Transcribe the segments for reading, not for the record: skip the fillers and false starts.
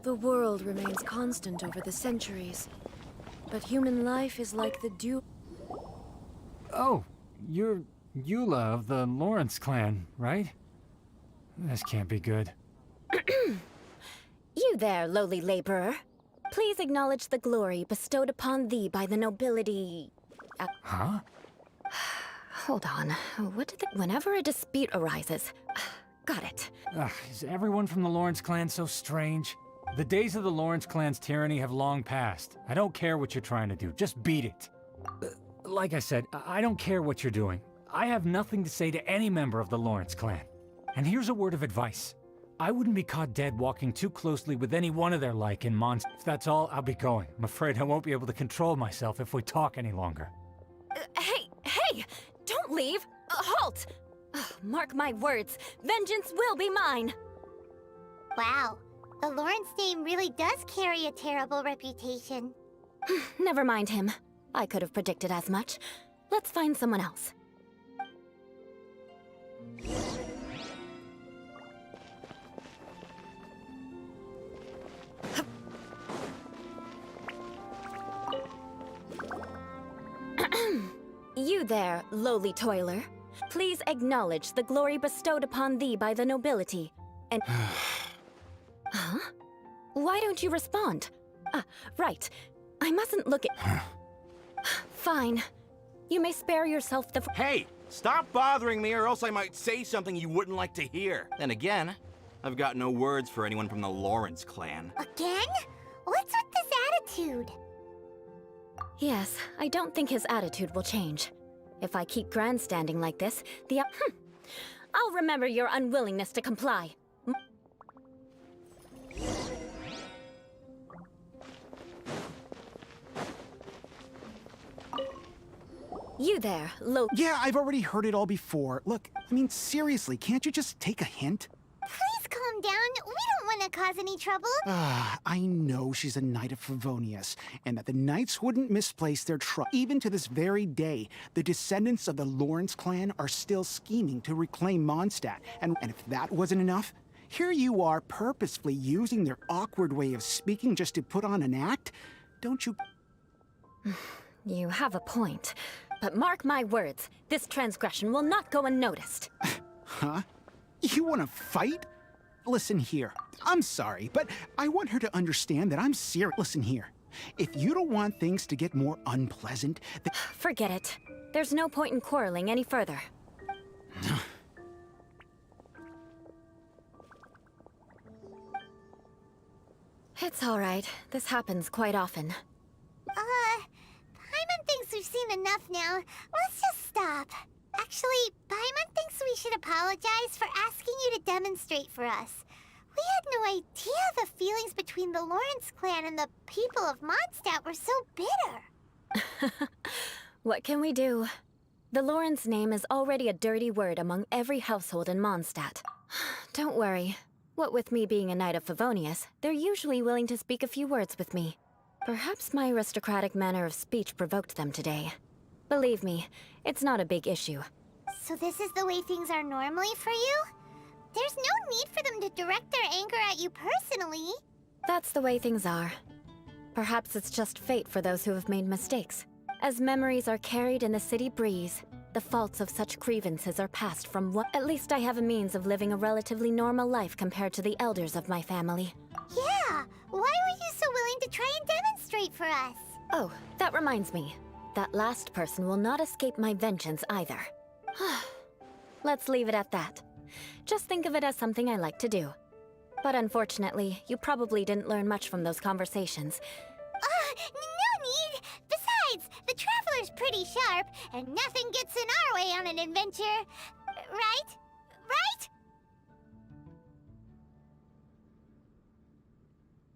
The world remains constant over the centuries, but human life is like the dew. Oh, you're Eula of the Lawrence clan, right? This can't be good. You there, lowly laborer. Please acknowledge the glory bestowed upon thee by the nobility... Huh? Hold on. What did Whenever a dispute arises... Got it. Is everyone from the Lawrence clan so strange? The days of the Lawrence clan's tyranny have long passed. I don't care what you're trying to do, just beat it. Like I said, I don't care what you're doing. I have nothing to say to any member of the Lawrence clan. And here's a word of advice. I wouldn't be caught dead walking too closely with any one of their like in Mons. If that's all, I'll be going. I'm afraid I won't be able to control myself if we talk any longer. Hey! Don't leave! Halt! Mark my words, vengeance will be mine! Wow, the Lawrence name really does carry a terrible reputation. Never mind him. I could have predicted as much. Let's find someone else. You there, lowly toiler. Please acknowledge the glory bestowed upon thee by the nobility, and... Huh? Why don't you respond? Right. I mustn't look at... Fine. You may spare yourself the... Hey! Stop bothering me or else I might say something you wouldn't like to hear. Then again, I've got no words for anyone from the Lawrence clan. Again? What's with this attitude? Yes, I don't think his attitude will change. If I keep grandstanding like this, I'll remember your unwillingness to comply. You there, Yeah, I've already heard it all before. Look, I mean, seriously, can't you just take a hint? Please calm down. We don't want to cause any trouble. I know she's a Knight of Favonius, and that the Knights wouldn't misplace their trust. Even to this very day, the descendants of the Lawrence clan are still scheming to reclaim Mondstadt. And if that wasn't enough, here you are purposefully using their awkward way of speaking just to put on an act? Don't you... You have a point. But mark my words, this transgression will not go unnoticed. Huh? You want to fight? Listen here, I'm sorry, but I want her to understand that I'm serious. Listen here, if you don't want things to get more unpleasant... Forget it. There's no point in quarreling any further. It's all right. This happens quite often. Paimon thinks we've seen enough now. Let's just stop. Actually, Paimon thinks we should apologize for asking you to demonstrate for us. We had no idea the feelings between the Lawrence clan and the people of Mondstadt were so bitter. What can we do? The Lawrence name is already a dirty word among every household in Mondstadt. Don't worry. What with me being a Knight of Favonius, they're usually willing to speak a few words with me. Perhaps my aristocratic manner of speech provoked them today. Believe me, it's not a big issue. So this is the way things are normally for you? There's no need for them to direct their anger at you personally. That's the way things are. Perhaps it's just fate for those who have made mistakes. As memories are carried in the city breeze, the faults of such grievances are passed from what... At least I have a means of living a relatively normal life compared to the elders of my family. Yeah! Why were you so willing to try and demonstrate for us? Oh, that reminds me. That last person will not escape my vengeance either. Let's leave it at that. Just think of it as something I like to do. But unfortunately, you probably didn't learn much from those conversations. No need! Besides, the Traveler's pretty sharp, and nothing gets in our way on an adventure. Right? Right?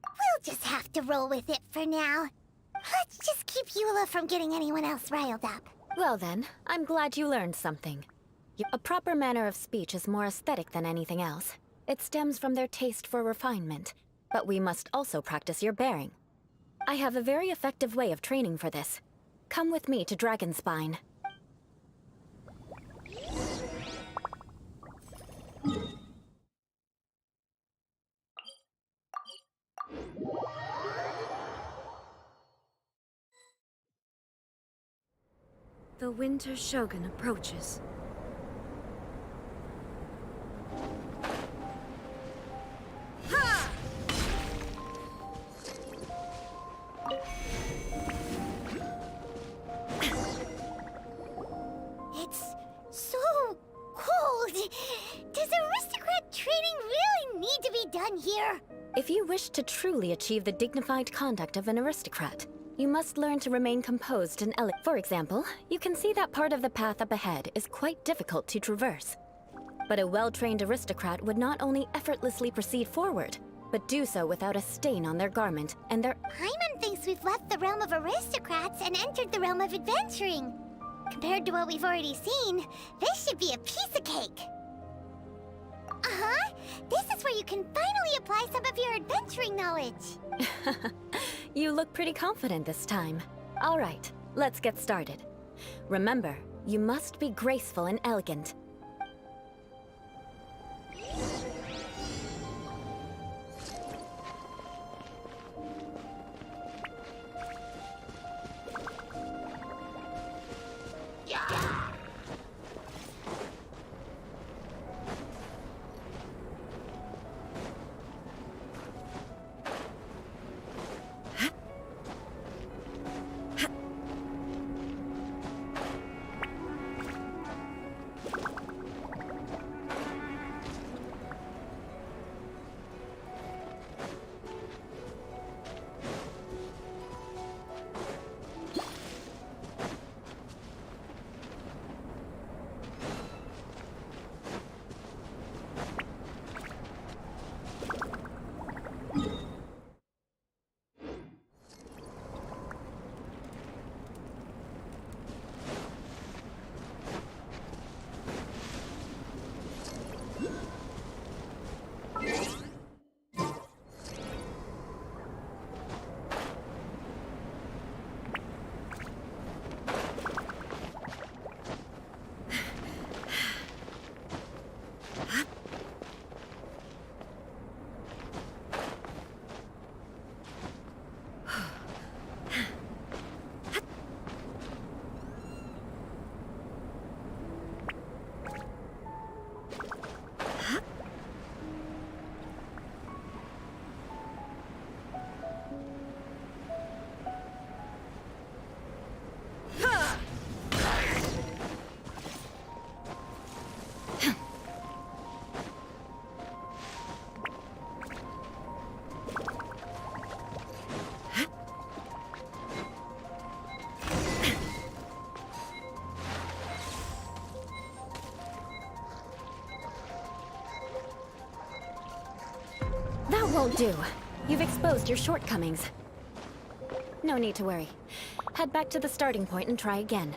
We'll just have to roll with it for now. Let's just keep Eula from getting anyone else riled up. Well then, I'm glad you learned something. A proper manner of speech is more aesthetic than anything else. It stems from their taste for refinement. But we must also practice your bearing. I have a very effective way of training for this. Come with me to Dragonspine. The Winter Shogun approaches. It's so cold. Does aristocrat training really need to be done here? If you wish to truly achieve the dignified conduct of an aristocrat, you must learn to remain composed and elegant. For example, you can see that part of the path up ahead is quite difficult to traverse. But a well-trained aristocrat would not only effortlessly proceed forward, but do so without a stain on their garment and their... Paimon thinks we've left the realm of aristocrats and entered the realm of adventuring. Compared to what we've already seen, this should be a piece of cake. Uh-huh. This is where you can finally apply some of your adventuring knowledge. You look pretty confident this time. All right, let's get started. Remember, you must be graceful and elegant. That won't do. You've exposed your shortcomings. No need to worry. Head back to the starting point and try again.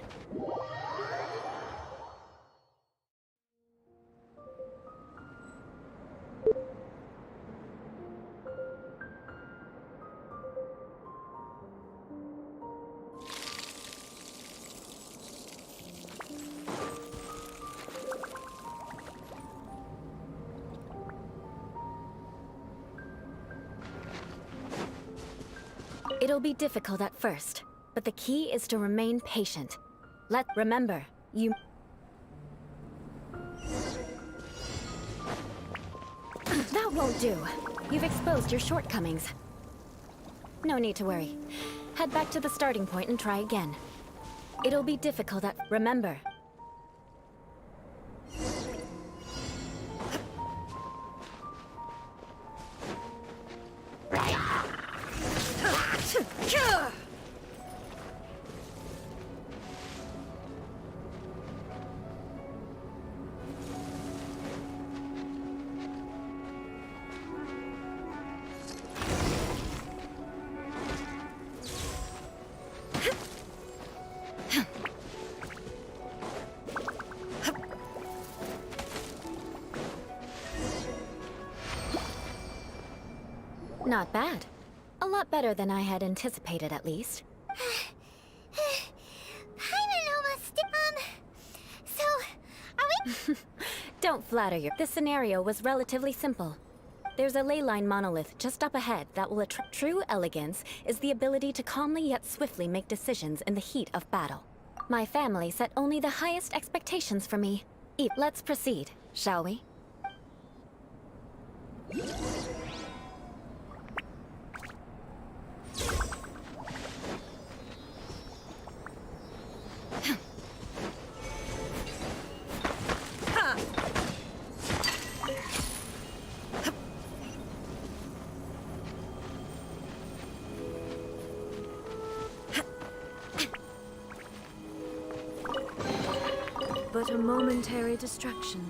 It'll be difficult at first, but the key is to remain patient. Remember, you... That won't do. You've exposed your shortcomings. No need to worry. Head back to the starting point and try again. It'll be difficult at... Remember, not bad. A lot better than I had anticipated, at least. Paimon almost... so... are we... Don't flatter your... This scenario was relatively simple. There's a ley line monolith just up ahead that will attract. True elegance is the ability to calmly yet swiftly make decisions in the heat of battle. My family set only the highest expectations for me. Let's proceed, shall we? But a momentary distraction.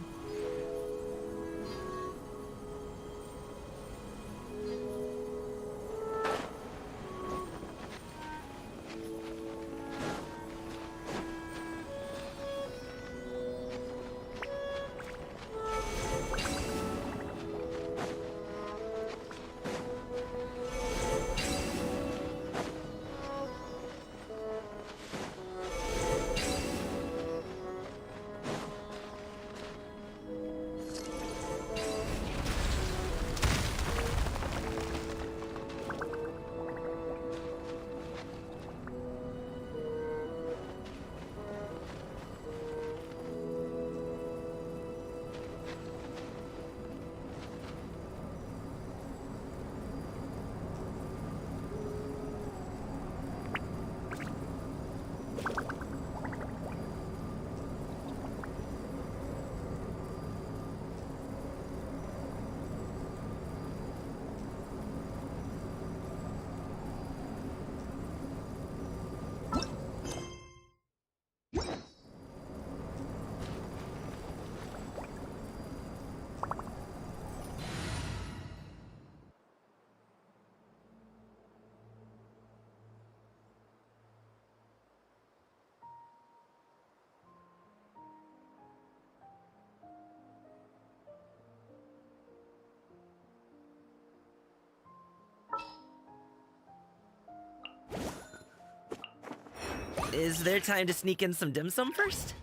Is there time to sneak in some dim sum first?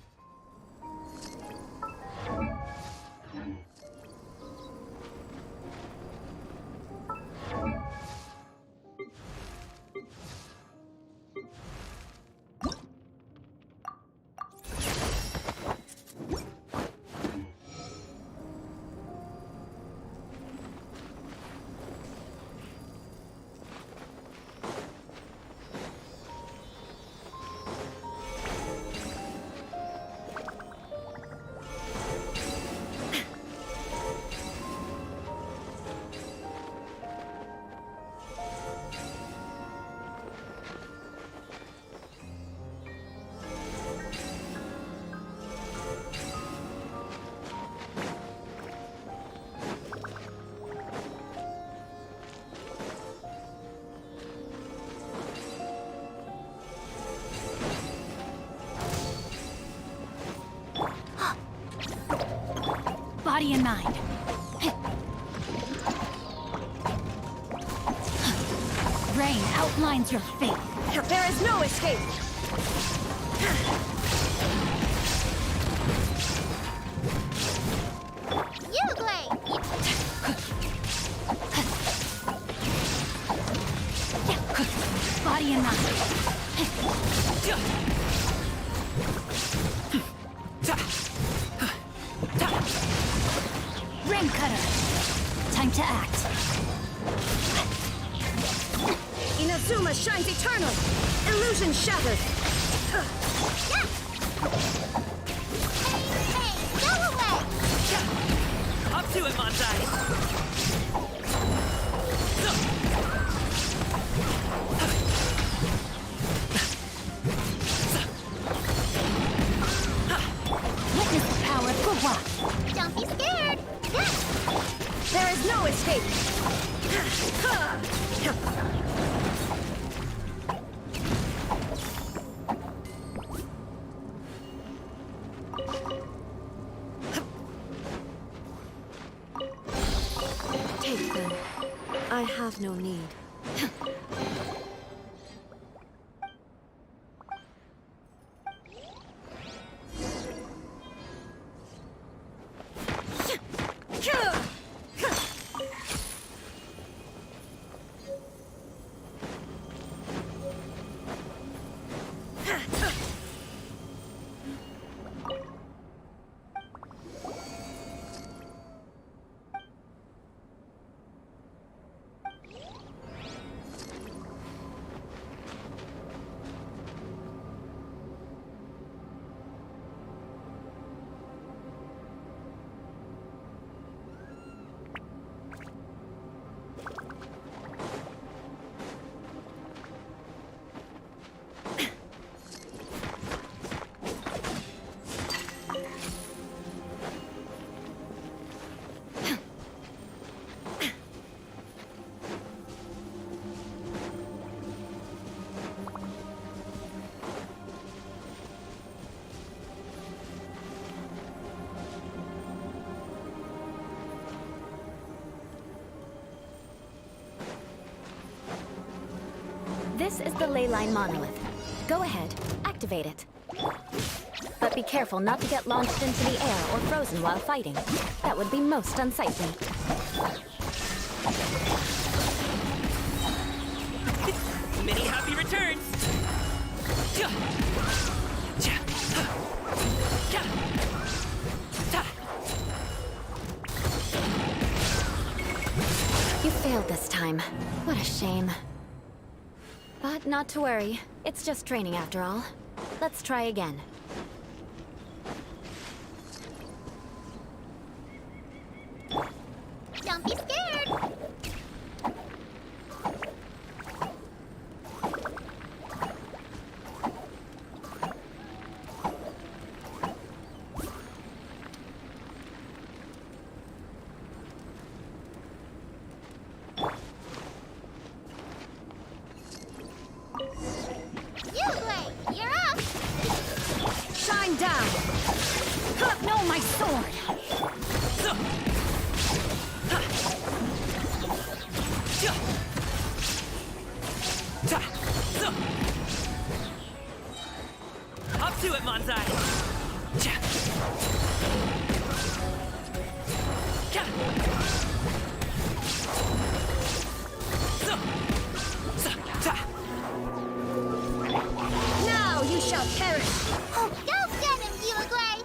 Body and mind. Rain outlines your fate. There is no escape! You, Blade! Body and mind. Ring cutter. Time to act. Inazuma shines eternal! Illusion shattered! Hey, go away! Up to it, Montai! Witness the power of Gua. Don't be scared! There is no escape! Take them. I have no need. This is the ley line monolith. Go ahead, activate it. But be careful not to get launched into the air or frozen while fighting. That would be most unsightly. Many happy returns! You failed this time. What a shame. But not to worry. It's just training after all. Let's try again. Don't be scared! You're up! Shine down! No, my sword! Up to it, Manzai! Now you shall perish! Oh, go get him, Yulagray!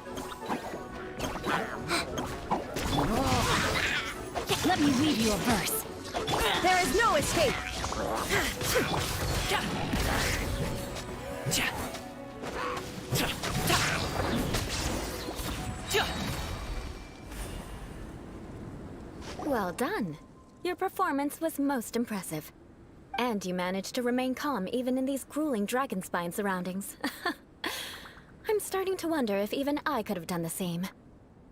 Let me read you a verse. There is no escape! Well done. Your performance was most impressive. And you managed to remain calm even in these grueling dragon spine surroundings. I'm starting to wonder if even I could have done the same.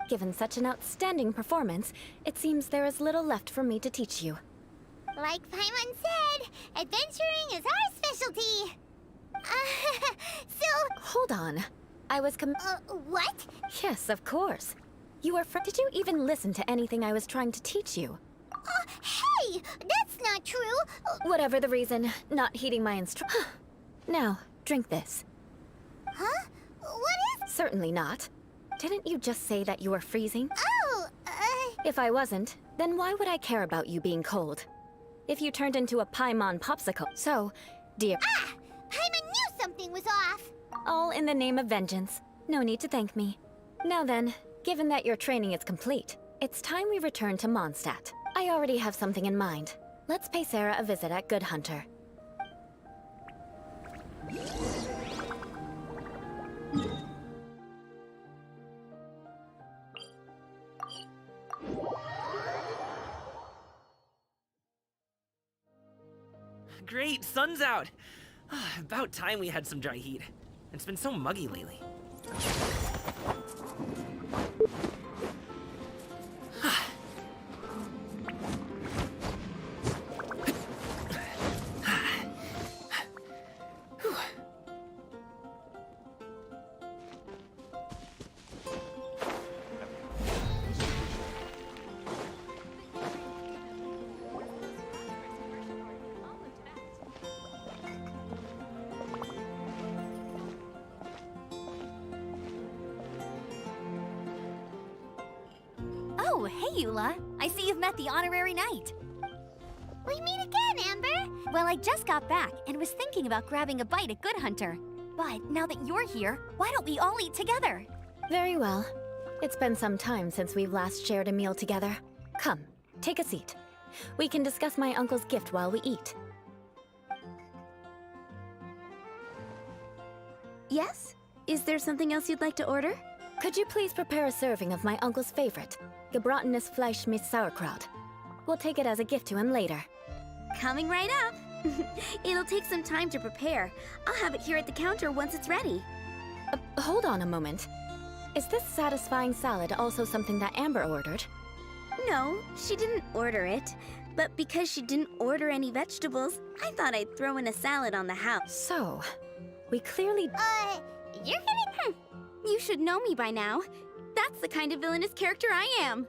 Given such an outstanding performance, it seems there is little left for me to teach you. Like Paimon said, adventuring is our specialty. Hold on. I was What? Yes, of course. You were Did you even listen to anything I was trying to teach you? Hey! That's not true! Whatever the reason, not heeding my Now, drink this. Huh? What is... Certainly not. Didn't you just say that you were freezing? Oh, If I wasn't, then why would I care about you being cold? If you turned into a Paimon popsicle. So, dear... Ah! Paimon knew something was off! All in the name of vengeance. No need to thank me. Now then, given that your training is complete, it's time we return to Mondstadt. I already have something in mind. Let's pay Sarah a visit at Good Hunter. Great, sun's out! About time we had some dry heat. It's been so muggy lately. Oh, hey, Eula. I see you've met the honorary knight. We meet again, Amber! Well, I just got back and was thinking about grabbing a bite at Good Hunter. But now that you're here, why don't we all eat together? Very well. It's been some time since we've last shared a meal together. Come, take a seat. We can discuss my uncle's gift while we eat. Yes? Is there something else you'd like to order? Could you please prepare a serving of my uncle's favorite, gebratenes Fleisch mit Sauerkraut? We'll take it as a gift to him later. Coming right up! It'll take some time to prepare. I'll have it here at the counter once it's ready. Hold on a moment. Is this satisfying salad also something that Amber ordered? No, she didn't order it. But because she didn't order any vegetables, I thought I'd throw in a salad on the house. So, we clearly... You're gonna... You should know me by now. That's the kind of villainous character I am.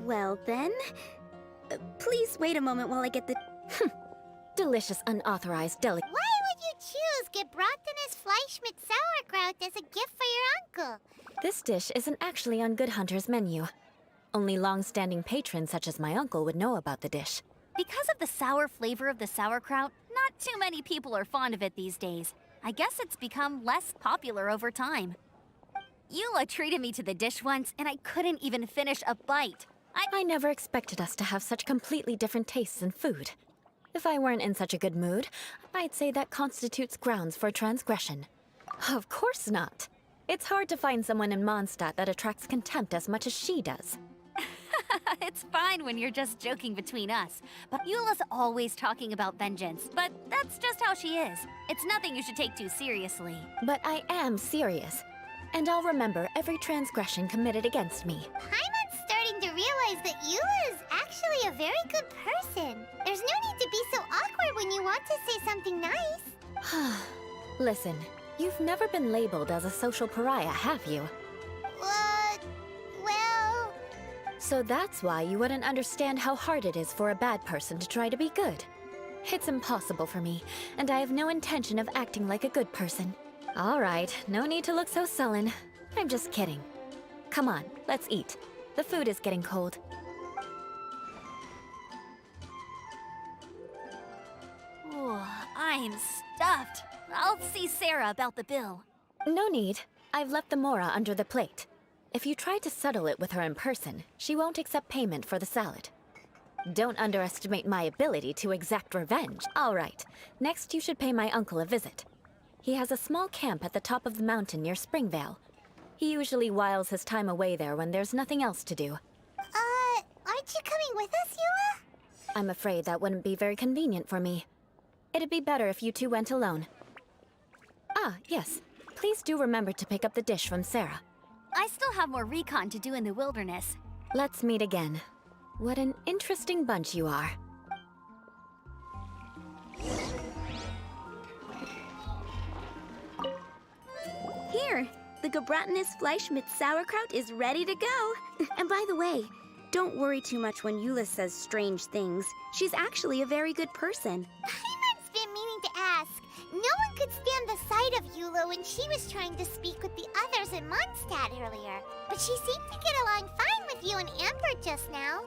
Well then... please wait a moment while I get the... Delicious unauthorized delicacy. Why would you choose gebratenes Fleisch mit Sauerkraut as a gift for your uncle? This dish isn't actually on Good Hunter's menu. Only long-standing patrons such as my uncle would know about the dish. Because of the sour flavor of the sauerkraut, not too many people are fond of it these days. I guess it's become less popular over time. Eula treated me to the dish once, and I couldn't even finish a bite. I never expected us to have such completely different tastes in food. If I weren't in such a good mood, I'd say that constitutes grounds for transgression. Of course not. It's hard to find someone in Mondstadt that attracts contempt as much as she does. It's fine when you're just joking between us, but Eula's always talking about vengeance. But that's just how she is. It's nothing you should take too seriously. But I am serious, and I'll remember every transgression committed against me. Paimon's starting to realize that Eula is actually a very good person. There's no need to be so awkward when you want to say something nice. Listen, you've never been labeled as a social pariah, have you? Well... So that's why you wouldn't understand how hard it is for a bad person to try to be good. It's impossible for me, and I have no intention of acting like a good person. All right, no need to look so sullen. I'm just kidding. Come on, let's eat. The food is getting cold. Oh, I'm stuffed. I'll see Sarah about the bill. No need. I've left the mora under the plate. If you try to settle it with her in person, she won't accept payment for the salad. Don't underestimate my ability to exact revenge. All right, next you should pay my uncle a visit. He has a small camp at the top of the mountain near Springvale. He usually whiles his time away there when there's nothing else to do. Aren't you coming with us, Eula? I'm afraid that wouldn't be very convenient for me. It'd be better if you two went alone. Ah, yes. Please do remember to pick up the dish from Sarah. I still have more recon to do in the wilderness. Let's meet again. What an interesting bunch you are. Here, the gebratenes Fleisch mit Sauerkraut is ready to go. And by the way, don't worry too much when Eula says strange things. She's actually a very good person. Paimon's been meaning to ask. No one could stand the sight of Eula when she was trying to speak with the others in Mondstadt earlier. But she seemed to get along fine with you and Amber just now.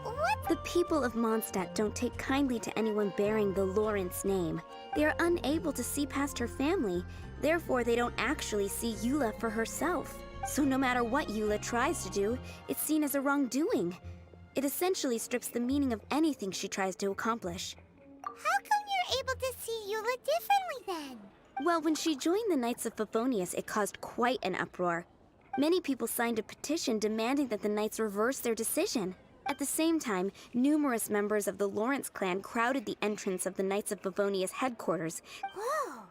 What? The people of Mondstadt don't take kindly to anyone bearing the Lawrence name. They are unable to see past her family. Therefore, they don't actually see Eula for herself. So no matter what Eula tries to do, it's seen as a wrongdoing. It essentially strips the meaning of anything she tries to accomplish. How come you're able to see Eula differently then? Well, when she joined the Knights of Favonius, it caused quite an uproar. Many people signed a petition demanding that the Knights reverse their decision. At the same time, numerous members of the Lawrence clan crowded the entrance of the Knights of Favonius headquarters. Whoa!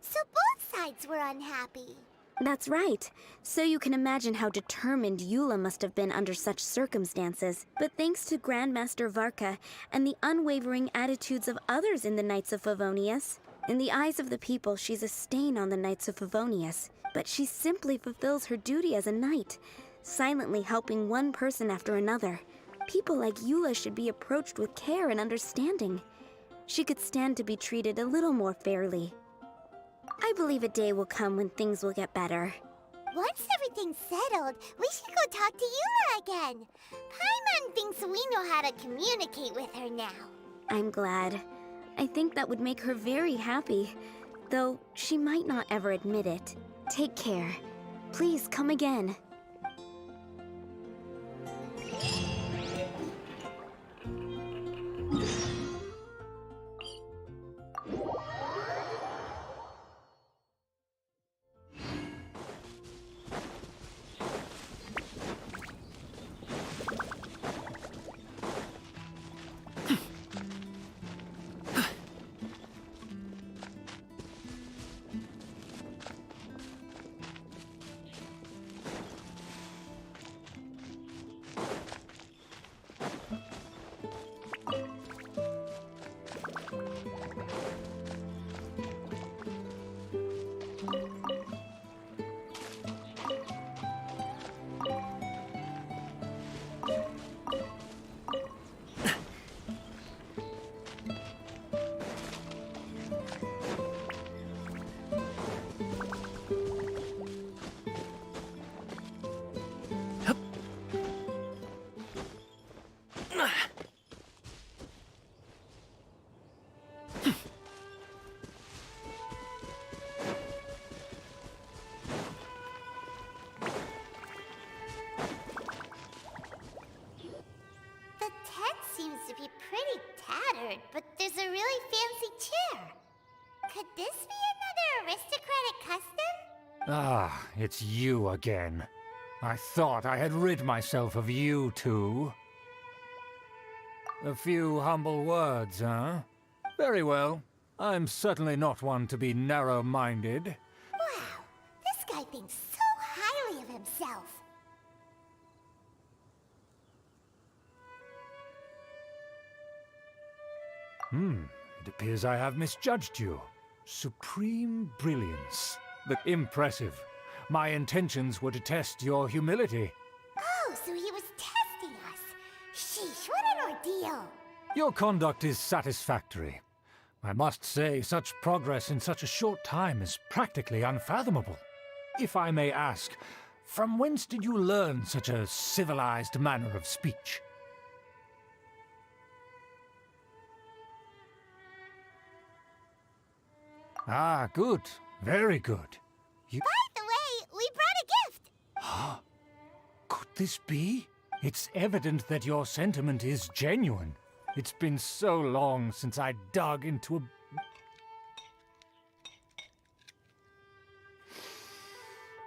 So both sides were unhappy. That's right. So you can imagine how determined Eula must have been under such circumstances. But thanks to Grandmaster Varka and the unwavering attitudes of others in the Knights of Favonius, in the eyes of the people, she's a stain on the Knights of Favonius. But she simply fulfills her duty as a knight, silently helping one person after another. People like Eula should be approached with care and understanding. She could stand to be treated a little more fairly. I believe a day will come when things will get better. Once everything's settled, we should go talk to Eula again. Paimon thinks we know how to communicate with her now. I'm glad. I think that would make her very happy, though she might not ever admit it. Take care. Please come again. honored, but there's a really fancy chair. Could this be another aristocratic custom? Ah, it's you again. I thought I had rid myself of you two. A few humble words, huh? Very well. I'm certainly not one to be narrow-minded. Wow, this guy thinks so highly of himself. It appears I have misjudged you. Supreme brilliance. But impressive. My intentions were to test your humility. Oh, so he was testing us. Sheesh, what an ordeal. Your conduct is satisfactory. I must say, such progress in such a short time is practically unfathomable. If I may ask, from whence did you learn such a civilized manner of speech? Ah, good. Very good. You... By the way, we brought a gift. Could this be? It's evident that your sentiment is genuine. It's been so long since I dug into a...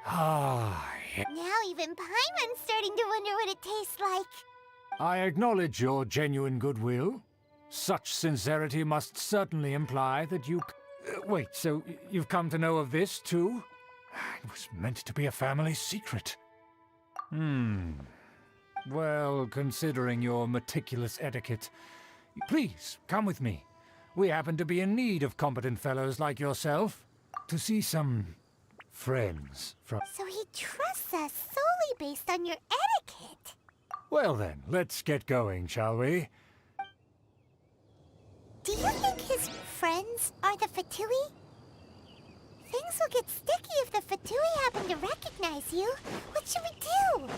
Ah, Now even Paimon's starting to wonder what it tastes like. I acknowledge your genuine goodwill. Such sincerity must certainly imply that you... wait, so you've come to know of this, too? It was meant to be a family secret. Well, considering your meticulous etiquette... Please, come with me. We happen to be in need of competent fellows like yourself. To see some... friends from... So he trusts us solely based on your etiquette. Well then, let's get going, shall we? Do you think his friends are the Fatui? Things will get sticky if the Fatui happen to recognize you. What should we do?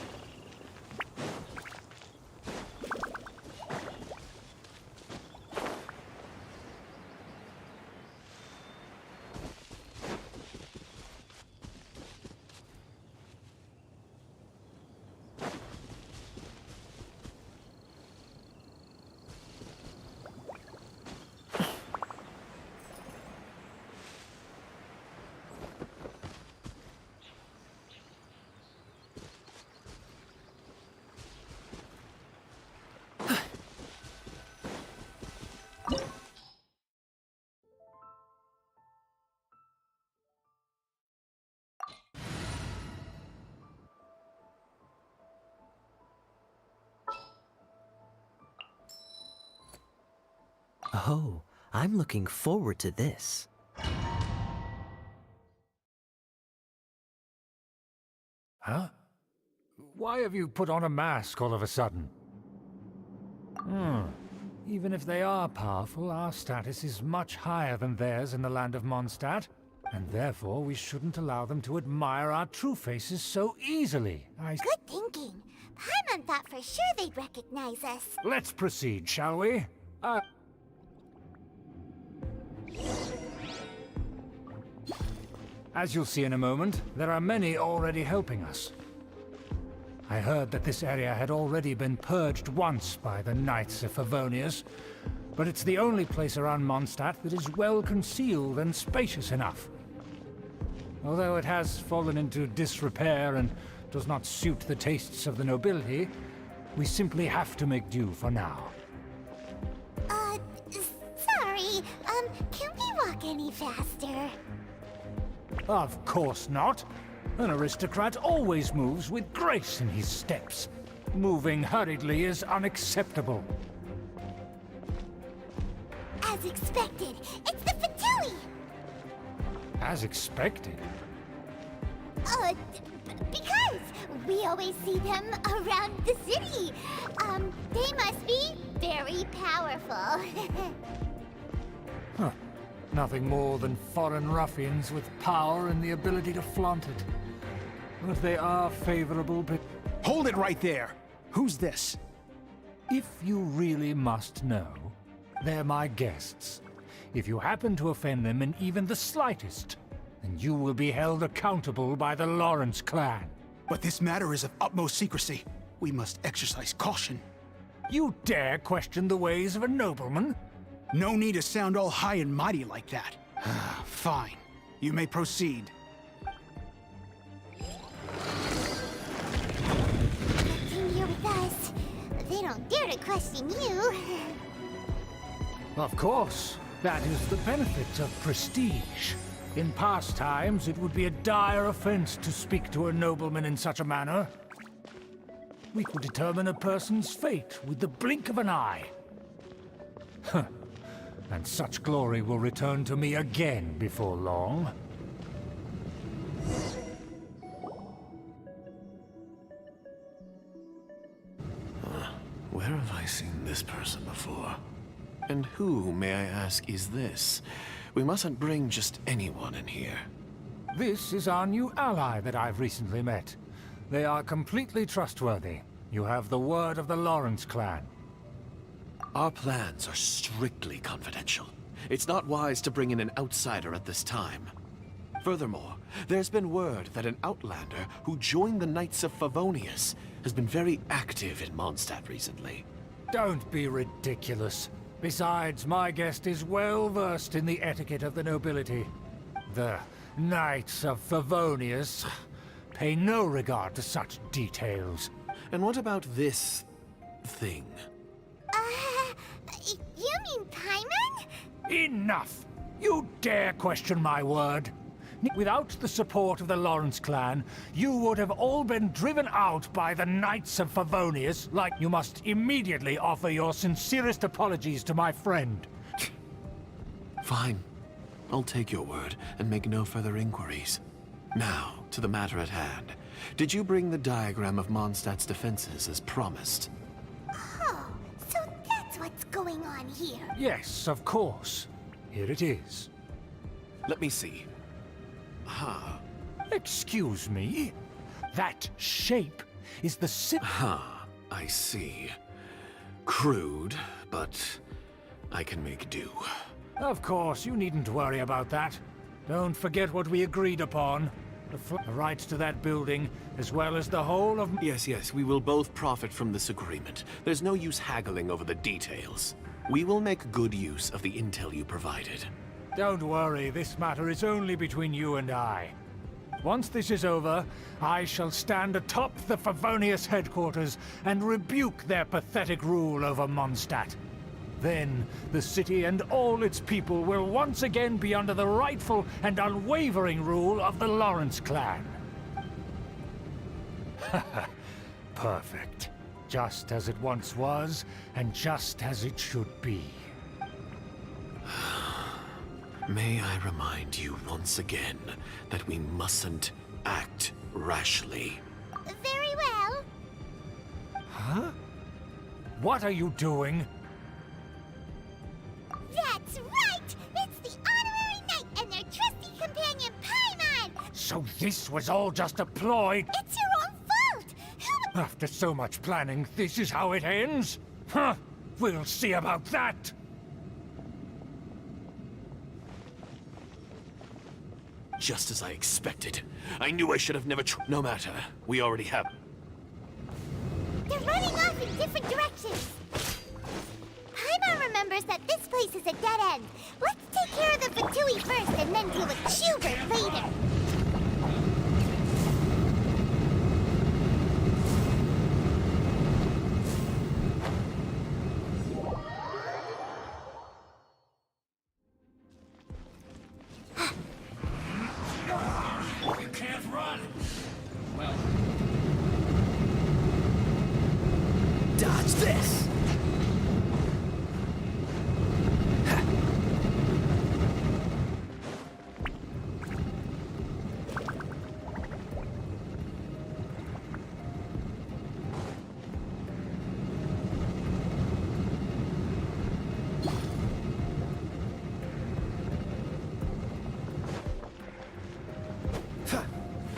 Oh, I'm looking forward to this. Huh? Why have you put on a mask all of a sudden? Even if they are powerful, our status is much higher than theirs in the land of Mondstadt, and therefore we shouldn't allow them to admire our true faces so easily. Good thinking. Paimon thought for sure they'd recognize us. Let's proceed, shall we? As you'll see in a moment, there are many already helping us. I heard that this area had already been purged once by the Knights of Favonius, but it's the only place around Mondstadt that is well concealed and spacious enough. Although it has fallen into disrepair and does not suit the tastes of the nobility, we simply have to make do for now. Sorry, can we walk any faster? Of course not. An aristocrat always moves with grace in his steps. Moving hurriedly is unacceptable. As expected, it's the Fatui! As expected? Because we always see them around the city. They must be very powerful. Huh. Nothing more than foreign ruffians with power and the ability to flaunt it. But they are favorable, but... Hold it right there! Who's this? If you really must know, they're my guests. If you happen to offend them in even the slightest, then you will be held accountable by the Lawrence clan. But this matter is of utmost secrecy. We must exercise caution. You dare question the ways of a nobleman? No need to sound all high and mighty like that. Fine. You may proceed. Came here with us. They don't dare to question you. Of course. That is the benefit of prestige. In past times, it would be a dire offense to speak to a nobleman in such a manner. We could determine a person's fate with the blink of an eye. Huh. And such glory will return to me again before long. Where have I seen this person before? And who, may I ask, is this? We mustn't bring just anyone in here. This is our new ally that I've recently met. They are completely trustworthy. You have the word of the Lawrence clan. Our plans are strictly confidential. It's not wise to bring in an outsider at this time. Furthermore, there's been word that an outlander who joined the Knights of Favonius has been very active in Mondstadt recently. Don't be ridiculous. Besides, my guest is well versed in the etiquette of the nobility. The Knights of Favonius pay no regard to such details. And what about this thing? You mean Paimon? Enough! You dare question my word? Without the support of the Lawrence clan, you would have all been driven out by the Knights of Favonius. Like, you must immediately offer your sincerest apologies to my friend. Fine. I'll take your word and make no further inquiries. Now, to the matter at hand. Did you bring the diagram of Mondstadt's defenses as promised? Oh, so that's what's going on here. Yes, of course. Here it is. Let me see. Excuse me? That shape is the I see. Crude, but I can make do. Of course, you needn't worry about that. Don't forget what we agreed upon. The rights to that building, as well as the whole of... Yes, we will both profit from this agreement. There's no use haggling over the details. We will make good use of the intel you provided. Don't worry, this matter is only between you and I. Once this is over, I shall stand atop the Favonius headquarters and rebuke their pathetic rule over Mondstadt. Then, the city and all its people will once again be under the rightful and unwavering rule of the Lawrence clan. Perfect. Just as it once was, and just as it should be. May I remind you once again that we mustn't act rashly. Very well. Huh? What are you doing? That's right! It's the Honorary Knight and their trusty companion, Paimon! So this was all just a ploy? It's your own fault! After so much planning, this is how it ends? Huh? We'll see about that! Just as I expected. I knew I should have never No matter. We already have... They're running off in different directions! Paimon remembers that this place is a dead end. Let's take care of the Fatui first and then deal with Schubert later. You can't run! Well... Dodge this!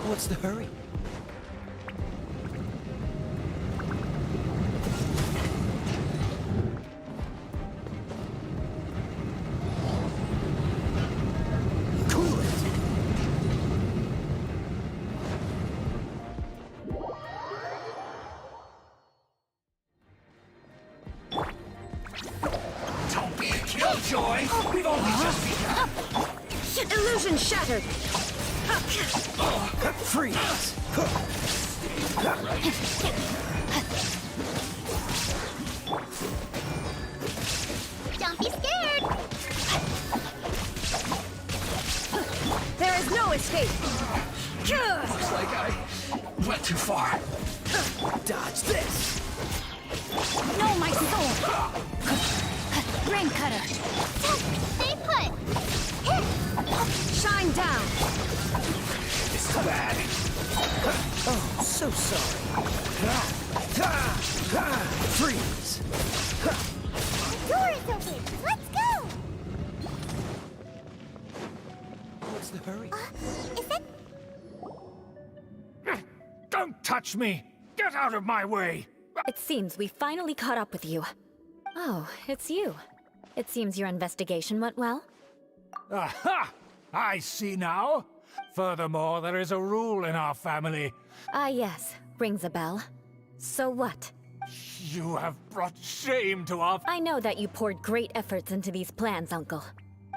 What's the hurry? Cool it! Don't be a killer! Joy! We've only just begun! Illusion shattered! Freeze! Don't be scared! There is no escape! Looks like I went too far. Dodge this! No, my sword! Rain cutter! Stay put! Shine down! This is bad. Oh, so sorry. Freeze! The door is open! Let's go! What's the hurry? Is that... Don't touch me! Get out of my way! It seems we finally caught up with you. Oh, it's you. It seems your investigation went well. Aha! I see now. Furthermore, there is a rule in our family. Ah, yes. Rings a bell. So what? You have brought shame to our I know that you poured great efforts into these plans, Uncle.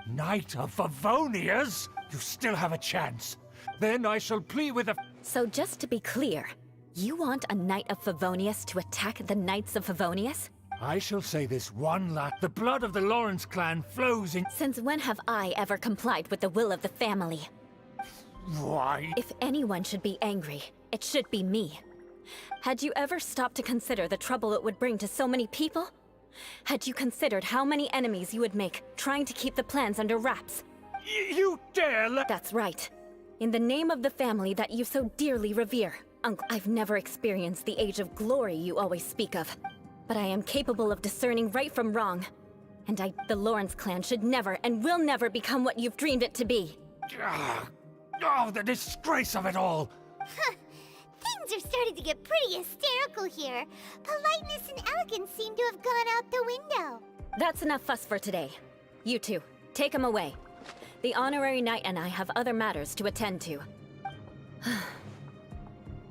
Knight of Favonias. You still have a chance. Then I shall plead with the... So just to be clear, you want a Knight of Favonius to attack the Knights of Favonius? I shall say this one last. The blood of the Lawrence clan flows in... Since when have I ever complied with the will of the family? Why? If anyone should be angry, it should be me. Had you ever stopped to consider the trouble it would bring to so many people? Had you considered how many enemies you would make trying to keep the plans under wraps? You dare let... That's right. In the name of the family that you so dearly revere, Uncle, I've never experienced the age of glory you always speak of. But I am capable of discerning right from wrong. And the Lawrence clan should never and will never become what you've dreamed it to be. Oh, the disgrace of it all! Things are starting to get pretty hysterical here. Politeness and elegance seem to have gone out the window. That's enough fuss for today. You two, take him away. The honorary knight and I have other matters to attend to.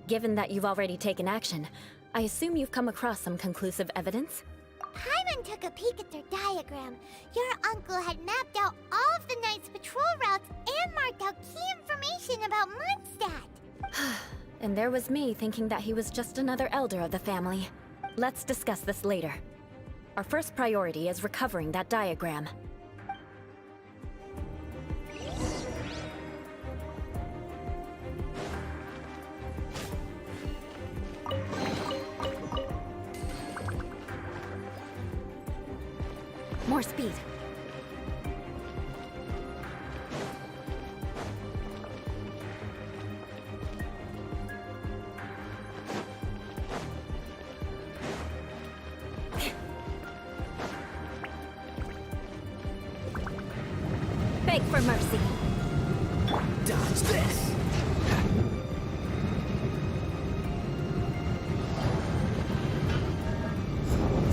Given that you've already taken action, I assume you've come across some conclusive evidence? Paimon took a peek at their diagram. Your uncle had mapped out all of the Knight's patrol routes and marked out key information about Mondstadt. And there was me thinking that he was just another elder of the family. Let's discuss this later. Our first priority is recovering that diagram. More speed. Beg for mercy. Dodge this!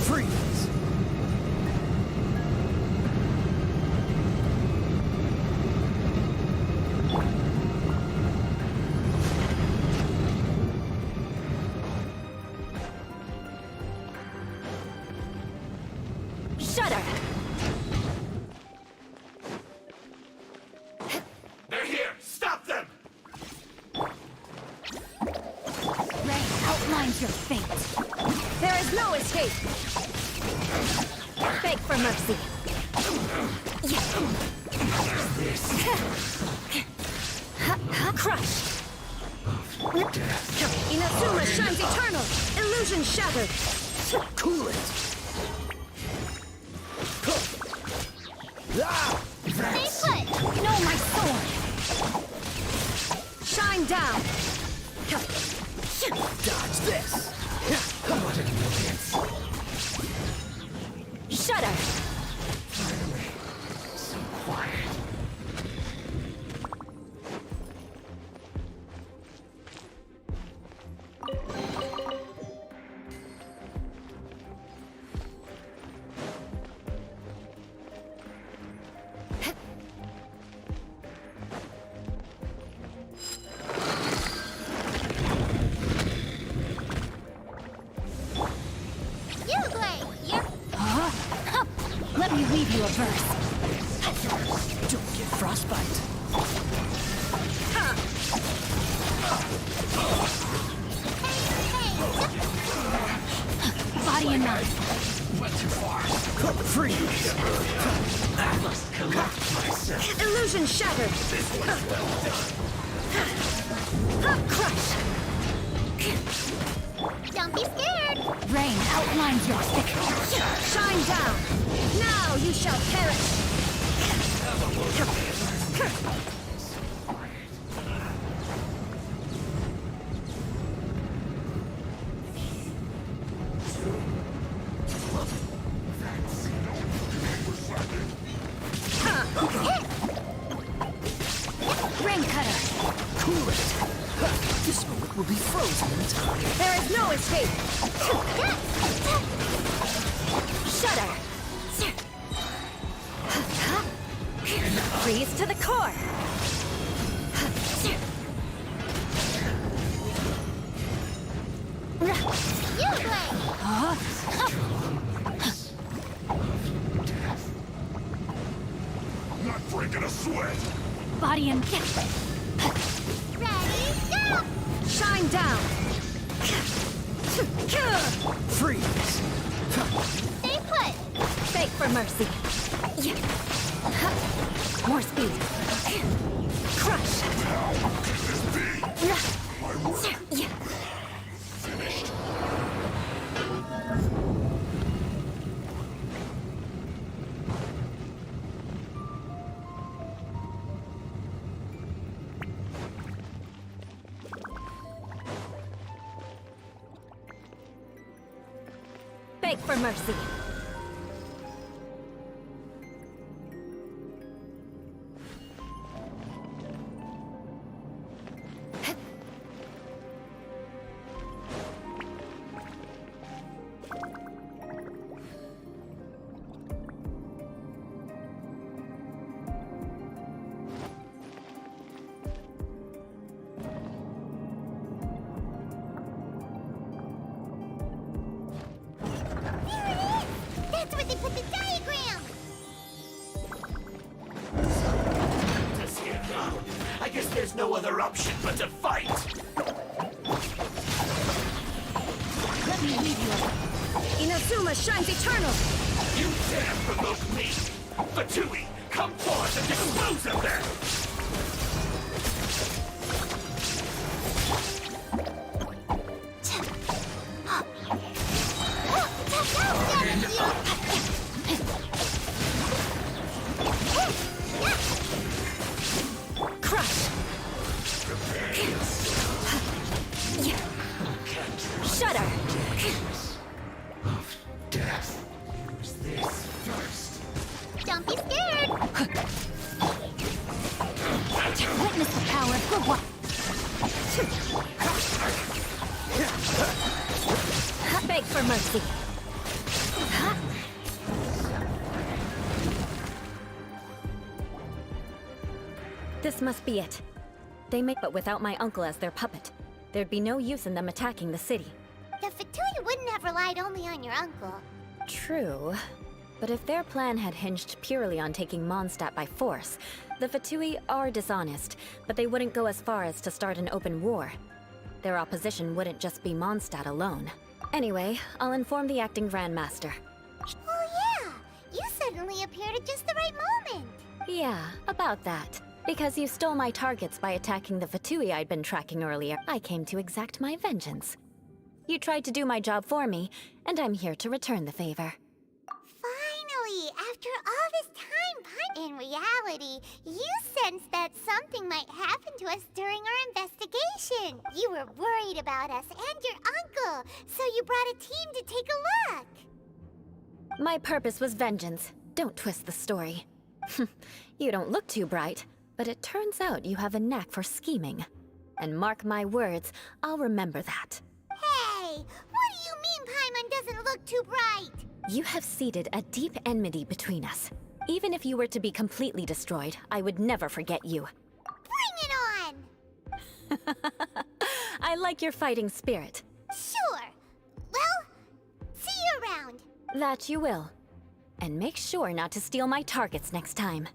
Freeze! Shudder! They're here! Stop them! Ray outlines your fate. There is no escape! Beg for mercy. Crush! Inazuma shines eternal! Illusion shattered! Cool it! Stay put! No, my sword! Shine down! Dodge this! What an annoyance! Shudder! So quiet. leave you a verse. Don't get frostbite. Body and mind. Went too far. Freeze! Collect myself. Illusion shattered! Crush! Don't be scared! Rain outlines your thicket. Shine down! Now you shall perish! Rain cutter. Cool it. This moment will be frozen in time. There is no escape! Shudder! Freeze to the core! You play! Not breaking a sweat! Body and Ready, go! Shine down! Freeze! Stay put! Beg for mercy! More speed! Crush! Beg for mercy! That's where they put the diagram! I guess there's no other option but to fight! let me leave you. Inazuma shines eternal! You dare provoke me! Fatui, come forth and dispose of them! Crush! Shudder! Death. Use this first. Don't be scared! Witness the power of good one. Beg for mercy! This must be it. They make, but without my uncle as their puppet, there'd be no use in them attacking the city. The Fatui wouldn't have relied only on your uncle. True. But if their plan had hinged purely on taking Mondstadt by force, the Fatui are dishonest, but they wouldn't go as far as to start an open war. Their opposition wouldn't just be Mondstadt alone. Anyway, I'll inform the acting Grandmaster. Oh yeah! You suddenly appeared at just the right moment! Yeah, about that. Because you stole my targets by attacking the Fatui I'd been tracking earlier, I came to exact my vengeance. You tried to do my job for me, and I'm here to return the favor. Finally! After all this time, in reality, you sensed that something might happen to us during our investigation. You were worried about us and your uncle, so you brought a team to take a look. My purpose was vengeance. Don't twist the story. You don't look too bright, but it turns out you have a knack for scheming. And mark my words, I'll remember that. Hey! What do you mean Paimon doesn't look too bright? You have seeded a deep enmity between us. Even if you were to be completely destroyed, I would never forget you. Bring it on! I like your fighting spirit. Sure. Well, see you around. That you will. And make sure not to steal my targets next time.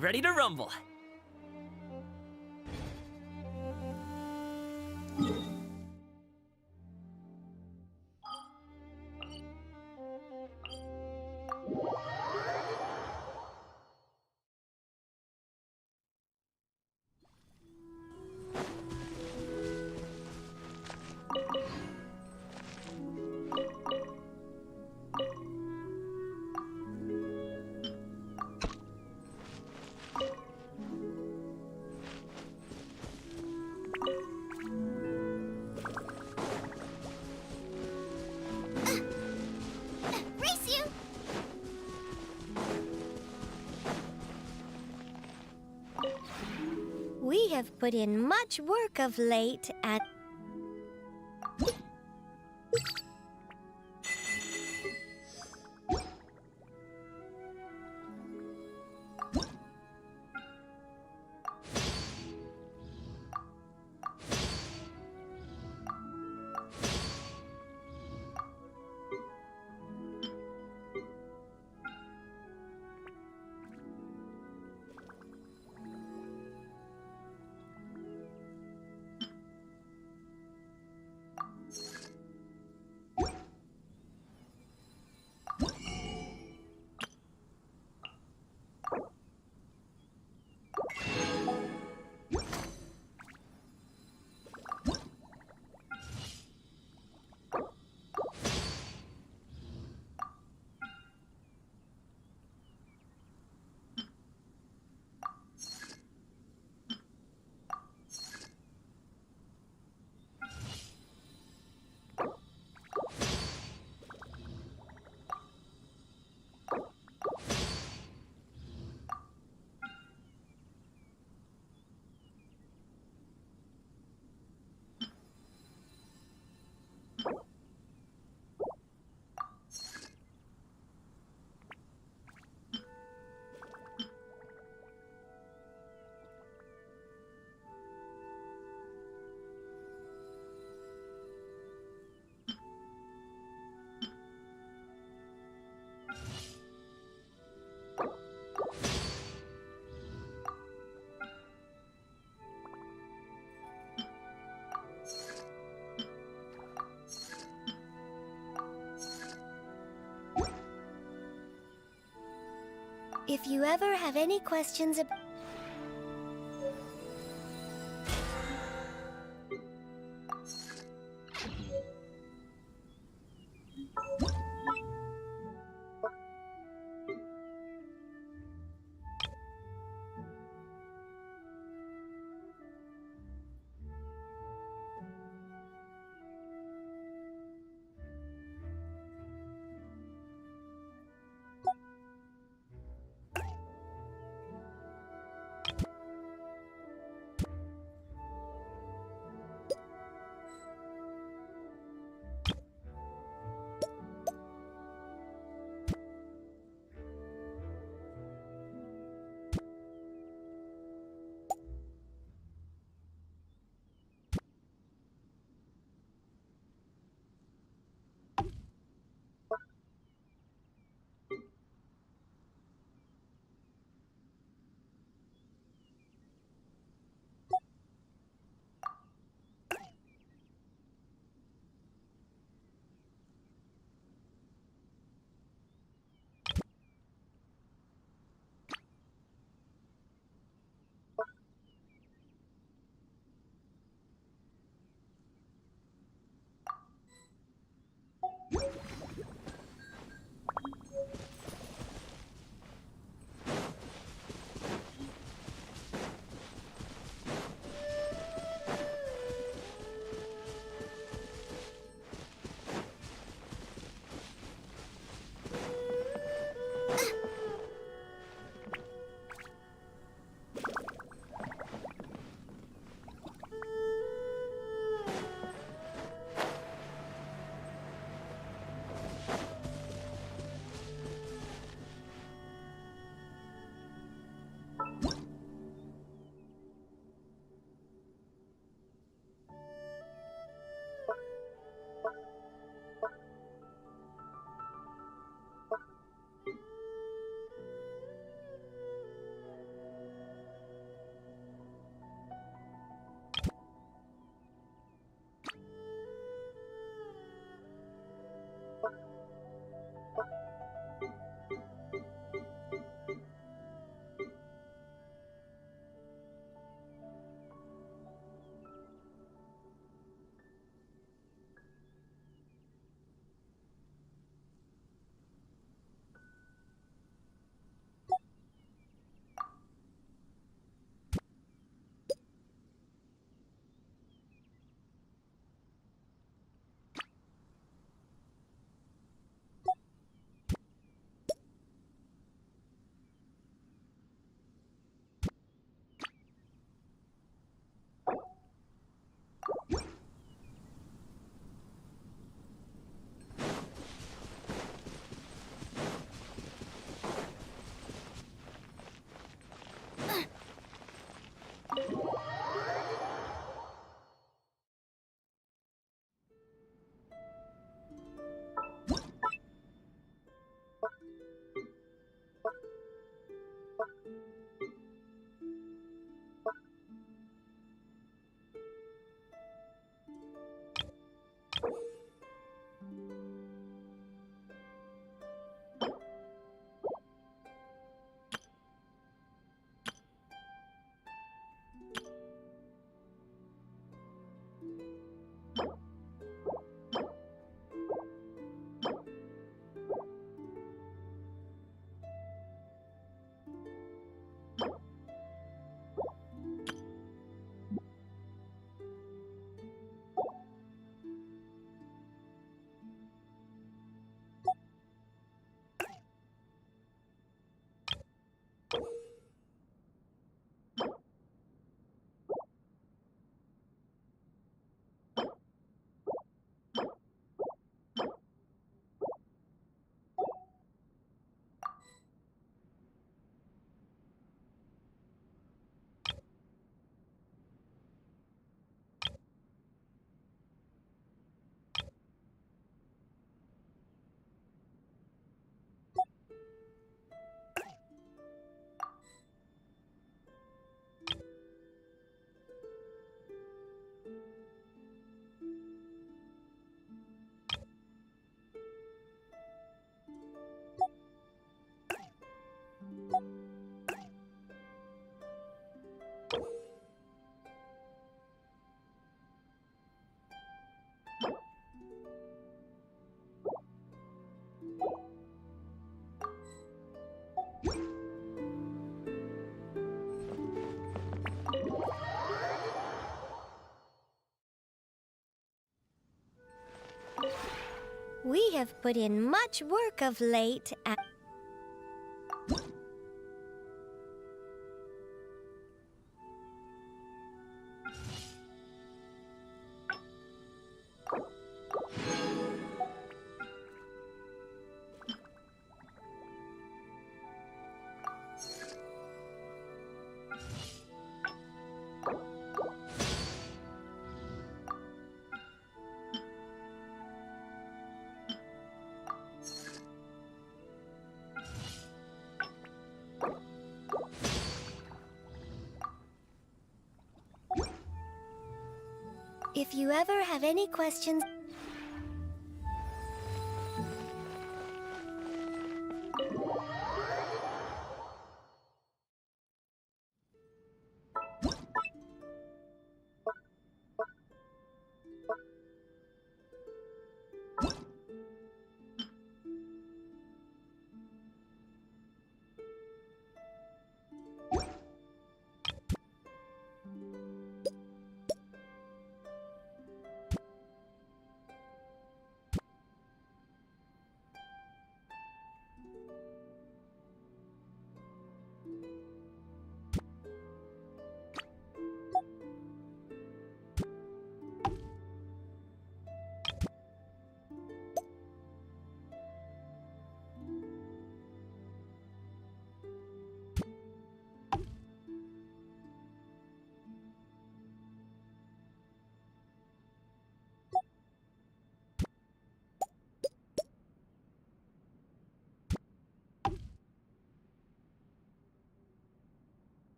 Ready to rumble. We have put in much work of late at... If you ever have any questions about... We have put in much work of late at... If you ever have any questions...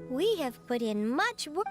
We have put in much work...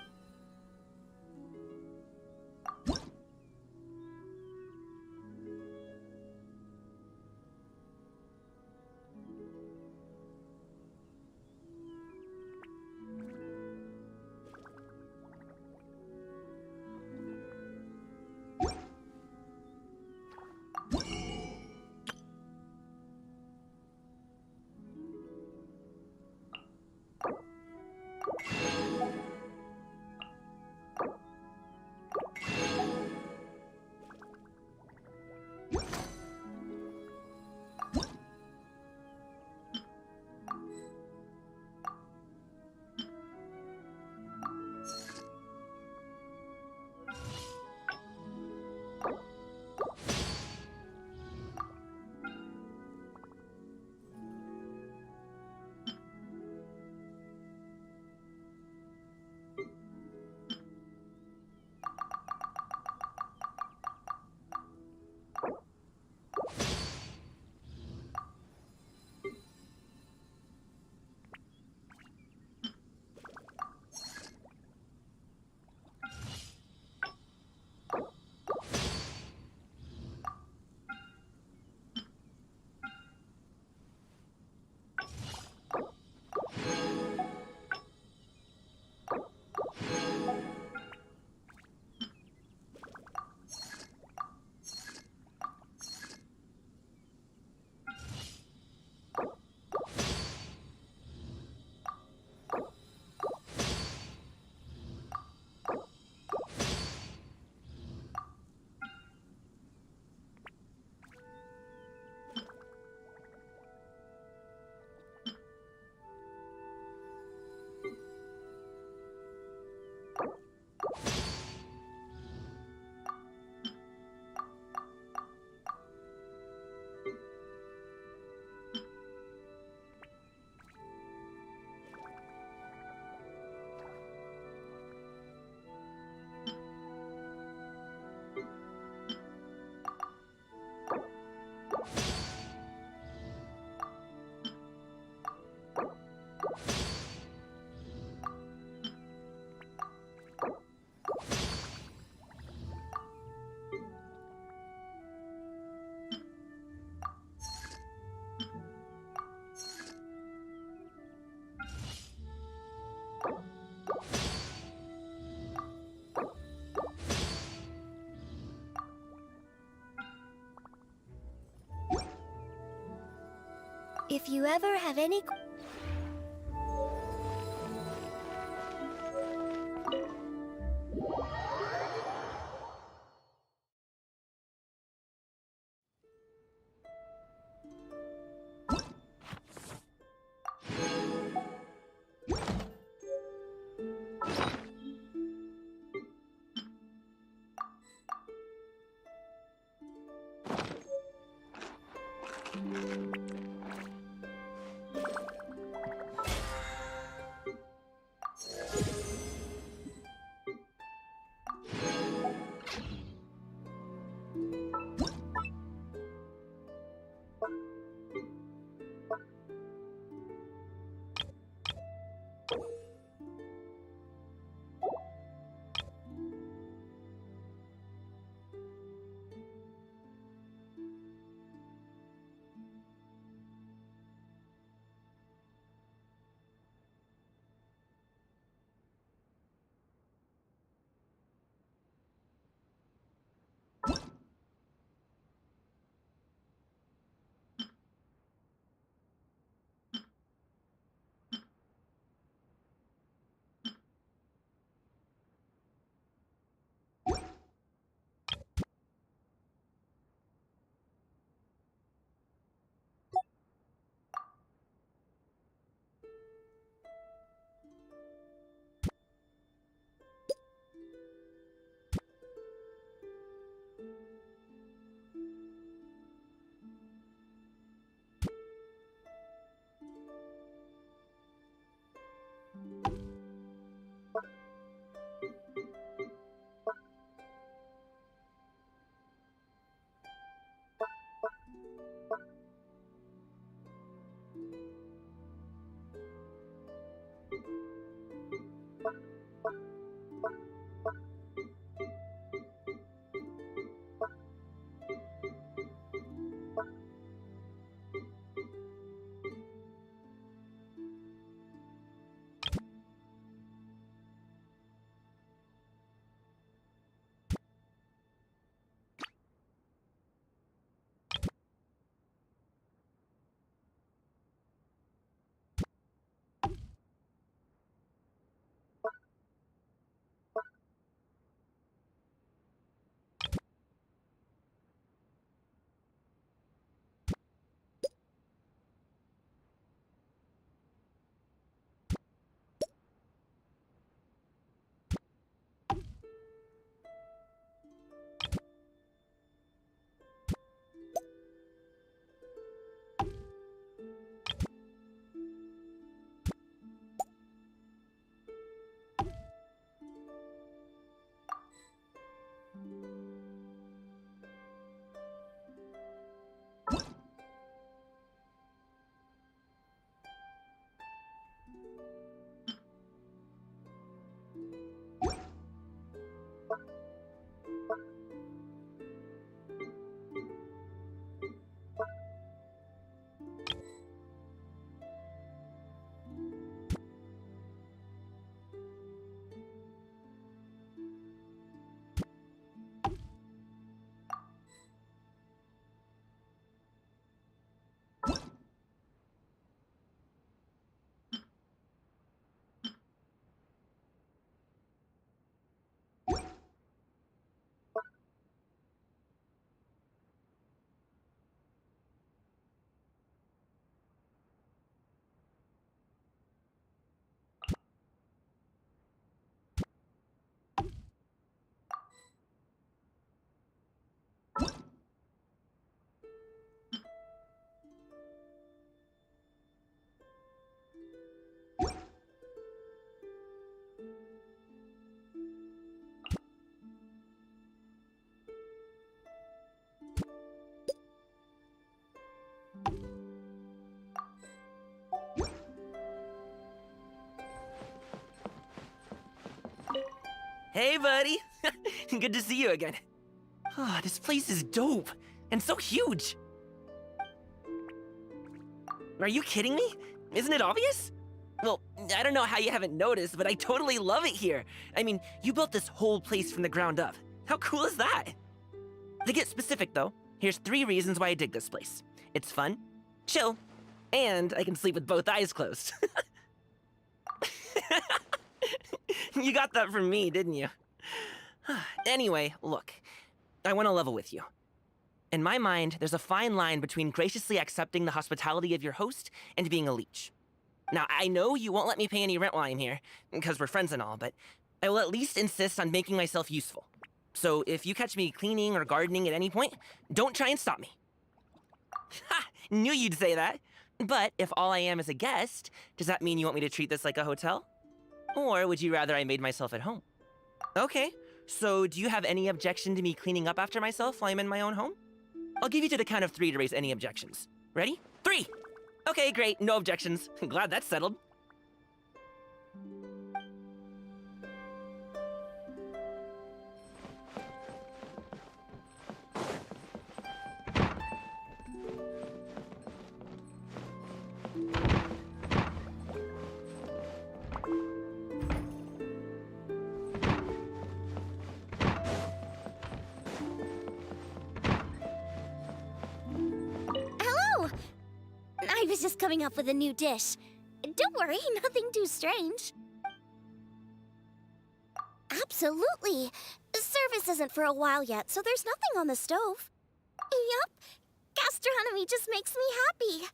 If you ever have any... Hey, buddy. Good to see you again. Ah, this place is dope and so huge. Are you kidding me? Isn't it obvious? Well, I don't know how you haven't noticed, but I totally love it here. I mean, you built this whole place from the ground up. How cool is that? To get specific, though, here's 3 reasons why I dig this place. It's fun, chill, And I can sleep with both eyes closed. You got that from me, didn't you? Anyway, look. I want to level with you. In my mind, there's a fine line between graciously accepting the hospitality of your host and being a leech. Now, I know you won't let me pay any rent while I'm here, because we're friends and all, but I will at least insist on making myself useful. So if you catch me cleaning or gardening at any point, don't try and stop me. Ha! Knew you'd say that. But if all I am is a guest, does that mean you want me to treat this like a hotel? Or would you rather I made myself at home? Okay, so do you have any objection to me cleaning up after myself while I'm in my own home? I'll give you to the count of 3 to raise any objections. Ready? 3! Okay, great, no objections. Glad that's settled. I was just coming up with a new dish. Don't worry, nothing too strange. Absolutely. Service isn't for a while yet, so there's nothing on the stove. Yup. Gastronomy just makes me happy.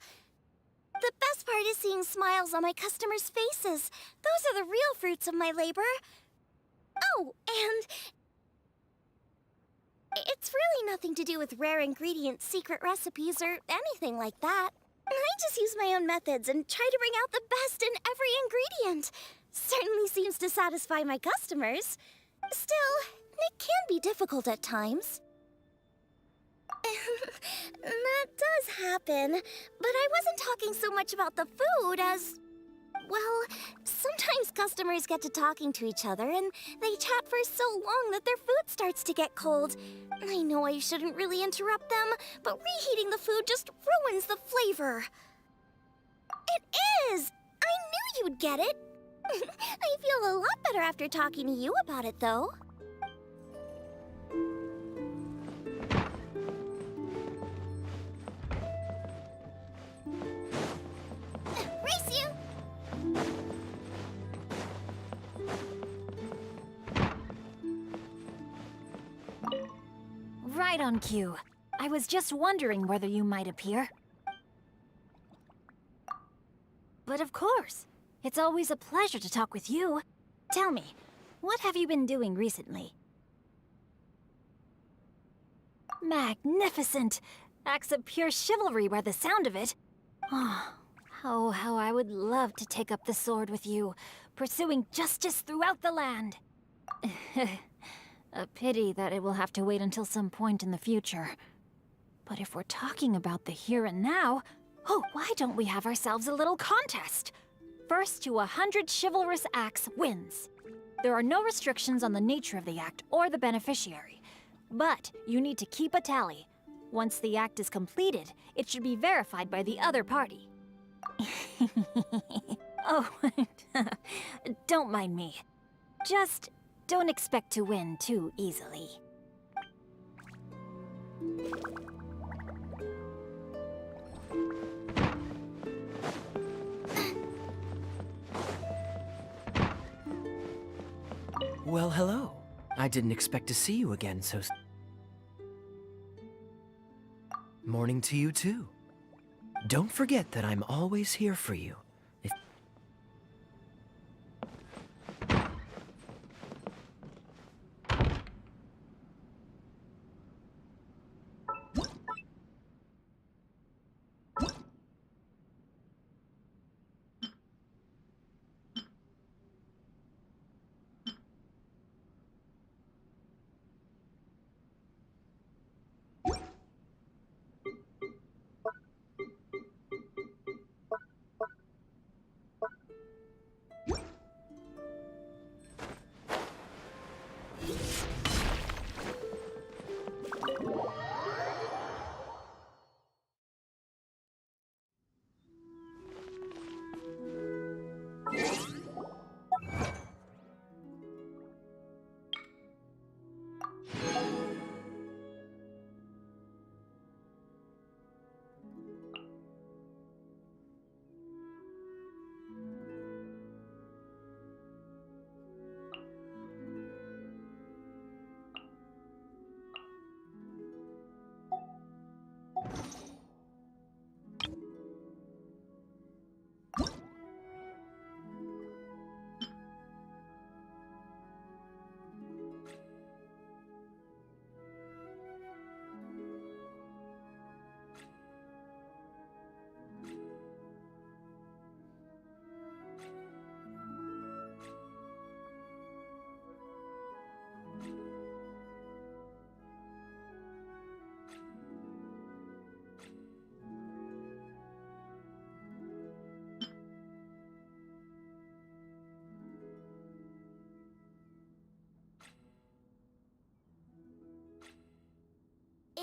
The best part is seeing smiles on my customers' faces. Those are the real fruits of my labor. Oh, and it's really nothing to do with rare ingredients, secret recipes, or anything like that. I just use my own methods and try to bring out the best in every ingredient. Certainly seems to satisfy my customers. Still, it can be difficult at times. That does happen, but I wasn't talking so much about the food as... Well, sometimes customers get to talking to each other and they chat for so long that their food starts to get cold. I know I shouldn't really interrupt them, but reheating the food just ruins the flavor. It is! I knew you'd get it! I feel a lot better after talking to you about it, though. Race you! Right on cue. I was just wondering whether you might appear. But of course. It's always a pleasure to talk with you. Tell me, what have you been doing recently? Magnificent! Acts of pure chivalry by the sound of it. Oh, how I would love to take up the sword with you, pursuing justice throughout the land. A pity that it will have to wait until some point in the future. But if we're talking about the here and now, why don't we have ourselves a little contest? First to 100 chivalrous acts wins. There are no restrictions on the nature of the act or the beneficiary. But you need to keep a tally. Once the act is completed, it should be verified by the other party. Oh, don't mind me. Just don't expect to win too easily. Well, hello. I didn't expect to see you again so... Morning to you, too. Don't forget that I'm always here for you.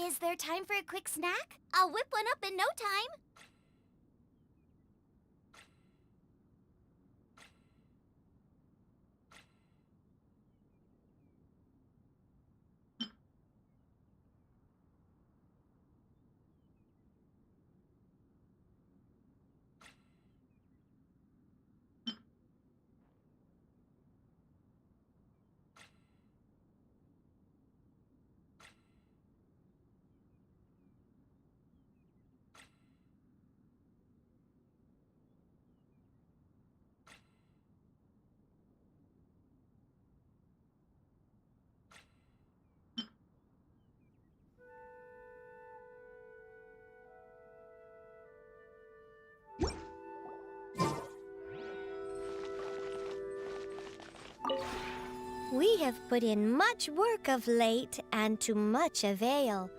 Is there time for a quick snack? I'll whip one up in no time. We have put in much work of late, and to much avail.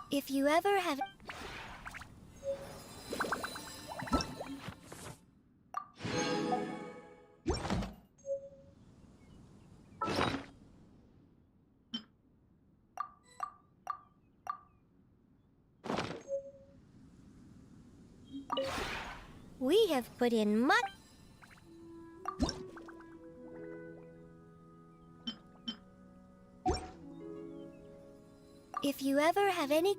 If you ever have... We have put in much... If you ever have any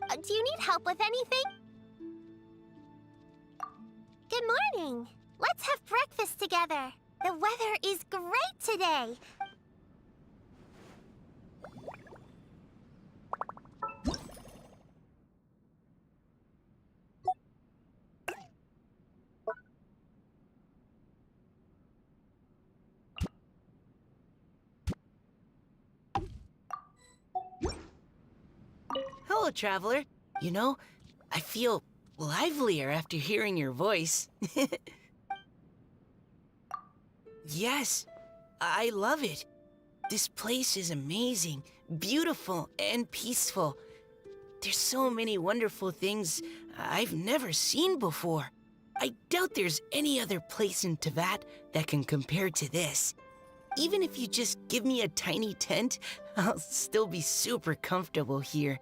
Do you need help with anything? Good morning. Let's have breakfast together. The weather is great today. Hello, traveler. You know, I feel livelier after hearing your voice. Yes, I love it. This place is amazing, beautiful, and peaceful. There's so many wonderful things I've never seen before. I doubt there's any other place in Teyvat that can compare to this. Even if you just give me a tiny tent, I'll still be super comfortable here.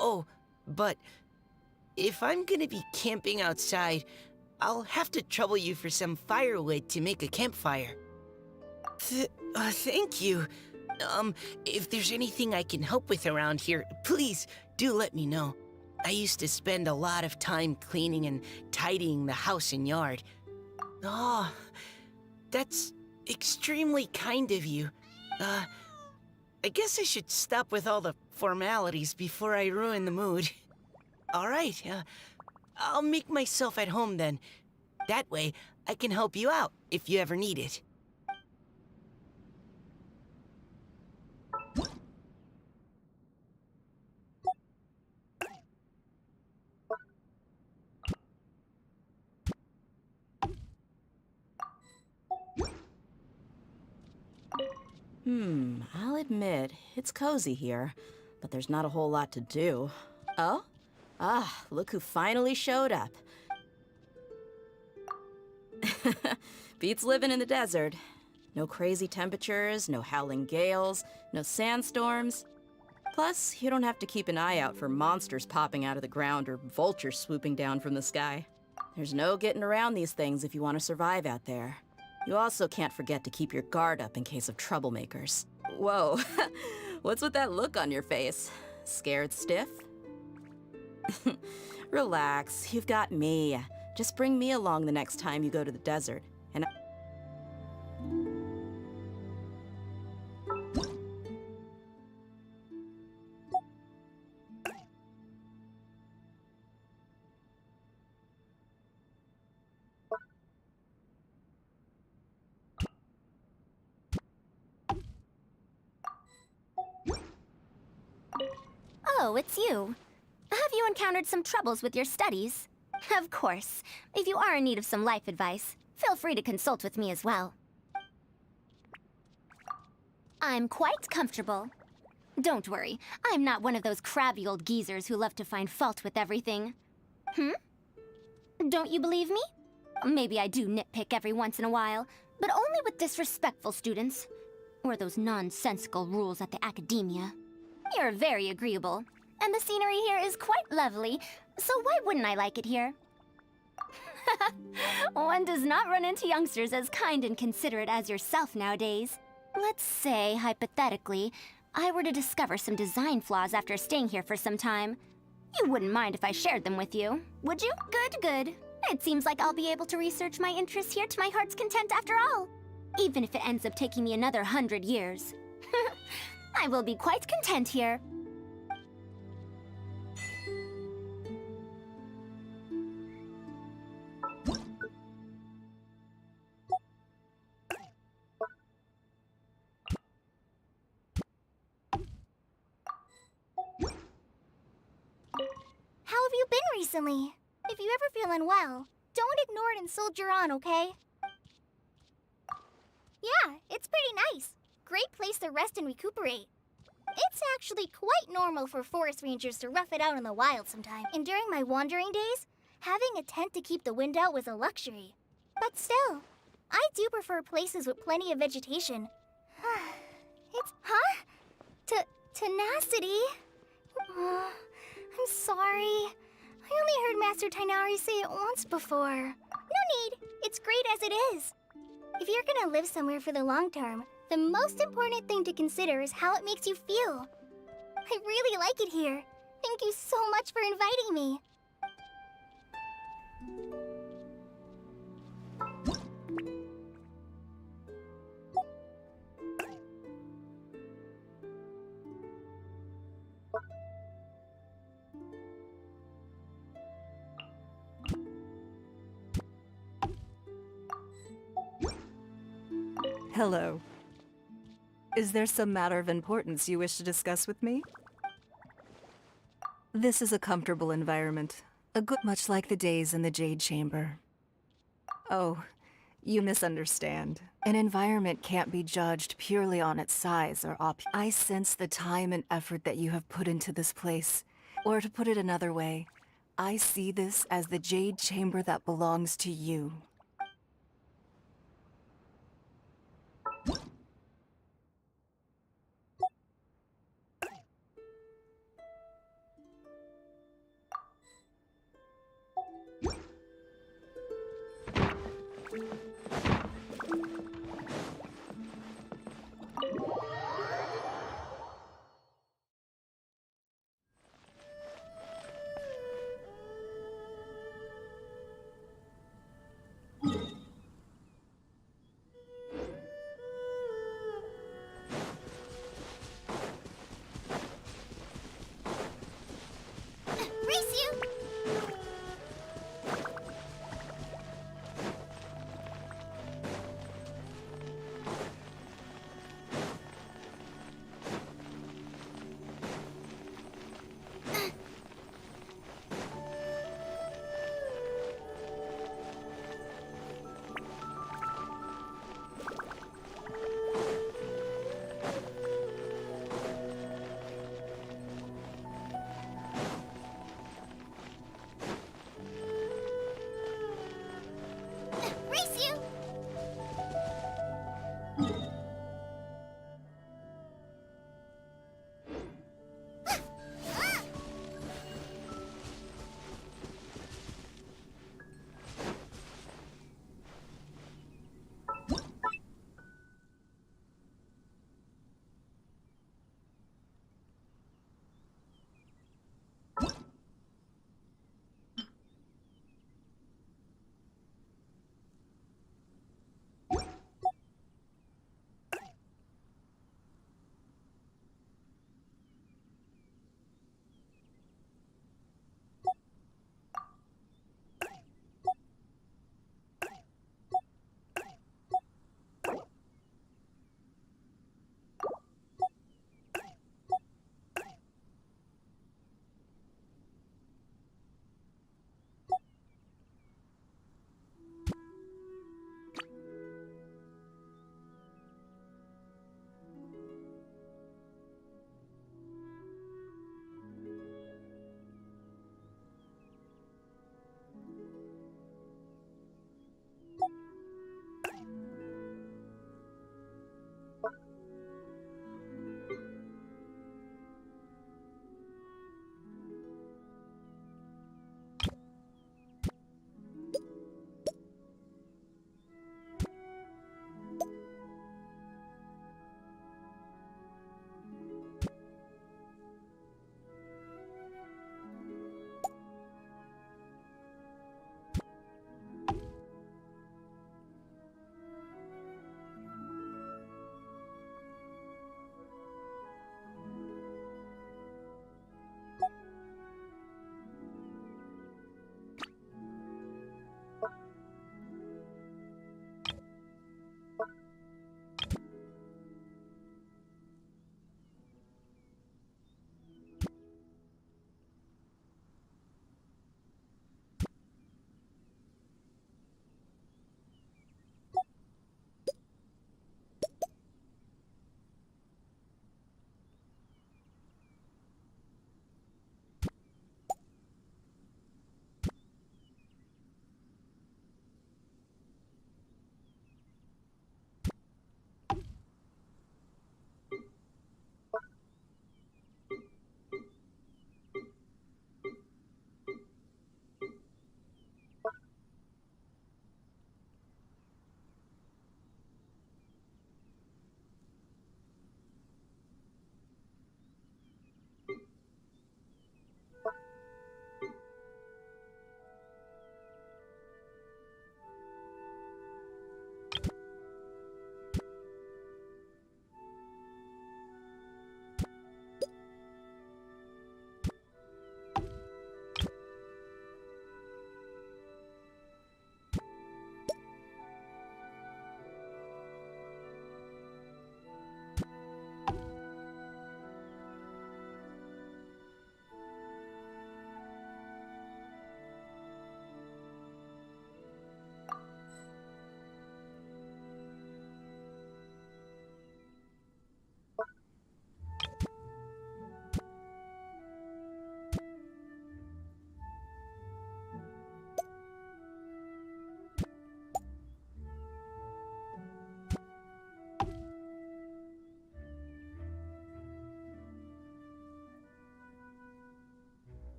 Oh, but if I'm gonna be camping outside, I'll have to trouble you for some firewood to make a campfire. Thank you. If there's anything I can help with around here, please do let me know. I used to spend a lot of time cleaning and tidying the house and yard. Oh, that's extremely kind of you. I guess I should stop with all the formalities before I ruin the mood. All right, I'll make myself at home then. That way, I can help you out if you ever need it. I'll admit, it's cozy here, but there's not a whole lot to do. Oh? Look who finally showed up. Beats living in the desert. No crazy temperatures, no howling gales, no sandstorms. Plus, you don't have to keep an eye out for monsters popping out of the ground or vultures swooping down from the sky. There's no getting around these things if you want to survive out there. You also can't forget to keep your guard up in case of troublemakers. Whoa, what's with that look on your face? Scared stiff? Relax, you've got me. Just bring me along the next time you go to the desert, and Oh, it's you. Have you encountered some troubles with your studies? Of course. If you are in need of some life advice, feel free to consult with me as well. I'm quite comfortable. Don't worry, I'm not one of those crabby old geezers who love to find fault with everything. Don't you believe me? Maybe I do nitpick every once in a while, but only with disrespectful students. Or those nonsensical rules at the academia. You're very agreeable, and the scenery here is quite lovely, so why wouldn't I like it here? One does not run into youngsters as kind and considerate as yourself nowadays. Let's say, hypothetically, I were to discover some design flaws after staying here for some time. You wouldn't mind if I shared them with you, would you? Good. It seems like I'll be able to research my interests here to my heart's content after all. Even if it ends up taking me another 100 years. I will be quite content here. How have you been recently? If you ever feel unwell, don't ignore it and soldier on, okay? Yeah, it's pretty nice. Great place to rest and recuperate. It's actually quite normal for forest rangers to rough it out in the wild sometime. And during my wandering days, having a tent to keep the wind out was a luxury. But still, I do prefer places with plenty of vegetation. It's... Huh? Tenacity? I'm sorry. I only heard Master Tainari say it once before. No need. It's great as it is. If you're gonna live somewhere for the long term, the most important thing to consider is how it makes you feel. I really like it here. Thank you so much for inviting me. Hello. Is there some matter of importance you wish to discuss with me? This is a comfortable environment, much like the days in the Jade Chamber. Oh, you misunderstand. An environment can't be judged purely on its size or I sense the time and effort that you have put into this place. Or to put it another way, I see this as the Jade Chamber that belongs to you.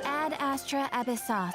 Ad Astra Abyssoth.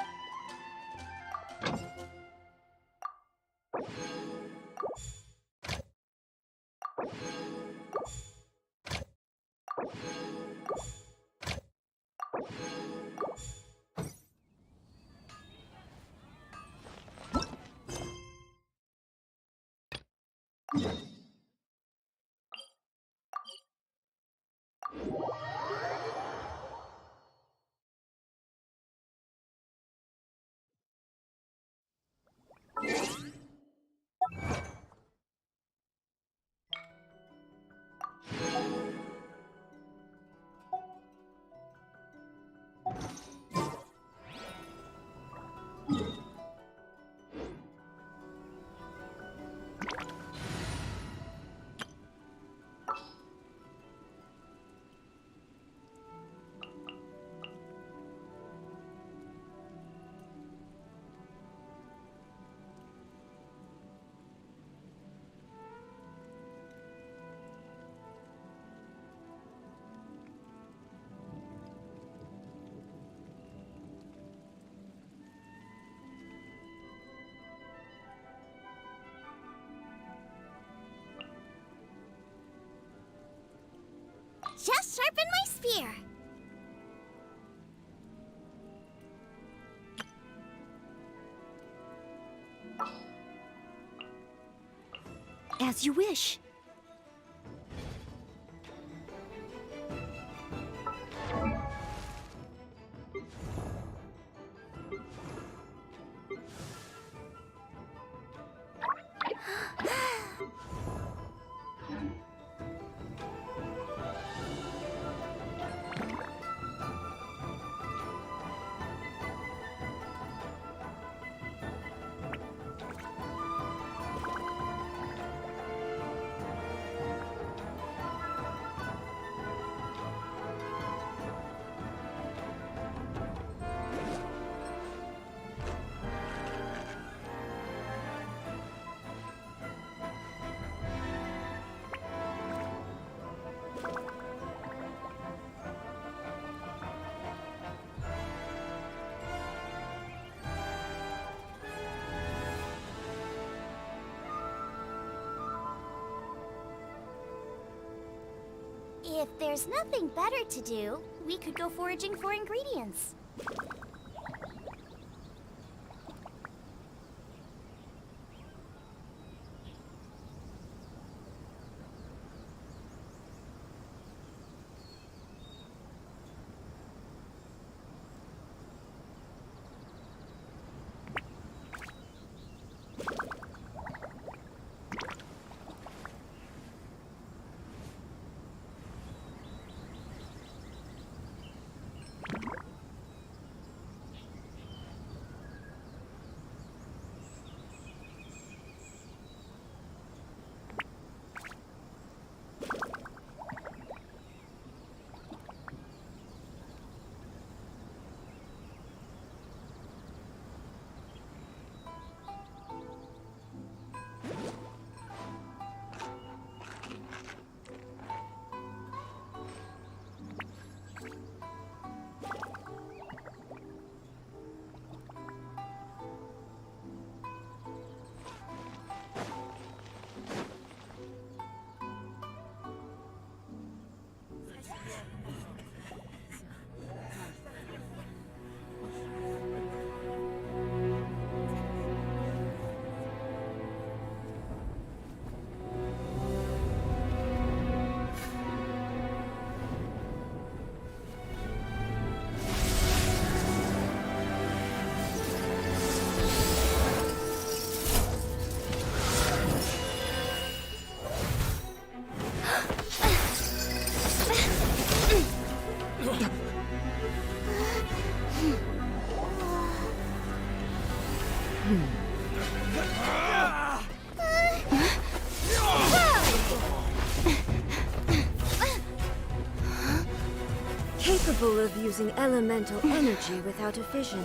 Just sharpen my spear. As you wish. If there's nothing better to do, we could go foraging for ingredients. Capable of using elemental energy without a fission.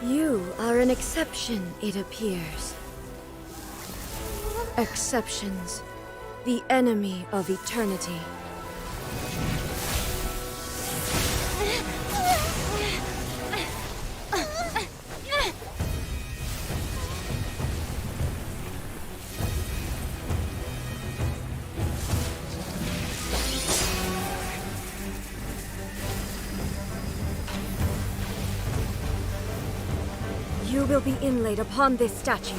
You are an exception, it appears. Exceptions, the enemy of eternity. will be inlaid upon this statue.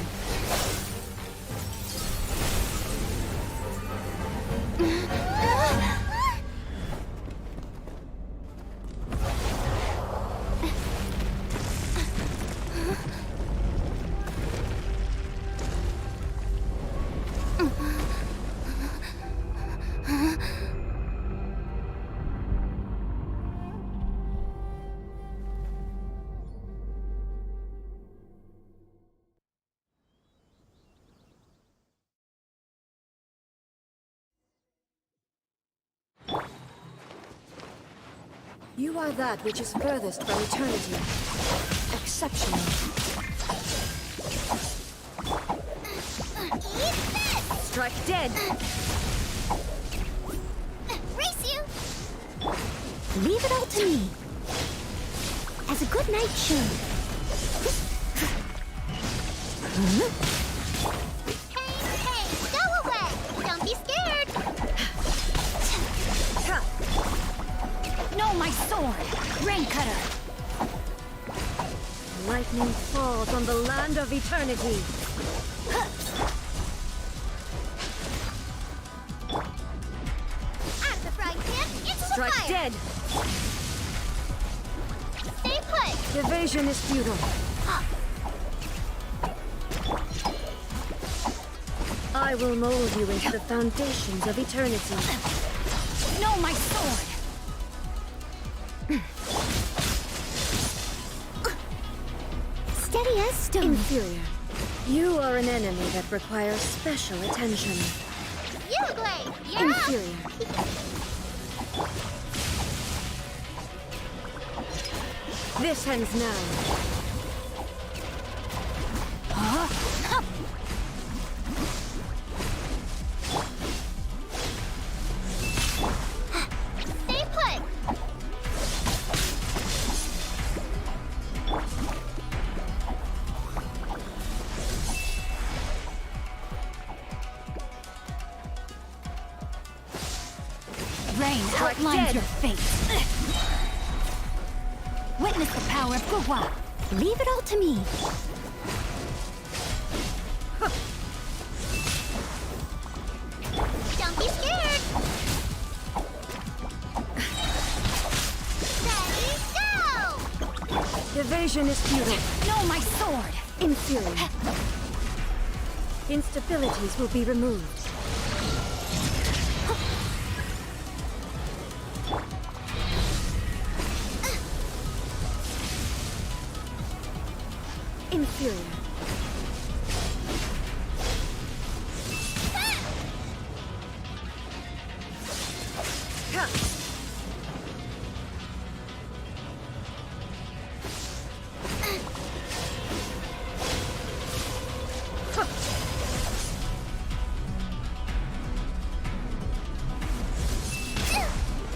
You are that which is furthest from eternity. Exceptional. Strike dead! Race you! Leave it all to me. As a good knight should. Hey, go away! Don't be scared! No, my sword! Rain cutter! Lightning falls on the land of eternity. Out of the frying pan, into the Strike fire! dead! Stay put! Evasion is futile. I will mold you into the foundations of eternity. No, my sword! Steady as stone. Inferior. You are an enemy that requires special attention. You, Glade! You're up! Inferior. This ends now. Stay put! Rain outlines your fate. Witness the power of Gugwa. Leave it all to me. Don't be scared! Ready, go! Evasion is futile. No, my sword! Inferior. Instabilities will be removed. Inferior.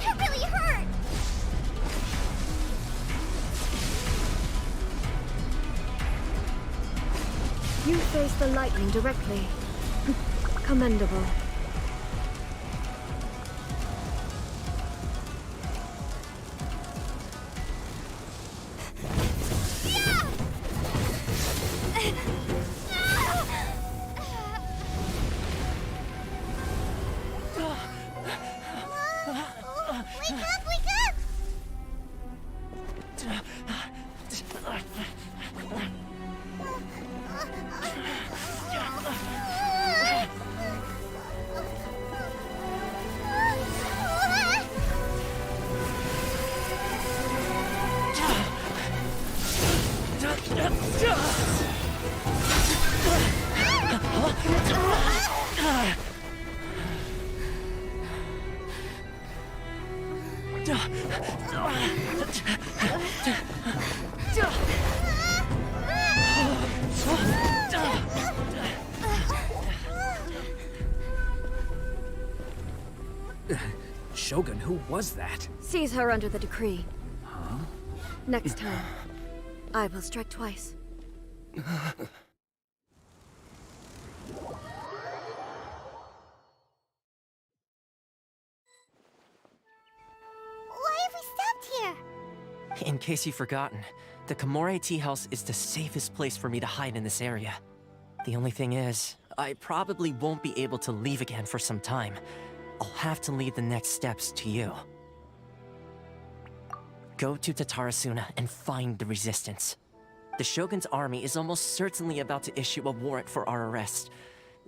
That really hurt! You face the lightning directly. Commendable. Wake up, wake up! Shogun, who was that? Seize her under the decree. Next time, I will strike twice. Why have we stopped here? In case you've forgotten, the Komore Tea House is the safest place for me to hide in this area. The only thing is, I probably won't be able to leave again for some time. I'll have to leave the next steps to you. Go to Tatarasuna and find the Resistance. The Shogun's army is almost certainly about to issue a warrant for our arrest.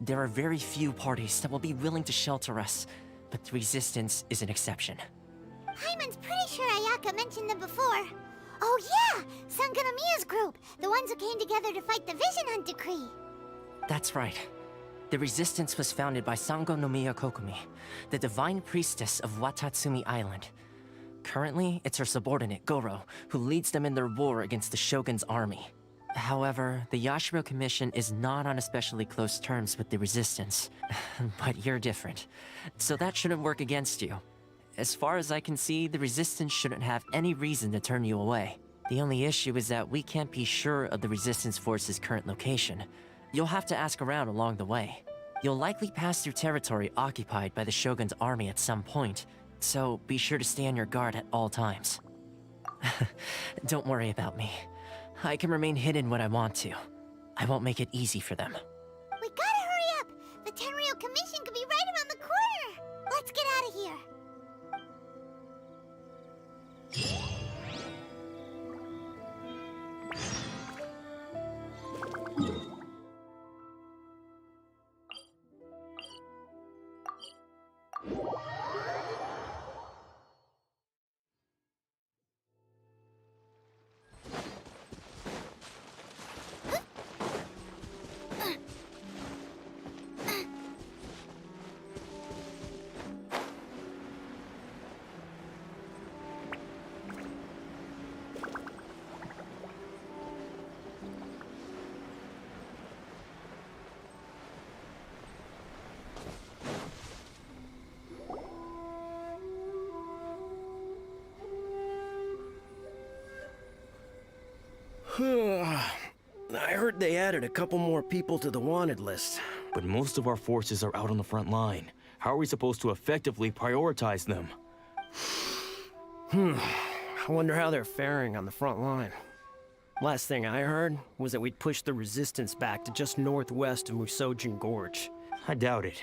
There are very few parties that will be willing to shelter us, but the Resistance is an exception. Paimon's pretty sure Ayaka mentioned them before. Oh yeah! Sangonomiya's group! The ones who came together to fight the Vision Hunt Decree! That's right. The Resistance was founded by Sangonomiya Kokumi, the divine priestess of Watatsumi Island. Currently, it's her subordinate, Goro, who leads them in their war against the Shogun's army. However, the Yashiro Commission is not on especially close terms with the Resistance. But you're different, so that shouldn't work against you. As far as I can see, the Resistance shouldn't have any reason to turn you away. The only issue is that we can't be sure of the Resistance Force's current location. You'll have to ask around along the way. You'll likely pass through territory occupied by the Shogun's army at some point, so be sure to stay on your guard at all times. Don't worry about me. I can remain hidden when I want to. I won't make it easy for them. We gotta hurry up! The Tenryou Commission could be right around the corner! Let's get out of here! I heard they added a couple more people to the wanted list. But most of our forces are out on the front line. How are we supposed to effectively prioritize them? I wonder how they're faring on the front line. Last thing I heard was that we'd pushed the Resistance back to just northwest of Musojin Gorge. I doubt it.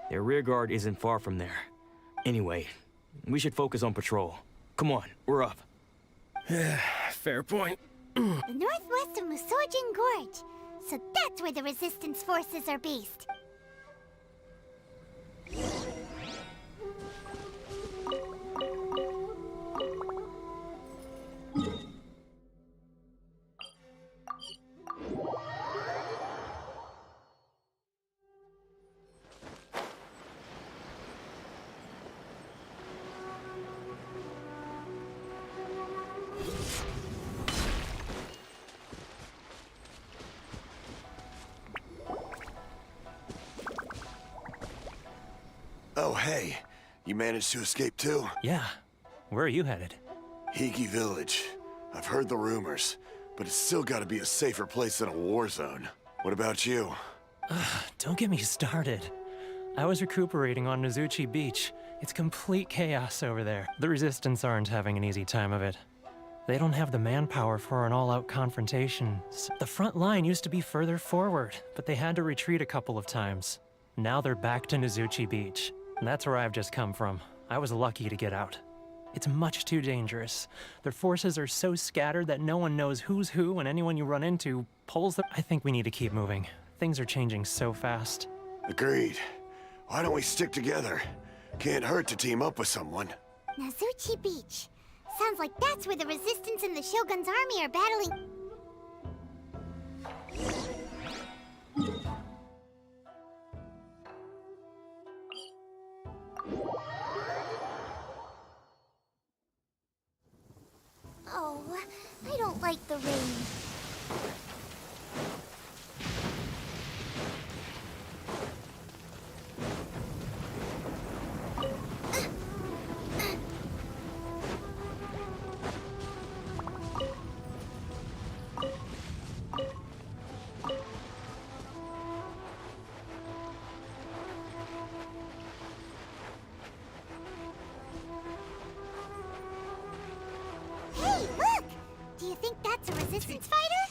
Their rearguard isn't far from there. Anyway, we should focus on patrol. Come on, we're up. Fair point. The northwest of Musojin Gorge. So that's where the Resistance forces are based. Oh, hey. You managed to escape too? Yeah. Where are you headed? Hiki Village. I've heard the rumors, but it's still gotta be a safer place than a war zone. What about you? Don't get me started. I was recuperating on Nozuchi Beach. It's complete chaos over there. The Resistance aren't having an easy time of it. They don't have the manpower for an all-out confrontation. The front line used to be further forward, but they had to retreat a couple of times. Now they're back to Nozuchi Beach. That's where I've just come from. I was lucky to get out. It's much too dangerous. Their forces are so scattered that no one knows who's who, and anyone you run into pulls them. I think we need to keep moving. Things are changing so fast. Agreed. Why don't we stick together? Can't hurt to team up with someone. Nozuchi Beach. Sounds like that's where the Resistance and the Shogun's army are battling. Oh, I don't like the rain. Hey, look! resistance fighter?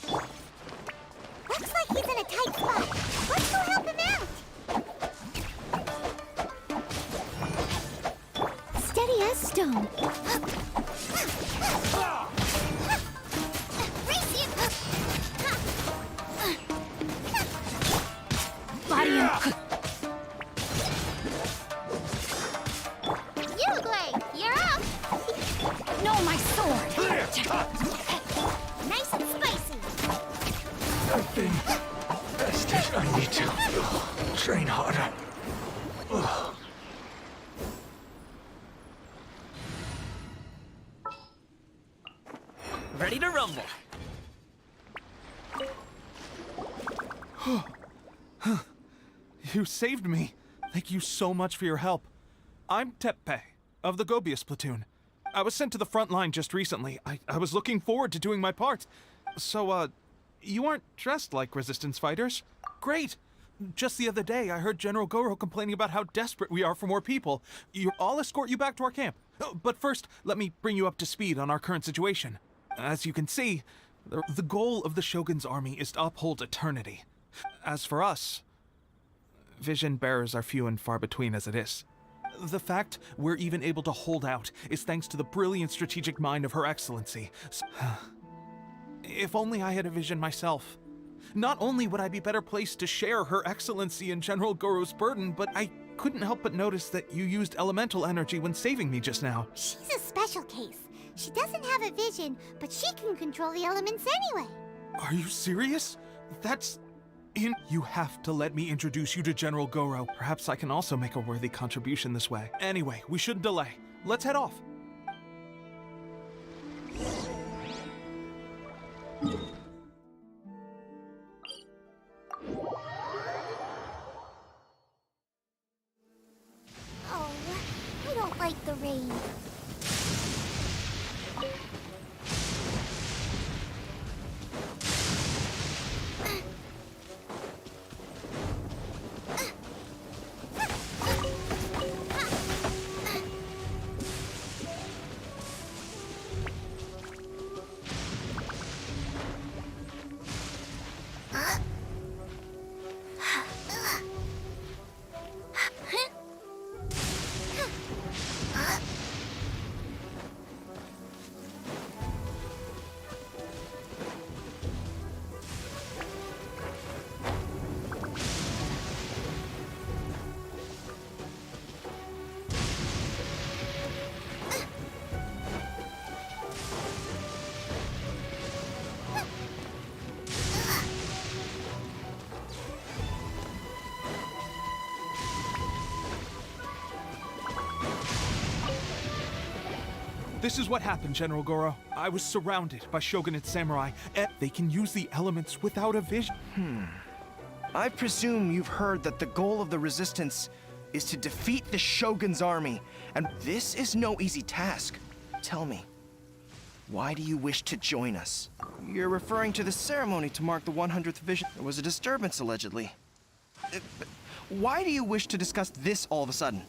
Looks like he's in a tight spot. Let's go help him out. Steady as stone. Body him. You're up. No, my sword. Nice and spicy. I've been tested. I need to train harder. Ready to rumble. You saved me. Thank you so much for your help. I'm Tepe, of the Gobius platoon. I was sent to the front line just recently. I was looking forward to doing my part. So, you aren't dressed like resistance fighters? Great! Just the other day, I heard General Goro complaining about how desperate we are for more people. I'll escort you back to our camp. But first, let me bring you up to speed on our current situation. As you can see, the goal of the Shogun's army is to uphold eternity. As for us, vision bearers are few and far between as it is. The fact we're even able to hold out is thanks to the brilliant strategic mind of Her Excellency. If only I had a vision myself. Not only would I be better placed to share Her Excellency and General Goro's burden, but I couldn't help but notice that you used elemental energy when saving me just now. She's a special case. She doesn't have a vision, but she can control the elements anyway. Are you serious? You have to let me introduce you to General Goro. Perhaps I can also make a worthy contribution this way. Anyway, we shouldn't delay. Let's head off. Oh, I don't like the rain. This is what happened, General Goro. I was surrounded by Shogunate samurai, and they can use the elements without a vision. I presume you've heard that the goal of the Resistance is to defeat the Shogun's army, and this is no easy task. Tell me, why do you wish to join us? You're referring to the ceremony to mark the 100th vision. There was a disturbance, allegedly. Why do you wish to discuss this all of a sudden?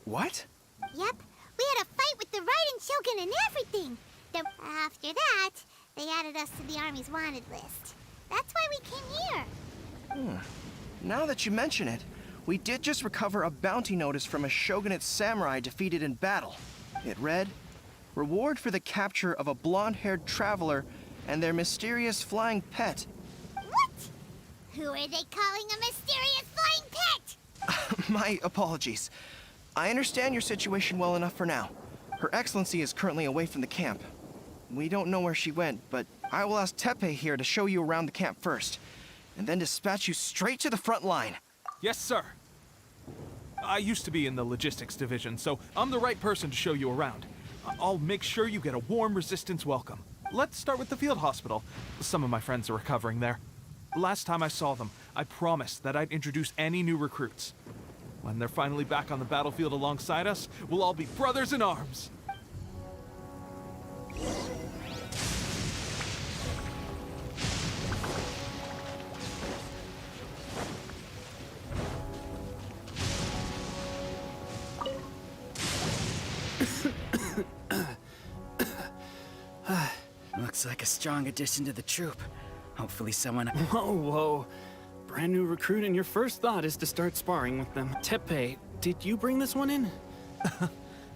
What? Yep, we had a fight with the Raiden Shogun and everything. Then after that, they added us to the army's wanted list. That's why we came here. Now that you mention it, we did just recover a bounty notice from a Shogunate samurai defeated in battle. It read, "Reward for the capture of a blonde-haired traveler and their mysterious flying pet." What? Who are they calling a mysterious flying pet? My apologies. I understand your situation well enough for now. Her Excellency is currently away from the camp. We don't know where she went, but I will ask Tepe here to show you around the camp first, and then dispatch you straight to the front line. Yes, sir. I used to be in the logistics division, so I'm the right person to show you around. I'll make sure you get a warm Resistance welcome. Let's start with the field hospital. Some of my friends are recovering there. Last time I saw them, I promised that I'd introduce any new recruits. When they're finally back on the battlefield alongside us, we'll all be brothers in arms. Looks Looks like a strong addition to the troop. Hopefully someone... Whoa, whoa. Brand new recruit and your first thought is to start sparring with them. Tepe, did you bring this one in?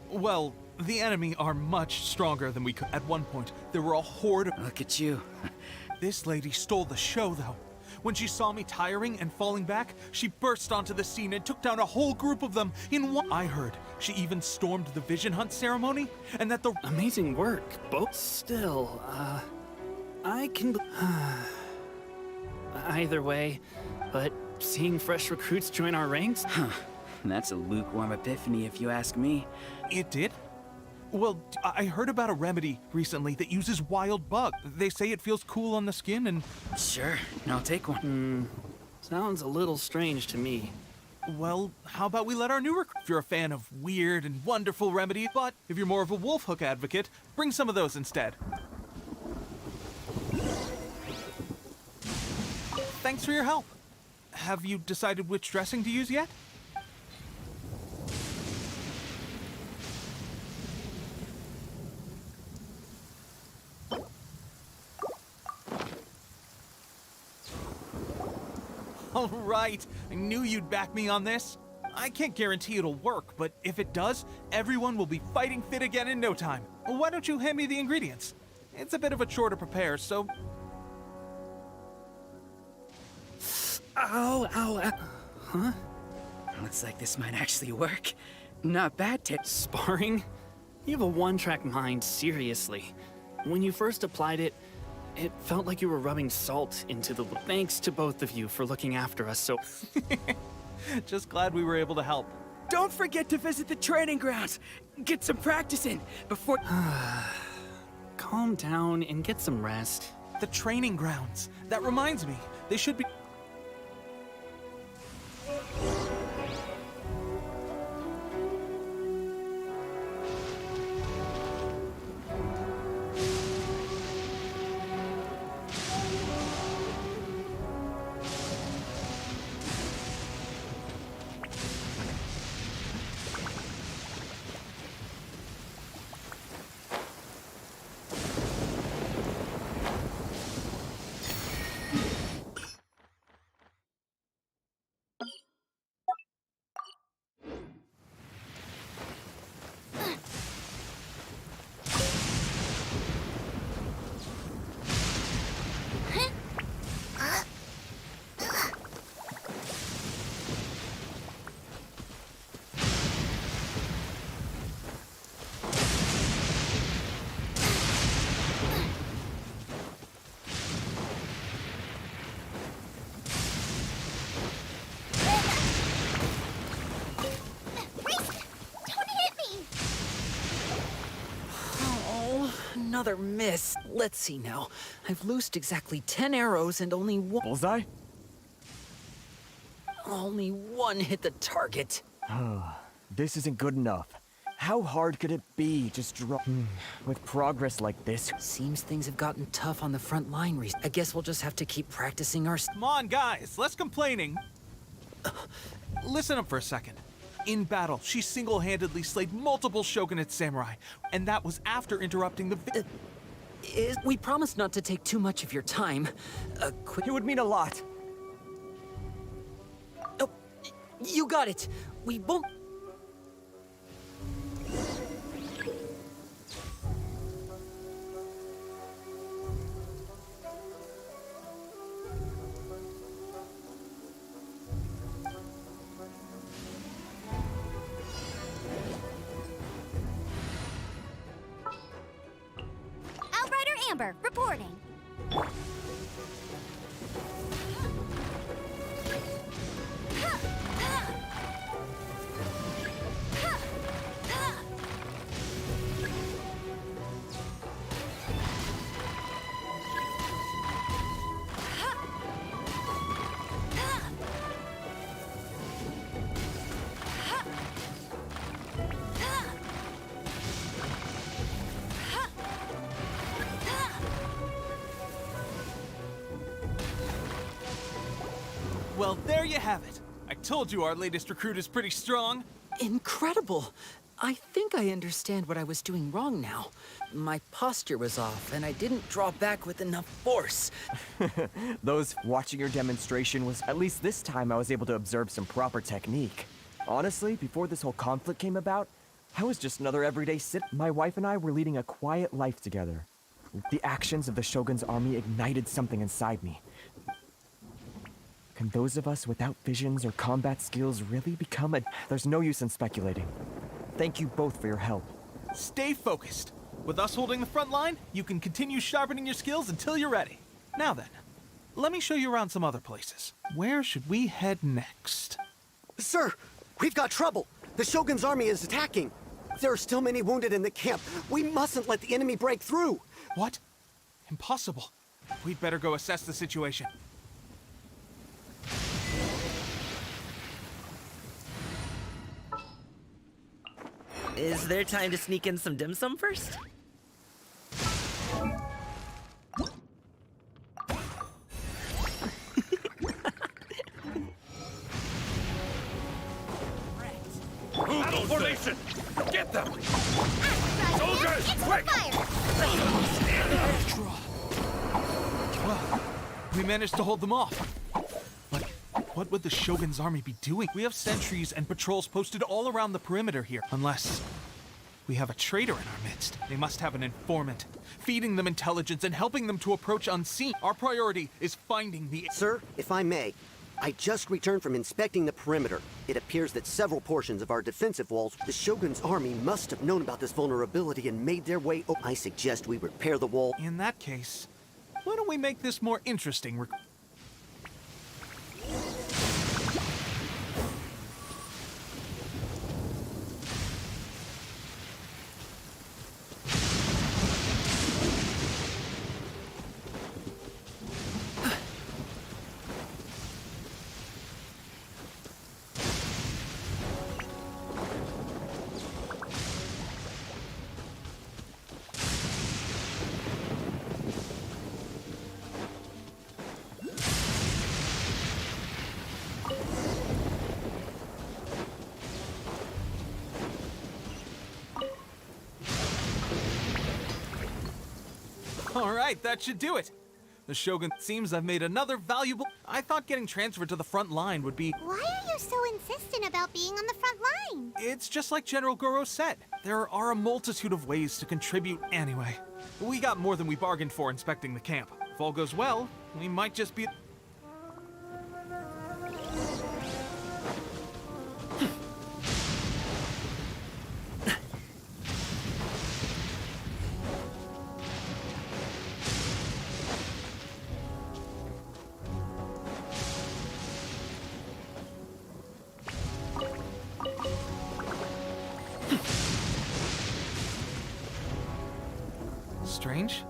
Well, the enemy are much stronger than we could. At one point, there were a horde of... Look at you. This lady stole the show, though. When she saw me tiring and falling back, she burst onto the scene and took down a whole group of them in one... I heard she even stormed the vision hunt ceremony, and that the... Amazing work, both. Still, I can... Either way, but seeing fresh recruits join our ranks? Huh. That's a lukewarm epiphany if you ask me. It did? Well, I heard about a remedy recently that uses wild bug. They say it feels cool on the skin and... Sure, I'll take one. Sounds a little strange to me. Well, how about we let our new recruit... If you're a fan of weird and wonderful remedies, but if you're more of a wolf hook advocate, bring some of those instead. Thanks for your help. Have you decided which dressing to use yet? All right, I knew you'd back me on this. I can't guarantee it'll work, but if it does, everyone will be fighting fit again in no time. Why don't you hand me the ingredients? It's a bit of a chore to prepare, so... Ow, ow, huh? Looks like this might actually work. Not bad, Tip. Sparring? You have a one-track mind, seriously. When you first applied it, it felt like you were rubbing salt into the... Thanks to both of you for looking after us so... Just glad we were able to help. Don't forget to visit the training grounds. Get some practice in before... Calm down and get some rest. The training grounds. That reminds me, they should be... Another miss. Let's see now. I've loosed exactly 10 arrows and only one... Bullseye? Only one hit the target. This isn't good enough. How hard could it be just with progress like this? Seems things have gotten tough on the front line recently. I guess we'll just have to keep practicing our... Come on, guys, less complaining. Listen up for a second. In battle, she single-handedly slayed multiple shogunate samurai, and that was after interrupting the... We promised not to take too much of your time. It would mean a lot. Oh, you got it. We won't... Amber, reporting. Well, there you have it. I told you our latest recruit is pretty strong. Incredible. I think I understand what I was doing wrong now. My posture was off, and I didn't draw back with enough force. Watching your demonstration was, at least this time, I was able to observe some proper technique. Honestly, before this whole conflict came about, I was just another everyday My wife and I were leading a quiet life together. The actions of the Shogun's army ignited something inside me. Can those of us without visions or combat skills really become a... There's no use in speculating. Thank you both for your help. Stay focused. With us holding the front line, you can continue sharpening your skills until you're ready. Now then, let me show you around some other places. Where should we head next? Sir, we've got trouble. The Shogun's army is attacking. There are still many wounded in the camp. We mustn't let the enemy break through. What? Impossible. We'd better go assess the situation. Is there time to sneak in some dim sum first? Battle formation! Get them! Soldiers, quick! Well, we managed to hold them off. But what would the Shogun's army be doing? We have sentries and patrols posted all around the perimeter here. Unless we have a traitor in our midst. They must have an informant, feeding them intelligence and helping them to approach unseen. Our priority is finding the... Sir, if I may, I just returned from inspecting the perimeter. It appears that several portions of our defensive walls, the Shogun's army must have known about this vulnerability and made their way... I suggest we repair the wall. In that case, why don't we make this more interesting? All right, that should do it. The Shogun seems I've made another valuable... I thought getting transferred to the front line would be... Why are you so insistent about being on the front line? It's just like General Goro said. There are a multitude of ways to contribute anyway. We got more than we bargained for inspecting the camp. If all goes well, we might just be... Strange.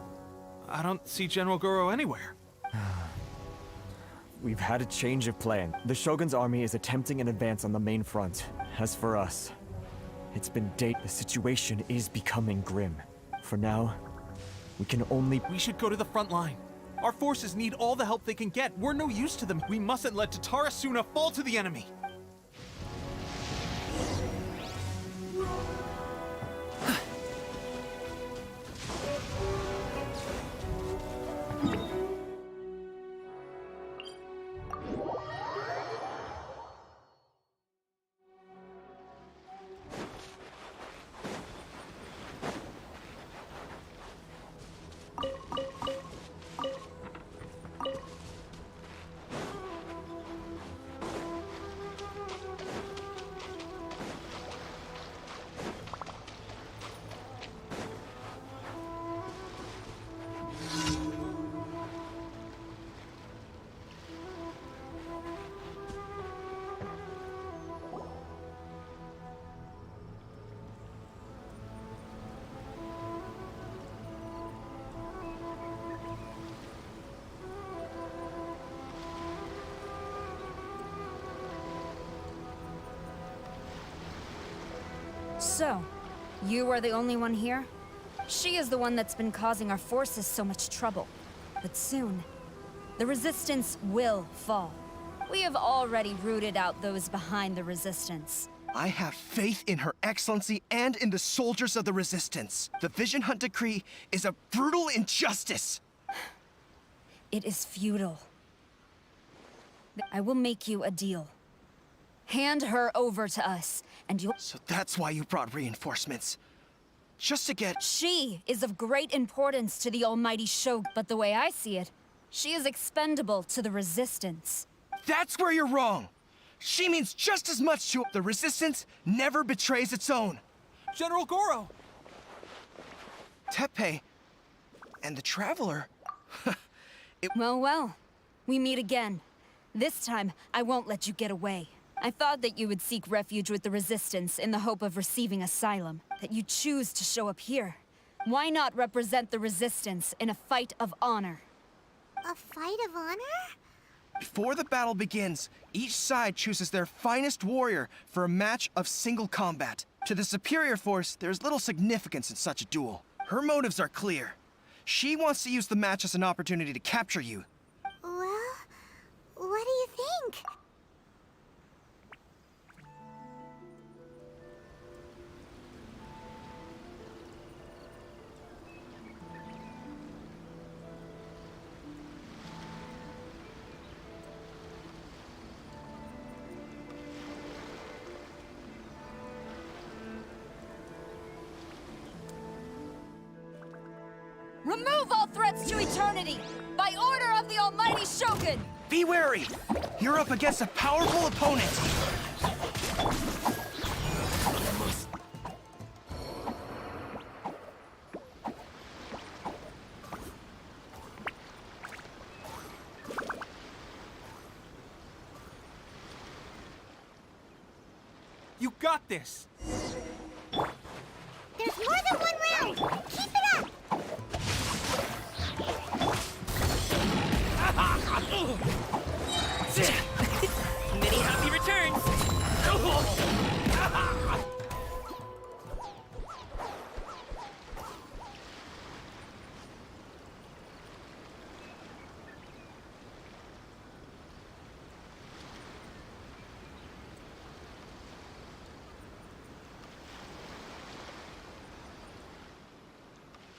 I don't see General Goro anywhere. We've had a change of plan. The Shogun's army is attempting an advance on the main front. As for us, it's been days. The situation is becoming grim. For now, we can only... We should go to the front line. Our forces need all the help they can get. We're no use to them. We mustn't let Tatara Suna fall to the enemy. So, you are the only one here? She is the one that's been causing our forces so much trouble. But soon, the resistance will fall. We have already rooted out those behind the resistance. I have faith in Her Excellency and in the soldiers of the Resistance. The Vision Hunt Decree is a brutal injustice. It is futile. I will make you a deal. Hand her over to us, and you'll— So that's why you brought reinforcements. Just to get— She is of great importance to the almighty Shogun, but the way I see it, she is expendable to the Resistance. That's where you're wrong. She means just as much to— The Resistance never betrays its own. General Goro! Teppei and the Traveler. Well, we meet again. This time, I won't let you get away. I thought that you would seek refuge with the Resistance in the hope of receiving asylum, that you choose to show up here. Why not represent the Resistance in a fight of honor? A fight of honor? Before the battle begins, each side chooses their finest warrior for a match of single combat. To the superior force, there's little significance in such a duel. Her motives are clear. She wants to use the match as an opportunity to capture you. Well, what do you think? Remove all threats to eternity! By order of the almighty Shogun! Be wary! You're up against a powerful opponent! You got this! There's more than one round! Keep it up! Many happy returns!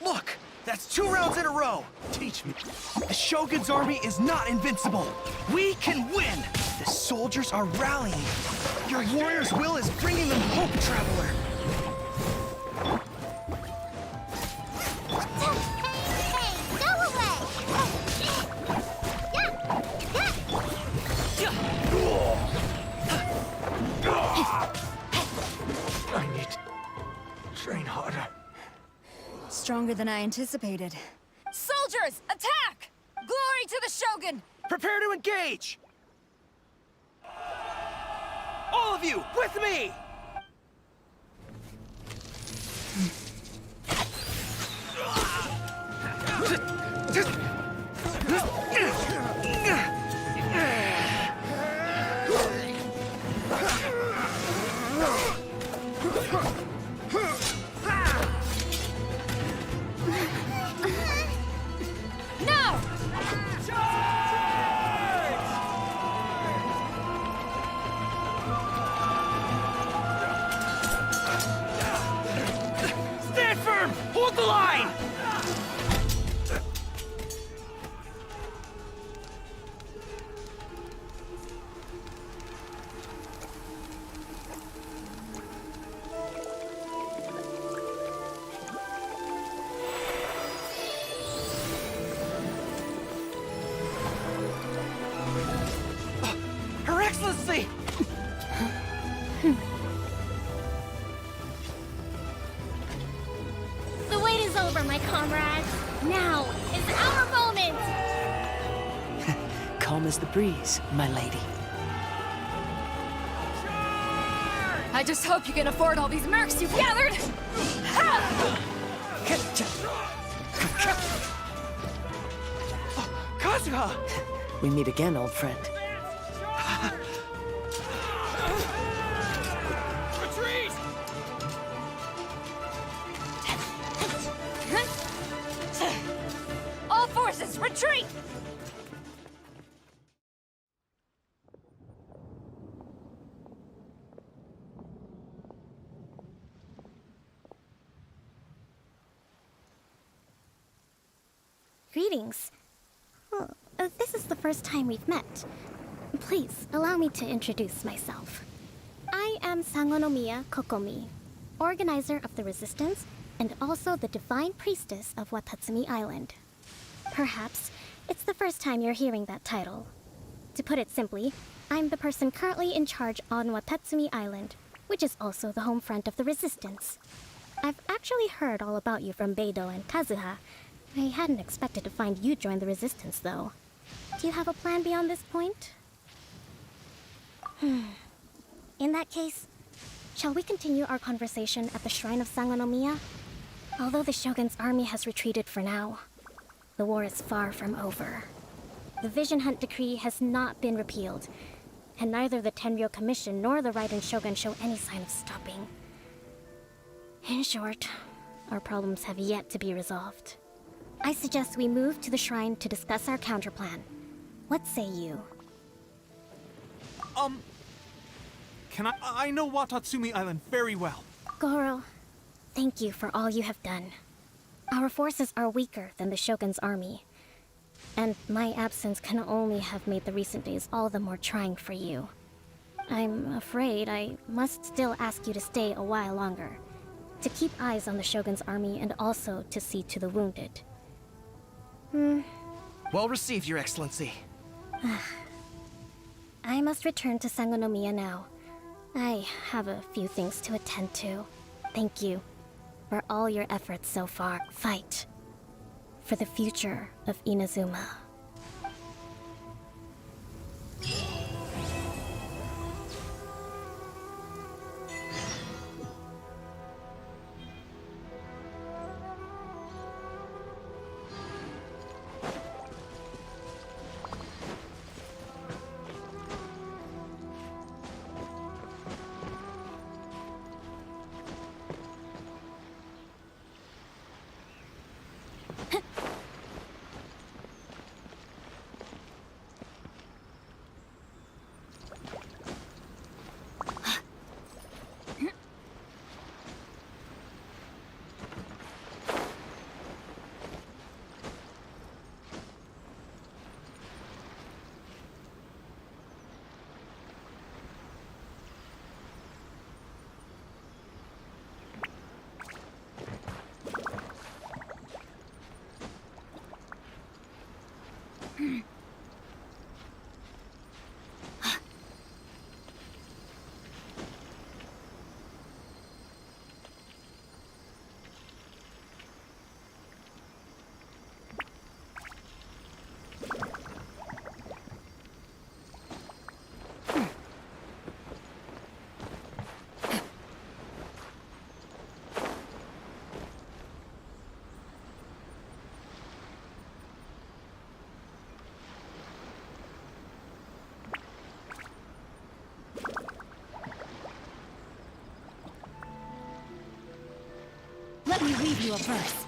Look! That's 2 rounds in a row! Teach me. The Shogun's army is not invincible! We can win! The soldiers are rallying! Your warrior's will is bringing them hope, Traveler! Hey, go away! I need to train harder. Stronger than I anticipated. Soldiers, attack! Glory to the Shogun! Prepare to engage! All of you, with me! No! Stand firm! Hold the line! Her Excellency! The wait is over, my comrades. Now is our moment! Calm as the breeze, my lady. I just hope you can afford all these mercs you've gathered! Kazuha! We meet again, old friend. Retreat! All forces, retreat! Greetings. Well, this is the first time we've met. Please, allow me to introduce myself. I am Sangonomiya Kokomi, organizer of the Resistance and also the Divine Priestess of Watatsumi Island. Perhaps it's the first time you're hearing that title. To put it simply, I'm the person currently in charge on Watatsumi Island, which is also the home front of the Resistance. I've actually heard all about you from Beidou and Kazuha. I hadn't expected to find you join the Resistance, though. Do you have a plan beyond this point? In that case, shall we continue our conversation at the Shrine of Sangonomiya? Although the Shogun's army has retreated for now, the war is far from over. The Vision Hunt Decree has not been repealed, and neither the Tenryo Commission nor the Raiden Shogun show any sign of stopping. In short, our problems have yet to be resolved. I suggest we move to the shrine to discuss our counterplan. What say you? I know Watatsumi Island very well. Goro, thank you for all you have done. Our forces are weaker than the Shogun's army, and my absence can only have made the recent days all the more trying for you. I'm afraid I must still ask you to stay a while longer, to keep eyes on the Shogun's army and also to see to the wounded. Well received, Your Excellency. I must return to Sangonomiya now. I have a few things to attend to. Thank you for all your efforts so far. Fight for the future of Inazuma. Let me read you a verse.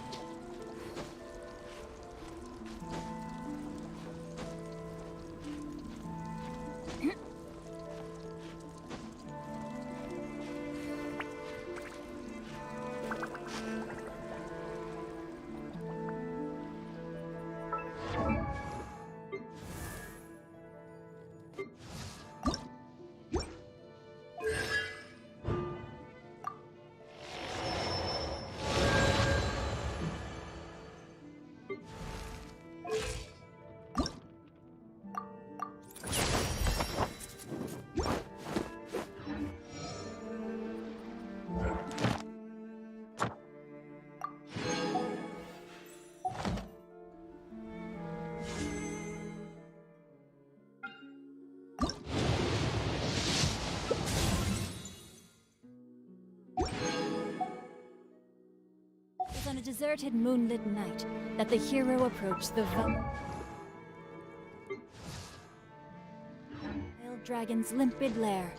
It was on a deserted moonlit night that the hero approached the Wild Dragon's limpid lair.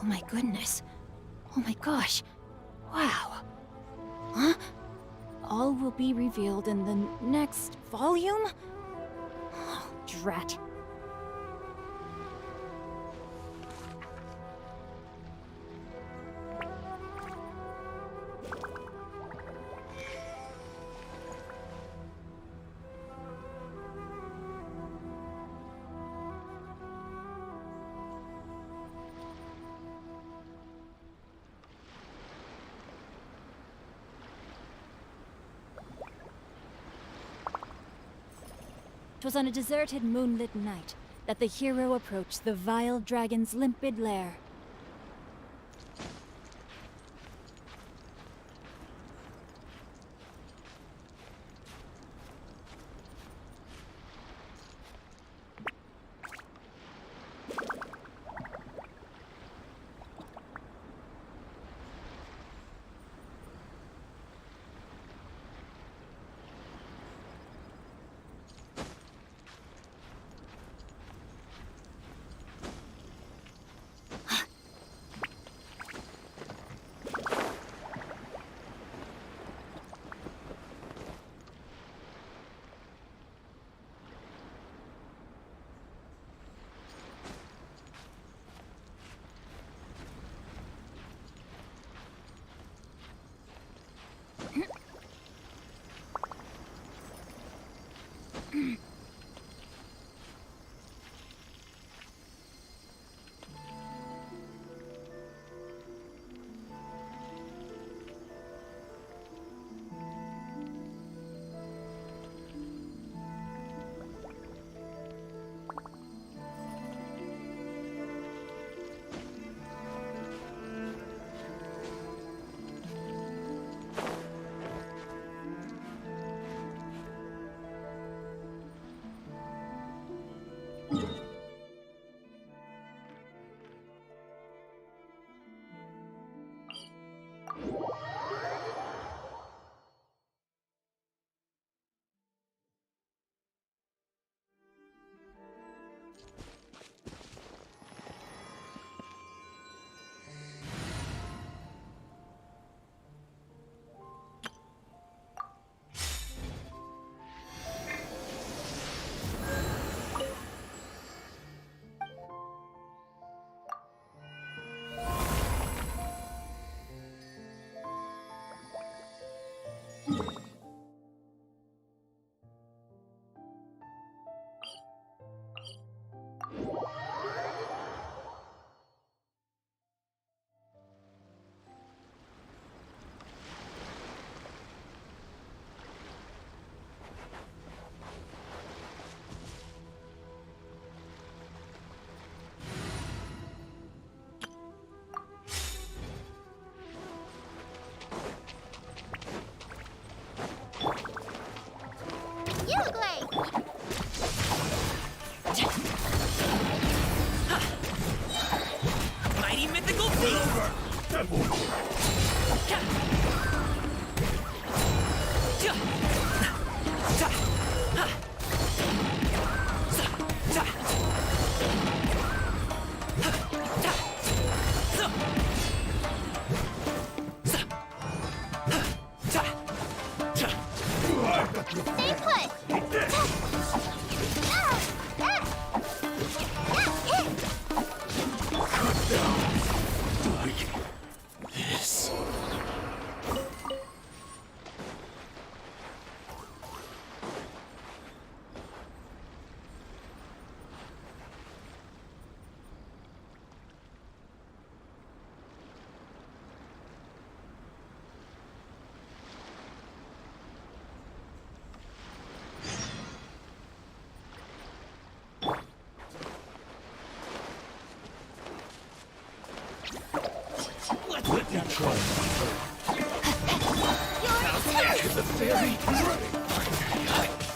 Oh my goodness. Oh my gosh. Wow. Huh? All will be revealed in the next volume? Oh, drat. Twas on a deserted moonlit night that the hero approached the vile dragon's limpid lair. Stay put! This.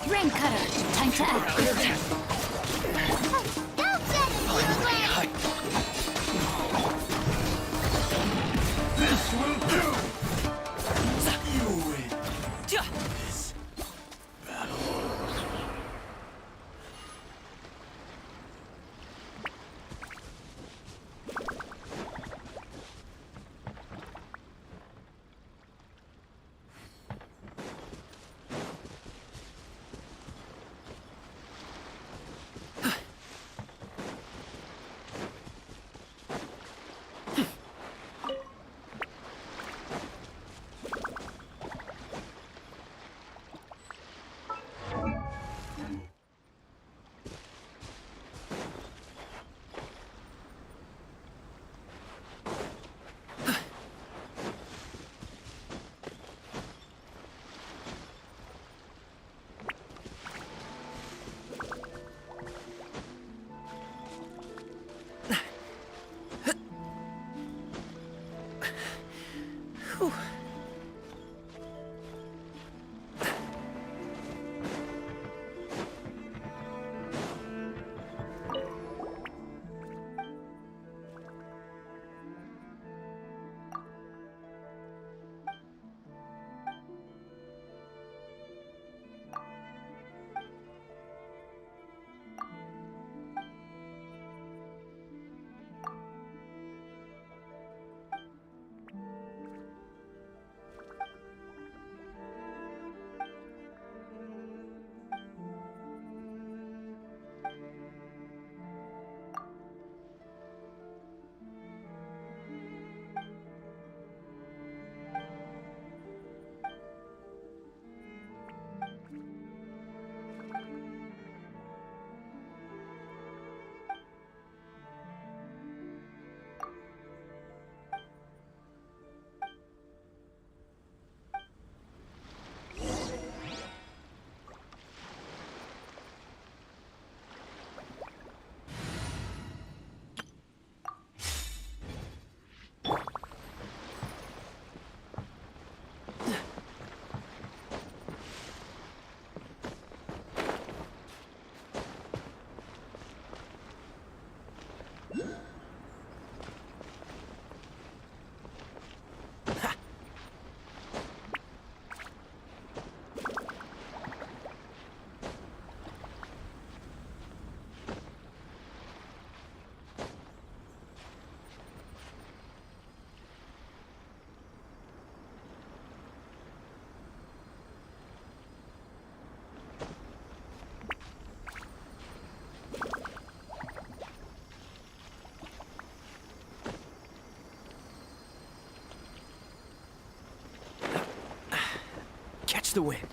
Rain Cutter, time to act. This will do! You win. This battle. Whew. Catch the wind.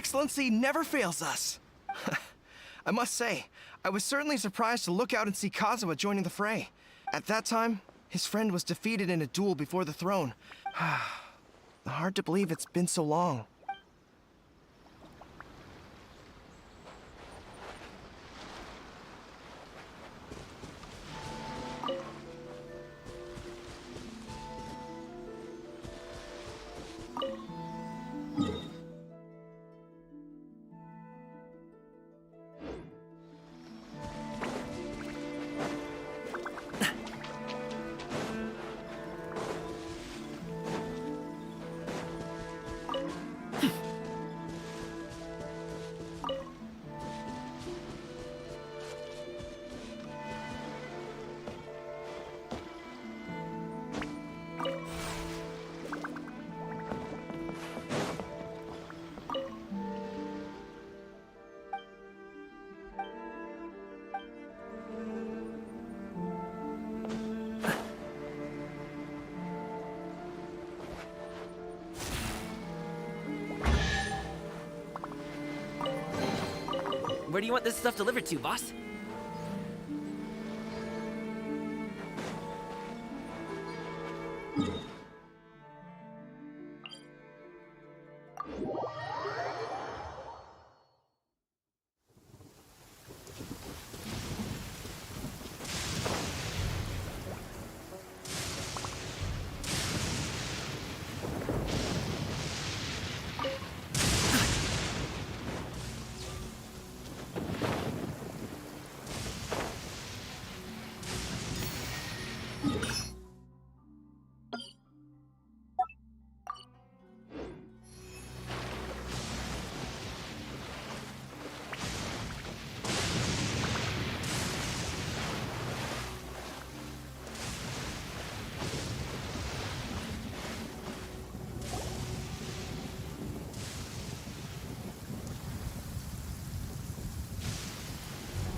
Excellency never fails us. I must say, I was certainly surprised to look out and see Kazuha joining the fray. At that time, his friend was defeated in a duel before the throne. Hard to believe it's been so long. Where do you want this stuff delivered to, boss?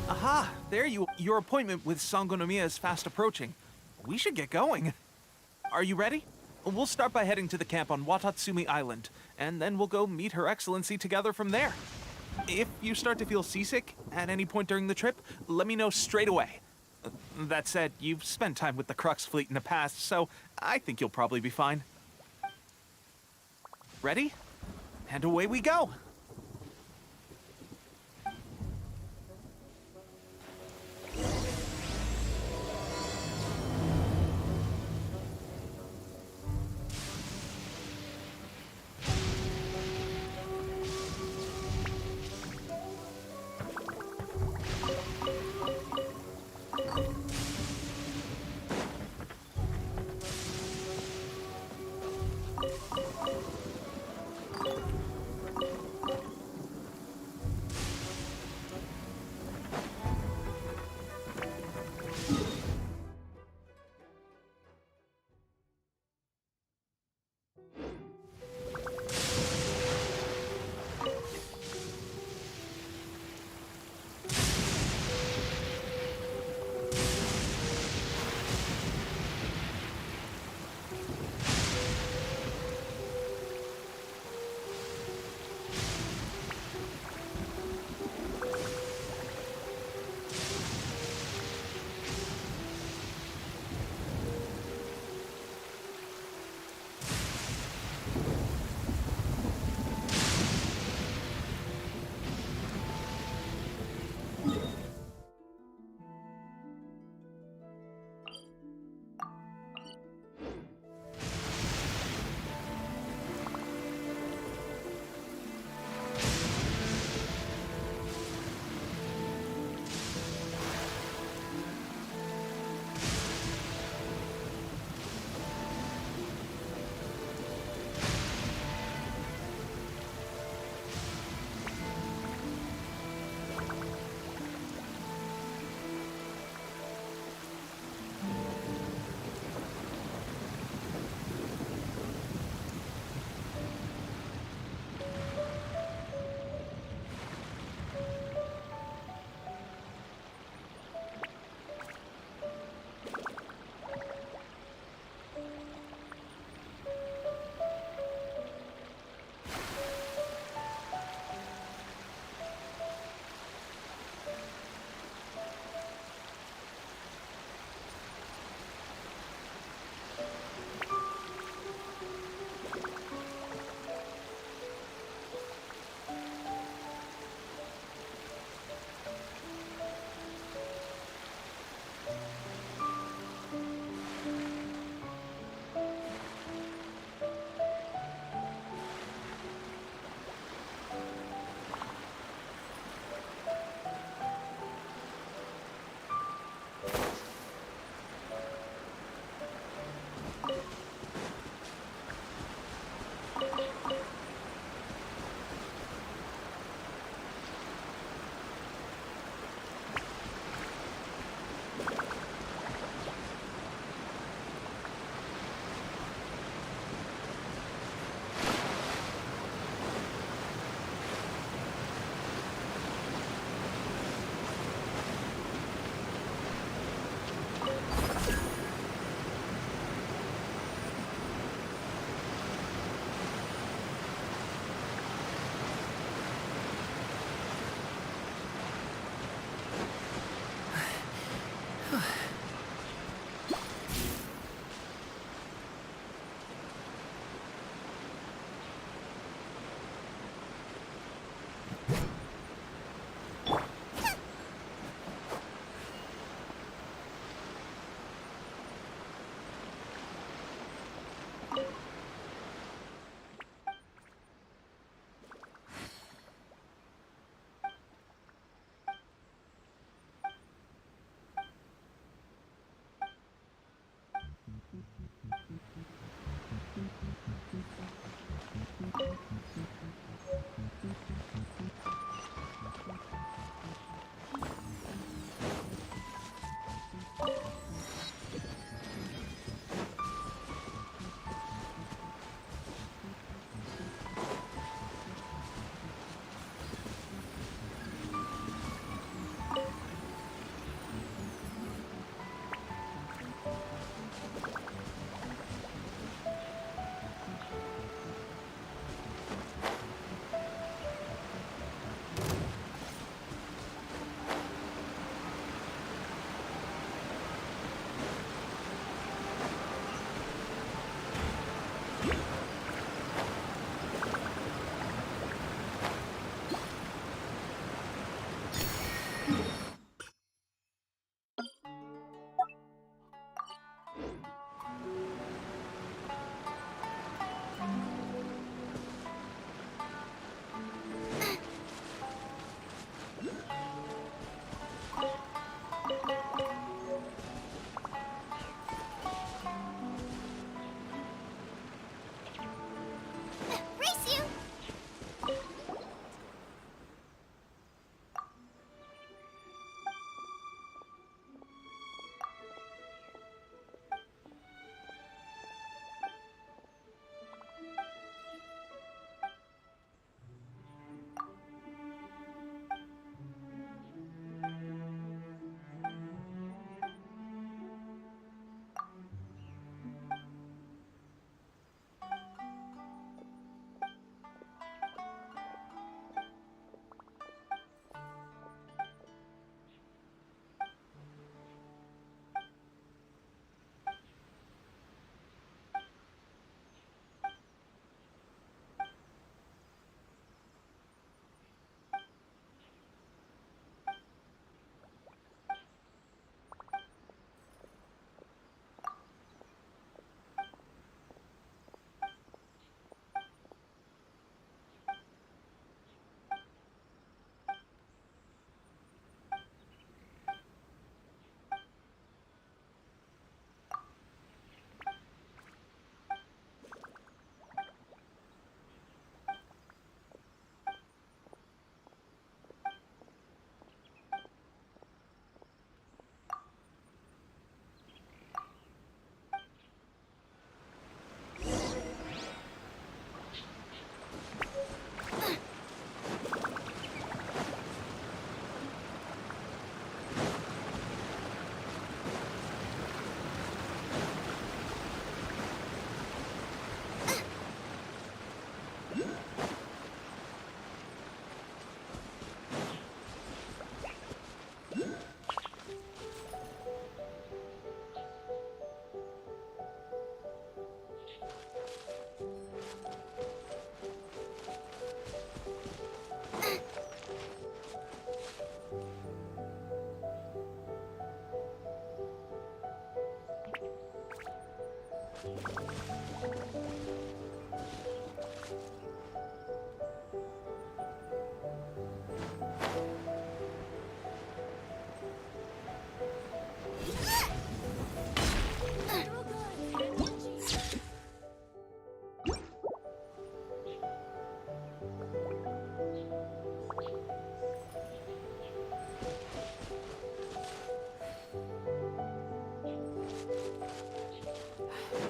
Aha! There your appointment with Sangonomiya is fast approaching. We should get going. Are you ready? We'll start by heading to the camp on Watatsumi Island, and then we'll go meet Her Excellency together from there. If you start to feel seasick at any point during the trip, let me know straight away. That said, you've spent time with the Crux fleet in the past, so I think you'll probably be fine. Ready? And away we go!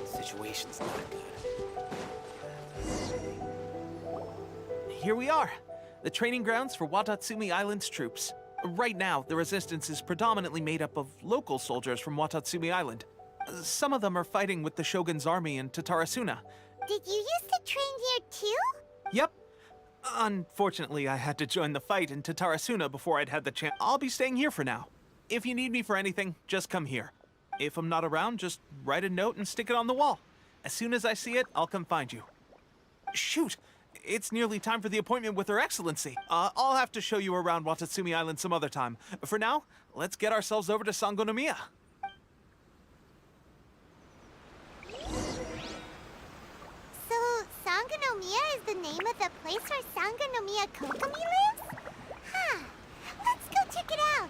Situation's not good. Here we are, the training grounds for Watatsumi Island's troops. Right now, the resistance is predominantly made up of local soldiers from Watatsumi Island. Some of them are fighting with the Shogun's army in Tatarasuna. Did you used to train here too? Yep. Unfortunately, I had to join the fight in Tatarasuna before I'd had the chance. I'll be staying here for now. If you need me for anything, just come here. If I'm not around, just write a note and stick it on the wall. As soon as I see it, I'll come find you. Shoot! It's nearly time for the appointment with Her Excellency. I'll have to show you around Watatsumi Island some other time. For now, let's get ourselves over to Sangonomiya. So, Sangonomiya is the name of the place where Sangonomiya Kokomi lives? Huh. Let's go check it out.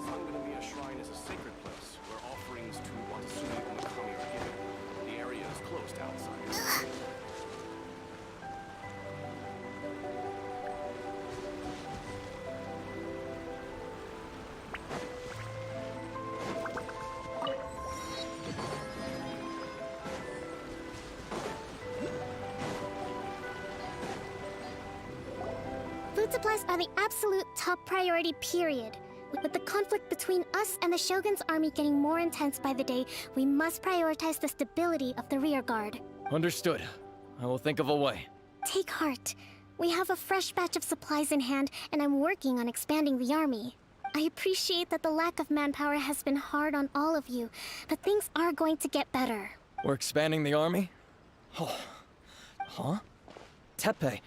Sangonomiya Shrine is a sacred place where offerings to Watatsumi Umakami are given. The area is closed to outsiders. Food supplies are the absolute top priority, period. With the conflict between us and the Shogun's army getting more intense by the day, we must prioritize the stability of the rear guard. Understood. I will think of a way. Take heart. We have a fresh batch of supplies in hand, and I'm working on expanding the army. I appreciate that the lack of manpower has been hard on all of you, but things are going to get better. We're expanding the army? Oh. Huh? Teppei,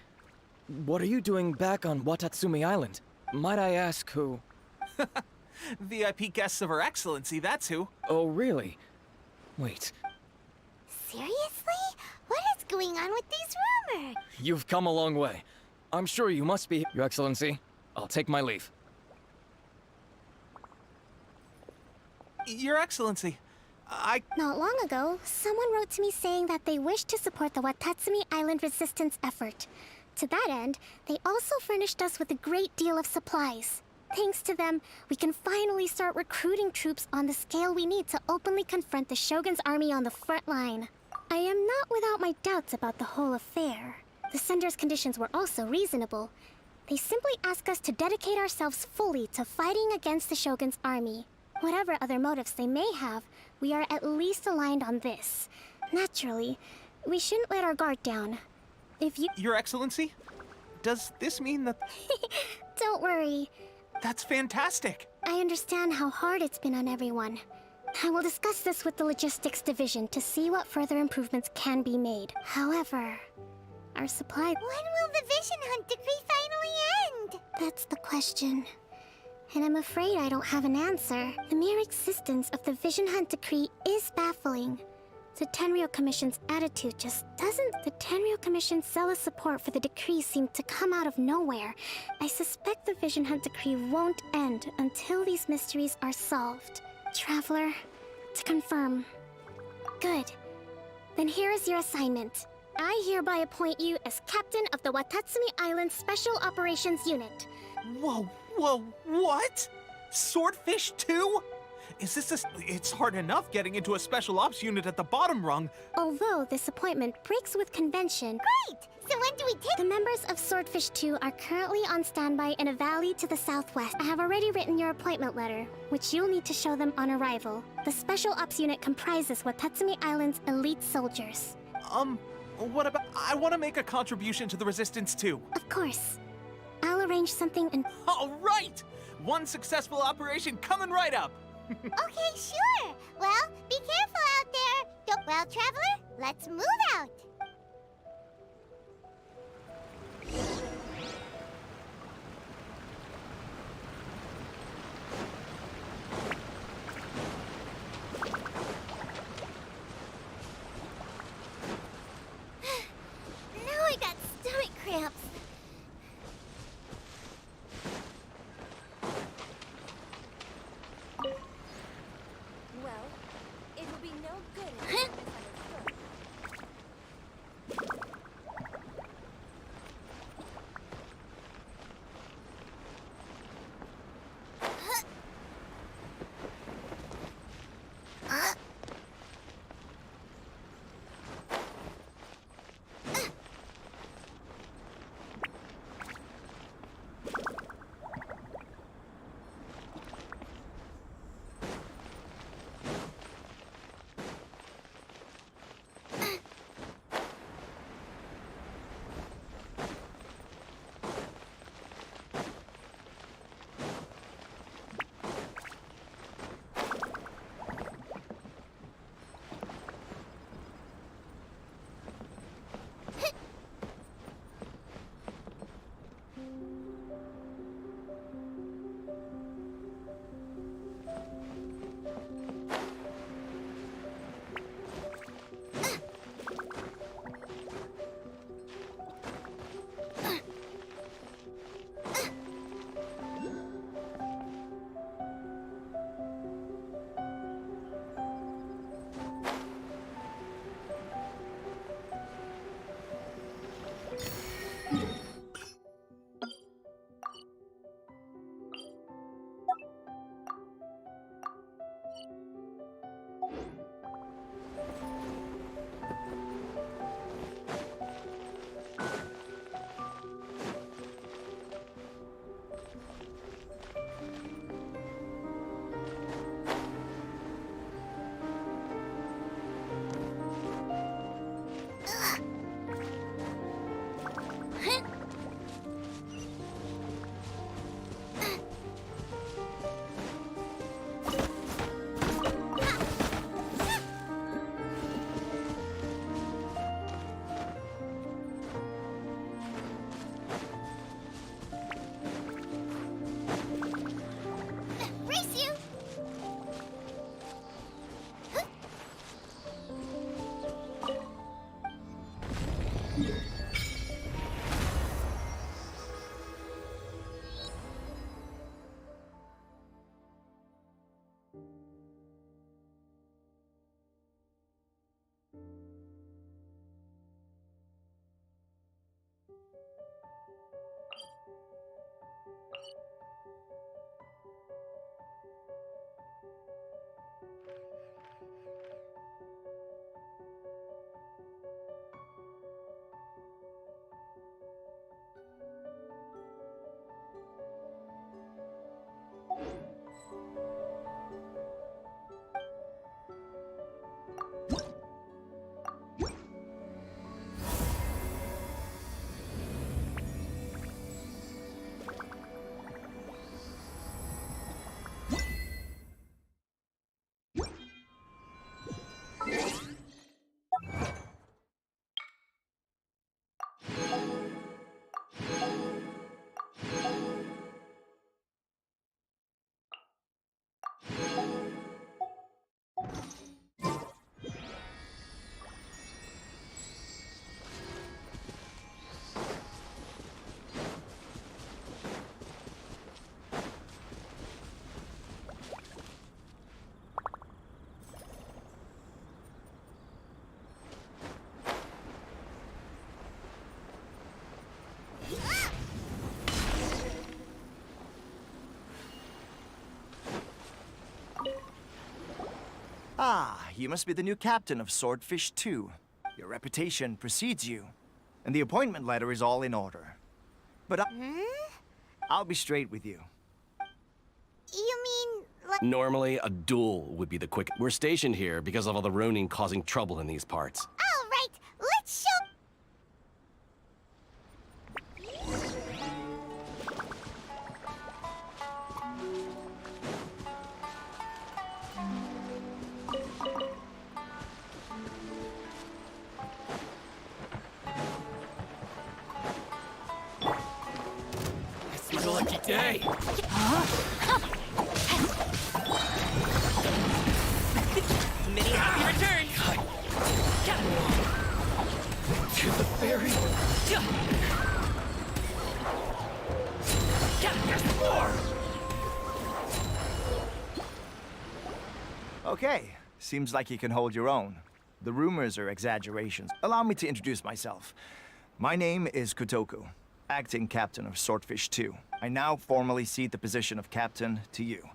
what are you doing back on Watatsumi Island? Might I ask who? VIP guests of Her Excellency, that's who. Oh, really? Wait, Seriously? What is going on with these rumors? you've come a long way. I'm sure you must be. Your Excellency, I'll take my leave. Your Excellency, Not long ago, someone wrote to me saying that they wish to support the Watatsumi Island resistance effort. To that end, they also furnished us with a great deal of supplies. Thanks to them, we can finally start recruiting troops on the scale we need to openly confront the Shogun's army on the front line. I am not without my doubts about the whole affair. The sender's conditions were also reasonable. They simply ask us to dedicate ourselves fully to fighting against the Shogun's army. Whatever other motives they may have, we are at least aligned on this. Naturally, we shouldn't let our guard down. If you— Your Excellency, does this mean that— Don't worry. That's fantastic. I understand how hard it's been on everyone. I will discuss this with the logistics division to see what further improvements can be made. However, our supply— When will the vision hunt decree finally end? That's the question. and I'm afraid I don't have an answer. The mere existence of the Vision Hunt Decree is baffling. The Tenryou Commission's attitude just doesn't... The Tenryou Commission's zealous support for the decree seemed to come out of nowhere. I suspect the Vision Hunt Decree won't end until these mysteries are solved. Traveler, to confirm. Good. Then here is your assignment. I hereby appoint you as captain of the Watatsumi Island Special Operations Unit. Whoa, what? Swordfish too? Is this It's hard enough getting into a special ops unit at the bottom rung. Although this appointment breaks with convention... Great! So when do we take... The members of Swordfish 2 are currently on standby in a valley to the southwest. I have already written your appointment letter, which you'll need to show them on arrival. The special ops unit comprises Watatsumi Island's elite soldiers. What about... I want to make a contribution to the Resistance too. Of course. I'll arrange something and... All right! One successful operation coming right up! Okay, sure. Well, be careful out there. Well, Traveler, let's move out. Now I got stomach cramps. Well, it'll be no good if Ah, you must be the new captain of Swordfish 2. Your reputation precedes you, and the appointment letter is all in order. But I'll be straight with you. You mean, like... Normally, a duel would be the quick. We're stationed here because of all the Ronin causing trouble in these parts. All right, let's show... It's my lucky day. Mini happy return! To the ferry. There's more! Okay, seems like you can hold your own. The rumors are exaggerations. Allow me to introduce myself. My name is Kotoku, acting captain of Swordfish 2. I now formally cede the position of captain to you.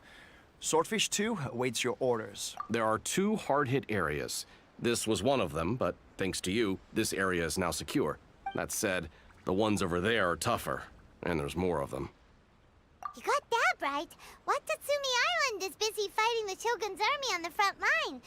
Swordfish 2 awaits your orders. There are 2 hard-hit areas. This was one of them, but thanks to you, this area is now secure. That said, the ones over there are tougher, and there's more of them. You got that right. Watatsumi Island is busy fighting the Shogun's army on the front line.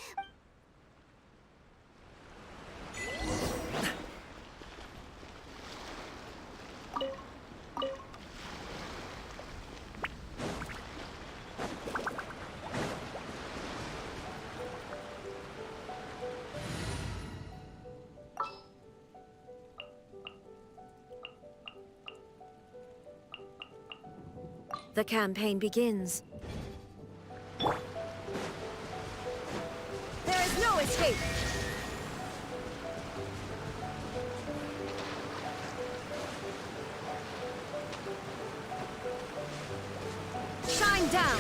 The campaign begins. There is no escape! Shine down!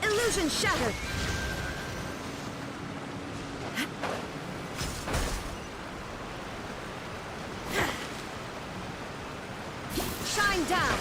Illusion shattered! Shine down!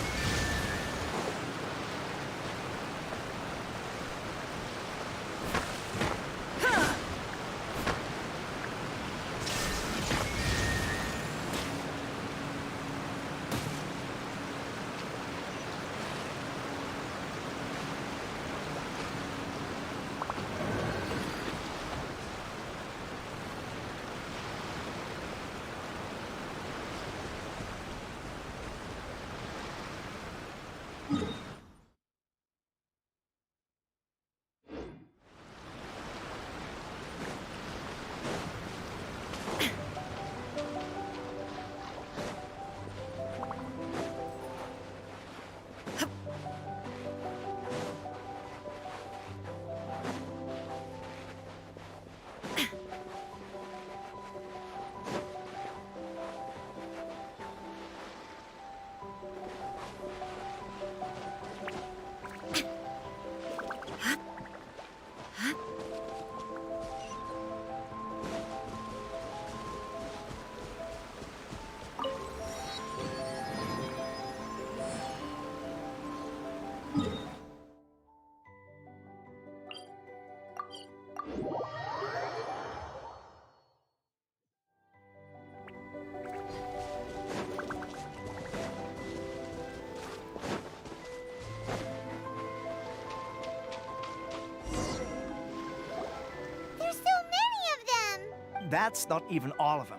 that's not even all of them.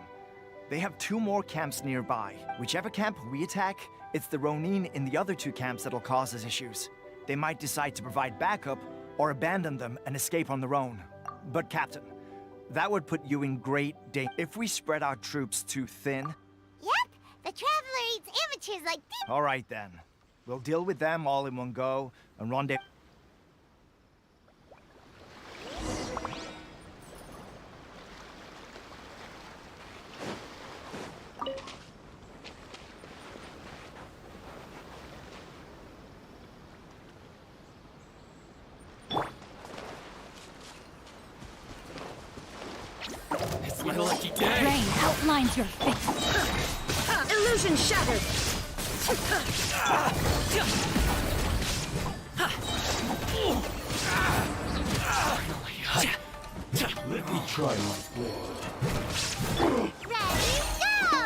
They have 2 more camps nearby. Whichever camp we attack, it's the Ronin in the other 2 camps that'll cause us issues. They might decide to provide backup or abandon them and escape on their own. But Captain, that would put you in great danger. If we spread our troops too thin... Yep, the Traveler eats amateurs like this. All right then. We'll deal with them all in one go and rendezvous. It's my lucky day. Rain outlines your face. Illusion shattered! Let me try my blade. Ready, go!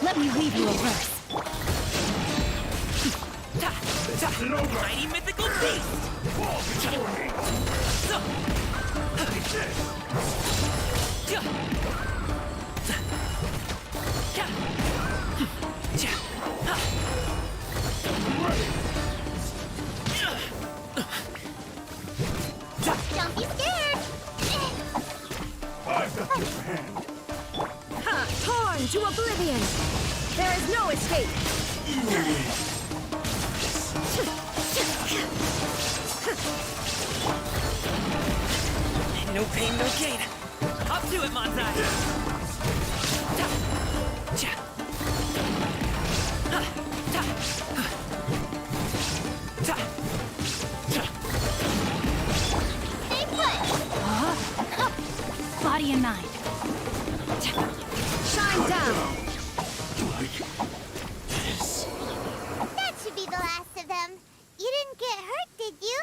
Let me weave you a verse. Mighty mythical beast! Don't be scared! I've got your hand. Ha! Torn to oblivion! There is no escape! No pain, no gain. Up to it, Manzai! Stay put! Body and mind. Shine down! That should be the last of them. You didn't get hurt, did you?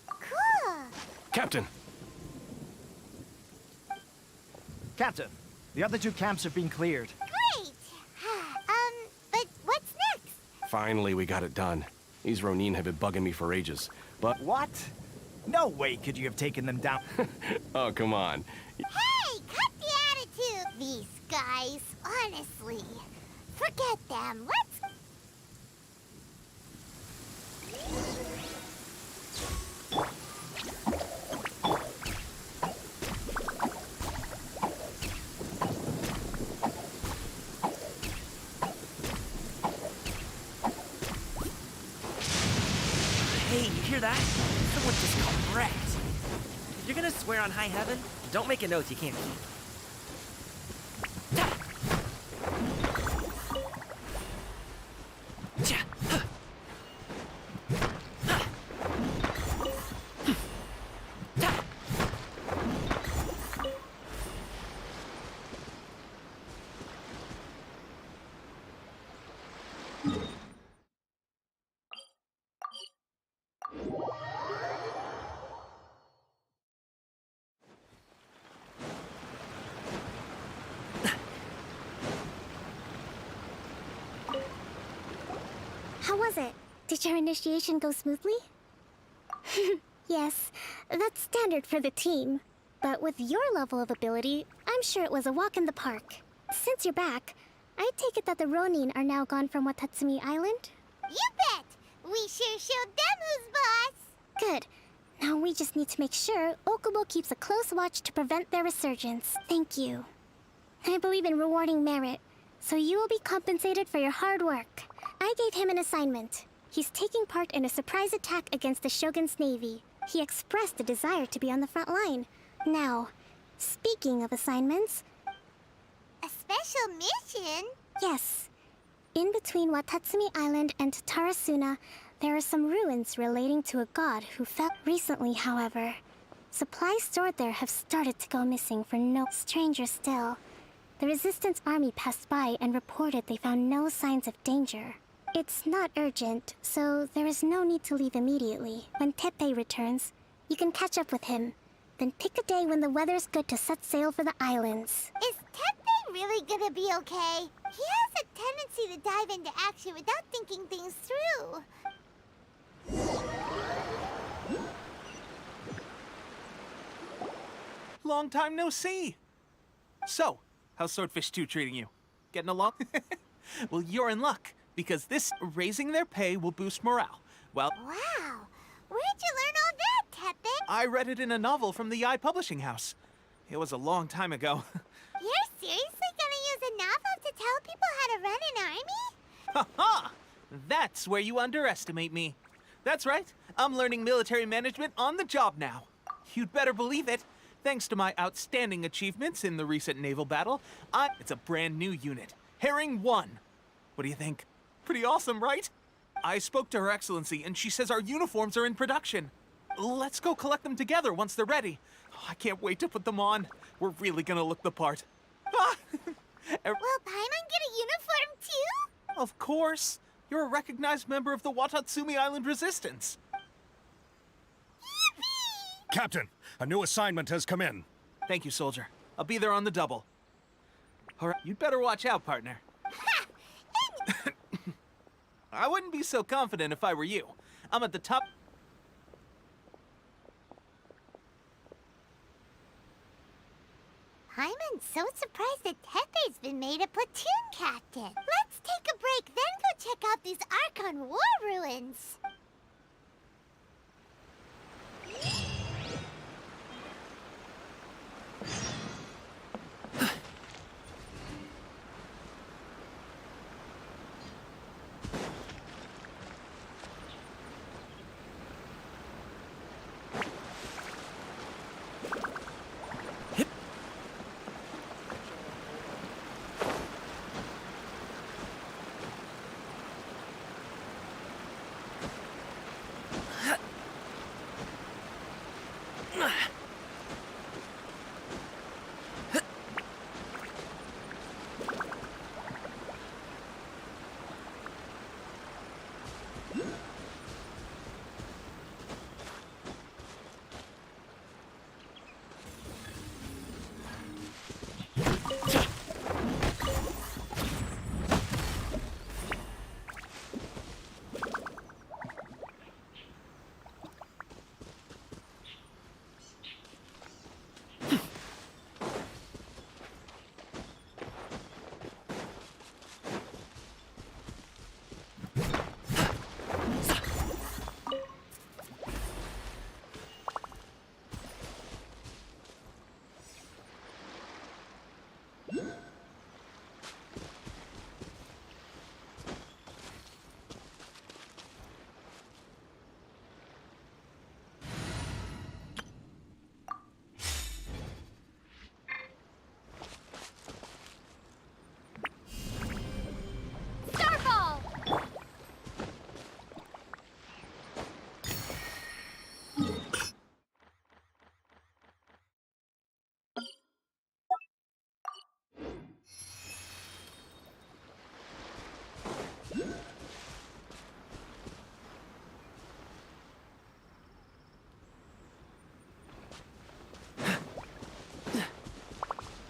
Cool. Captain! Captain, the other 2 camps have been cleared. Great! But what's next? Finally, we got it done. These Ronin have been bugging me for ages, but... What? No way could you have taken them down. Oh, come on. Hey, cut the attitude! These guys, honestly. Forget them. Let's... Hey, you hear that? Someone just got wrecked. If you're gonna swear on high heaven, don't make an oath you can't keep. How was it? Did your initiation go smoothly? Yes, that's standard for the team. But with your level of ability, I'm sure it was a walk in the park. Since you're back, I take it that the Ronin are now gone from Watatsumi Island? You bet! We sure showed them who's boss! Good. Now we just need to make sure Okubo keeps a close watch to prevent their resurgence. Thank you. I believe in rewarding merit, so you will be compensated for your hard work. I gave him an assignment. He's taking part in a surprise attack against the Shogun's navy. He expressed a desire to be on the front line. Now, speaking of assignments... A special mission? Yes. In between Watatsumi Island and Tarasuna, there are some ruins relating to a god who fell recently, however. Supplies stored there have started to go missing for no stranger still. The Resistance army passed by and reported they found no signs of danger. It's not urgent, so there is no need to leave immediately. When Teppei returns, you can catch up with him. Then pick a day when the weather's good to set sail for the islands. Is Teppei really gonna be okay? He has a tendency to dive into action without thinking things through. long time no see. So, how's Swordfish 2 treating you? Getting along? Well, you're in luck, because this raising their pay will boost morale. Well, Wow! Where'd you learn all that, Tepe? I read it in a novel from the I Publishing House. It was a long time ago. You're seriously gonna use a novel to tell people how to run an army? Ha-ha! That's where you underestimate me. That's right, I'm learning military management on the job now. You'd better believe it. Thanks to my outstanding achievements in the recent naval battle, it's a brand new unit, Herring 1. What do you think? Pretty awesome, right? I spoke to Her Excellency, and she says our uniforms are in production. Let's go collect them together once they're ready. Oh, I can't wait to put them on. We're really gonna look the part. Will Paimon get a uniform too? Of course. You're a recognized member of the Watatsumi Island Resistance. Captain, a new assignment has come in. Thank you, soldier. I'll be there on the double. All right, you'd better watch out, partner. I wouldn't be so confident if I were you. I'm at the top. Paimon's so surprised that Tepe's been made a platoon captain. Let's take a break, then go check out these Archon War ruins.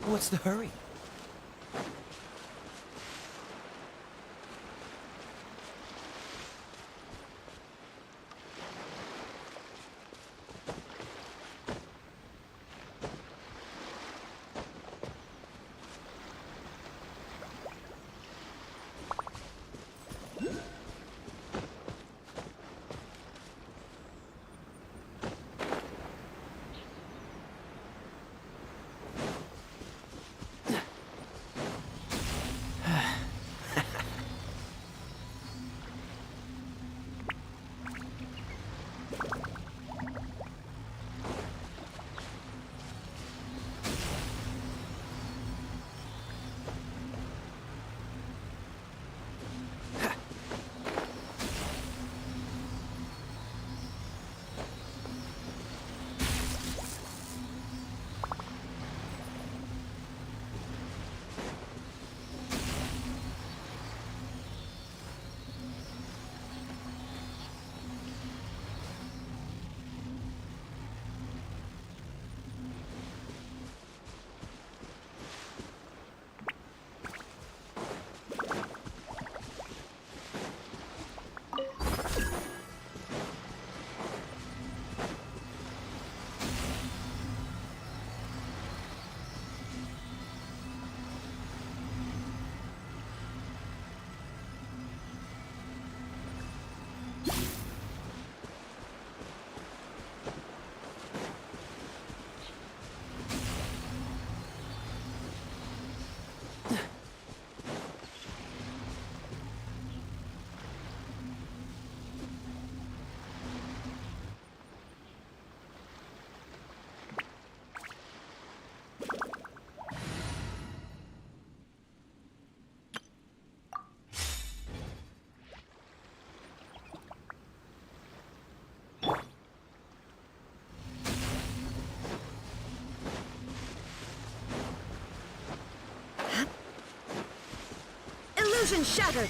What's the hurry? Illusion shattered!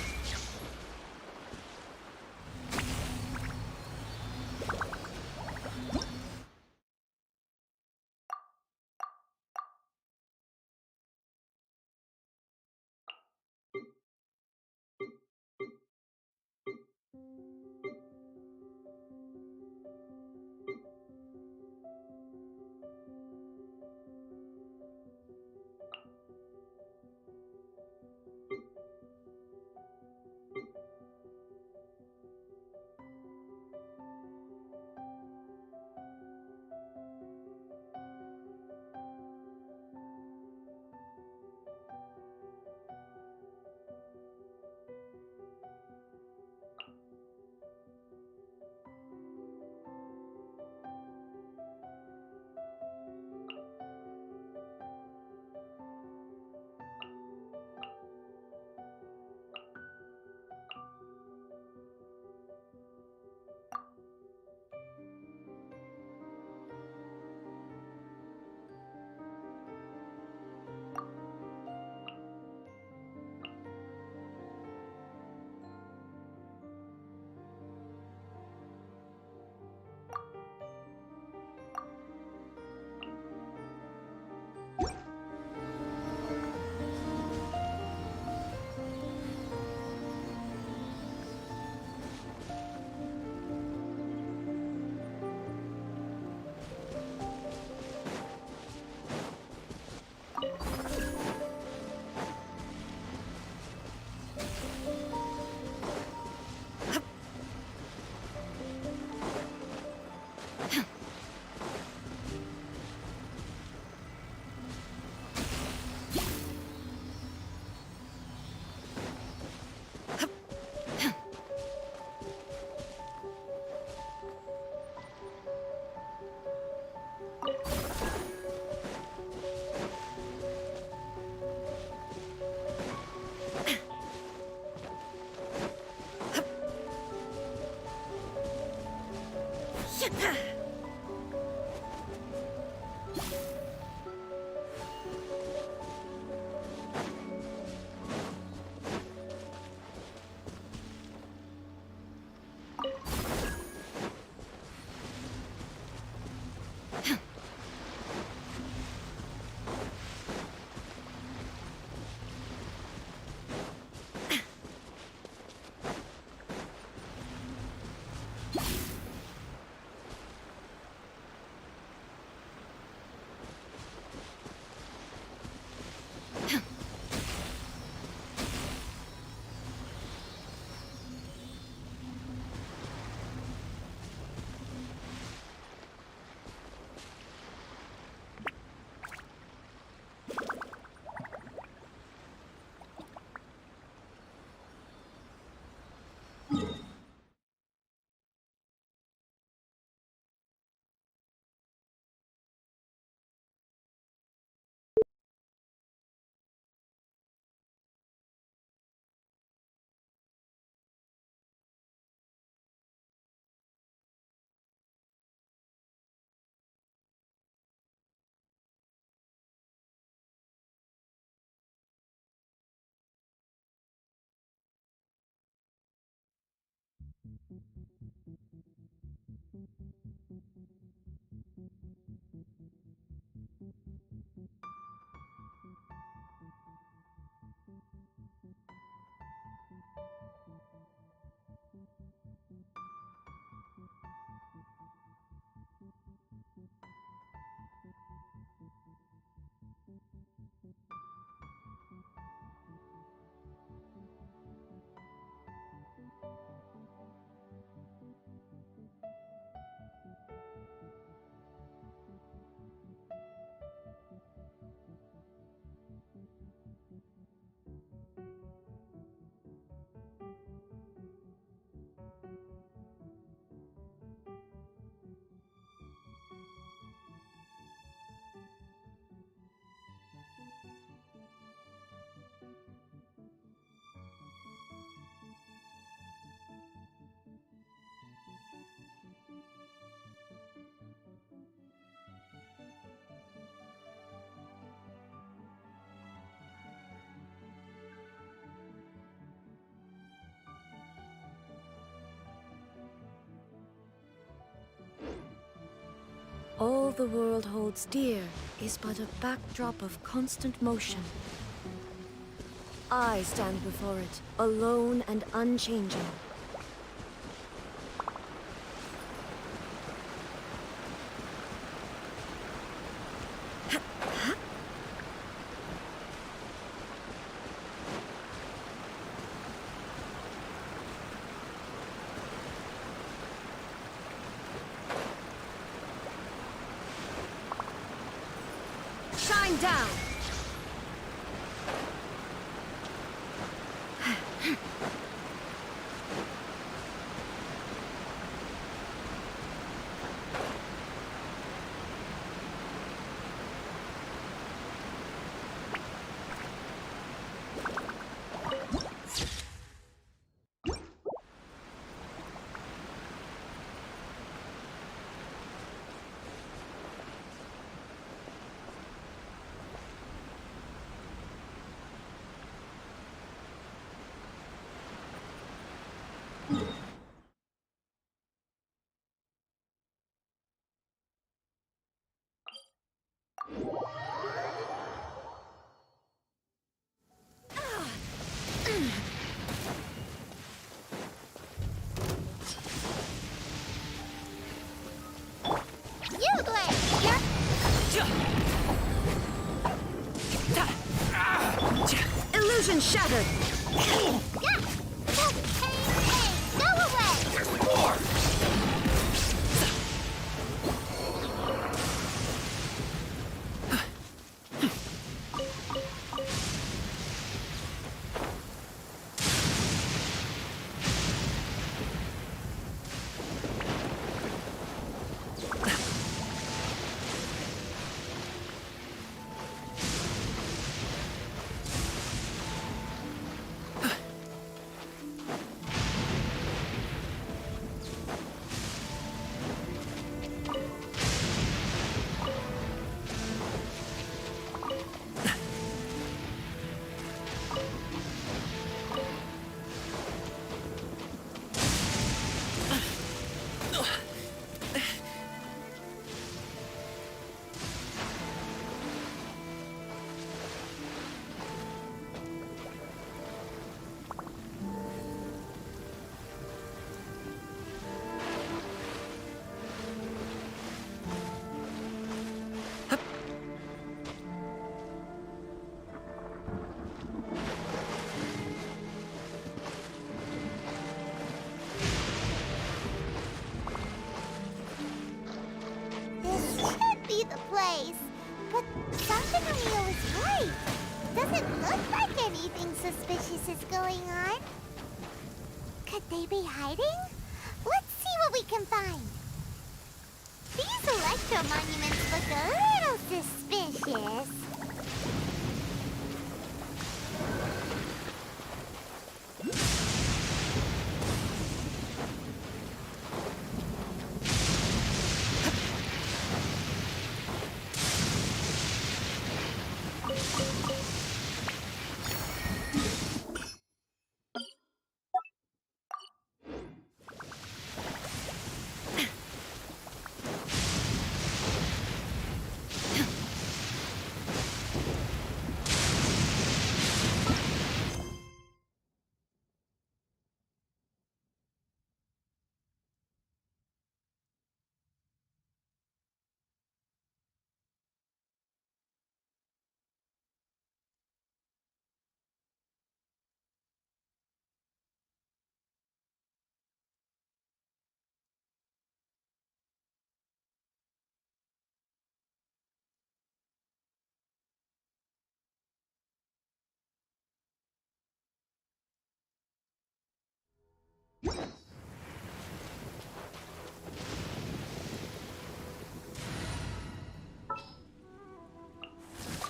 the world holds dear is but a backdrop of constant motion. I stand before it, alone and unchanging. Shine down! Illusion shattered! Hey, go away! There's more! The place. But Sangonomiya was right. Doesn't look like anything suspicious is going on. Could they be hiding? Let's see what we can find. These electro monuments look a little suspicious.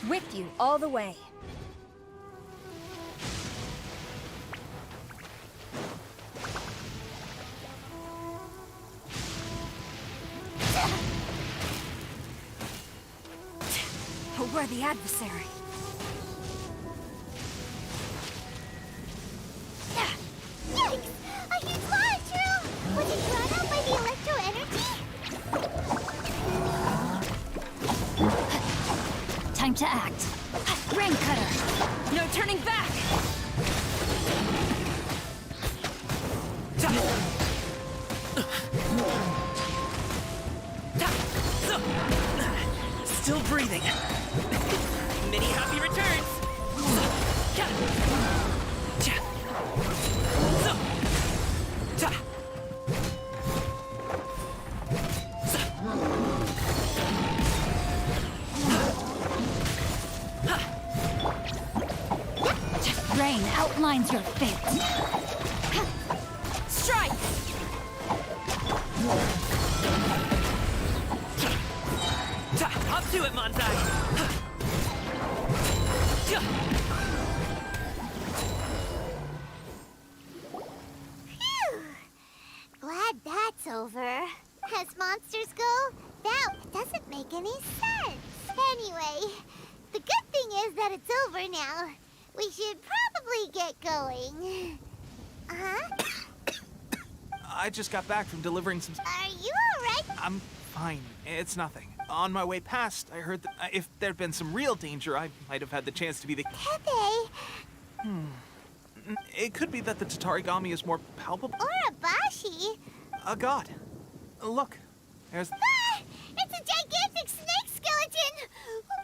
With you all the way. A worthy adversary. Yikes! A huge large room! Was it drawn out by the electro energy? to act. Rain Cutter! No turning back! Still breathing. Many happy returns. Rain outlines your fate. Strike! Up to it, Monzai! Phew! Glad that's over. As monsters go, that doesn't make any sense. Anyway, the good thing is that it's over now. We should probably get going. Huh? I just got back from delivering some... Are you alright? I'm fine. It's nothing. On my way past, I heard that if there'd been some real danger, I might have had the chance to be the... Pepe! It could be that the Tatarigami is more palpable. Urabashi? A god. Look, there's... Ah! It's a gigantic snake skeleton!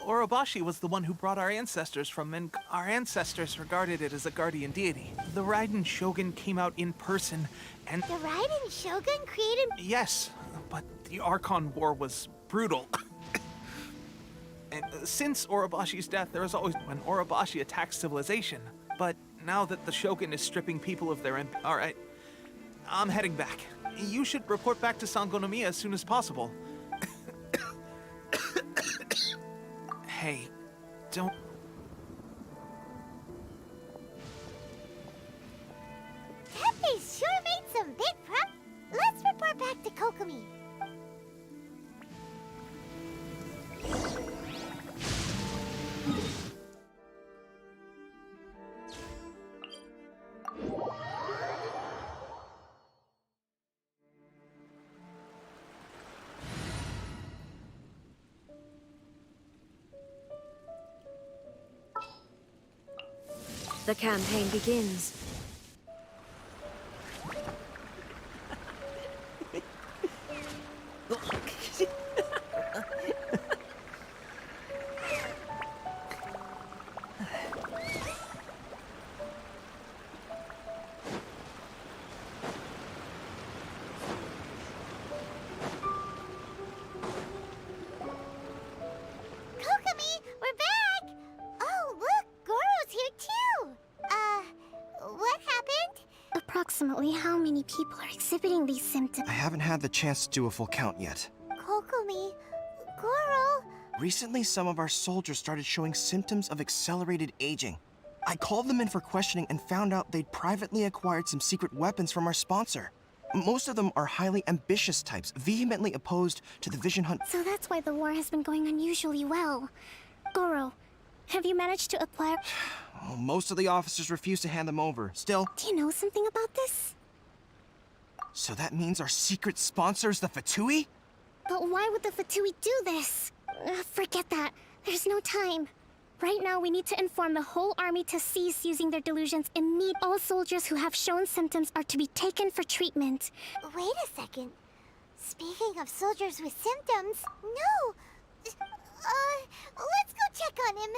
Urabashi was the one who brought our ancestors from, and our ancestors regarded it as a guardian deity. The Raiden Shogun came out in person, and... The Raiden Shogun created... Yes, but the Archon War was brutal. And since Urabashi's death, there is always when Urabashi attacks civilization. But now that the Shogun is stripping people of their... Alright, I'm heading back. You should report back to Sangonomiya as soon as possible. Hey, don't... Pepe sure made some big prep. Let's report back to Kokomi. The campaign begins. Kokomi, we're back! Oh, look, Goro's here too! What happened? Approximately how many people are exhibiting these symptoms? I haven't had the chance to do a full count yet. Kokomi, Goro... Recently, some of our soldiers started showing symptoms of accelerated aging. I called them in for questioning and found out they'd privately acquired some secret weapons from our sponsor. Most of them are highly ambitious types, vehemently opposed to the Vision Hunt. So that's why the war has been going unusually well. Goro, have you managed to acquire... Well, most of the officers refuse to hand them over. Still... Do you know something about this? So that means our secret sponsor is the Fatui? But why would the Fatui do this? Forget that. There's no time. Right now, we need to inform the whole army to cease using their delusions and need all soldiers who have shown symptoms are to be taken for treatment. Wait a second. Speaking of soldiers with symptoms, no! Let's go check on him.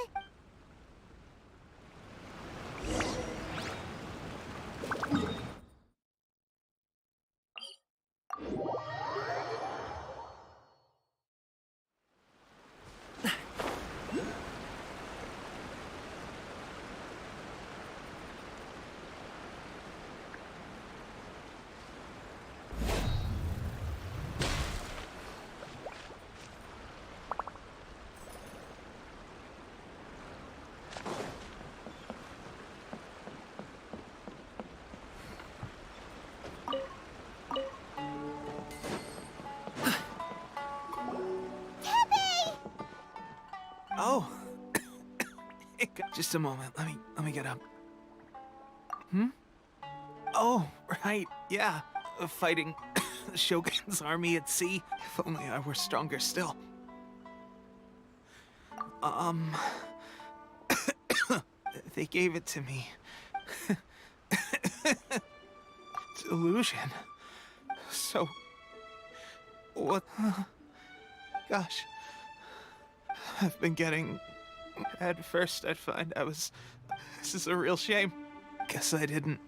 Oh. Just a moment. Let me get up. Oh, right. Yeah. Fighting the Shogun's army at sea. If only I were stronger still. They gave it to me. Delusion. So... what... Gosh. I've been getting... At first, I'd find I was... This is a real shame. Guess I didn't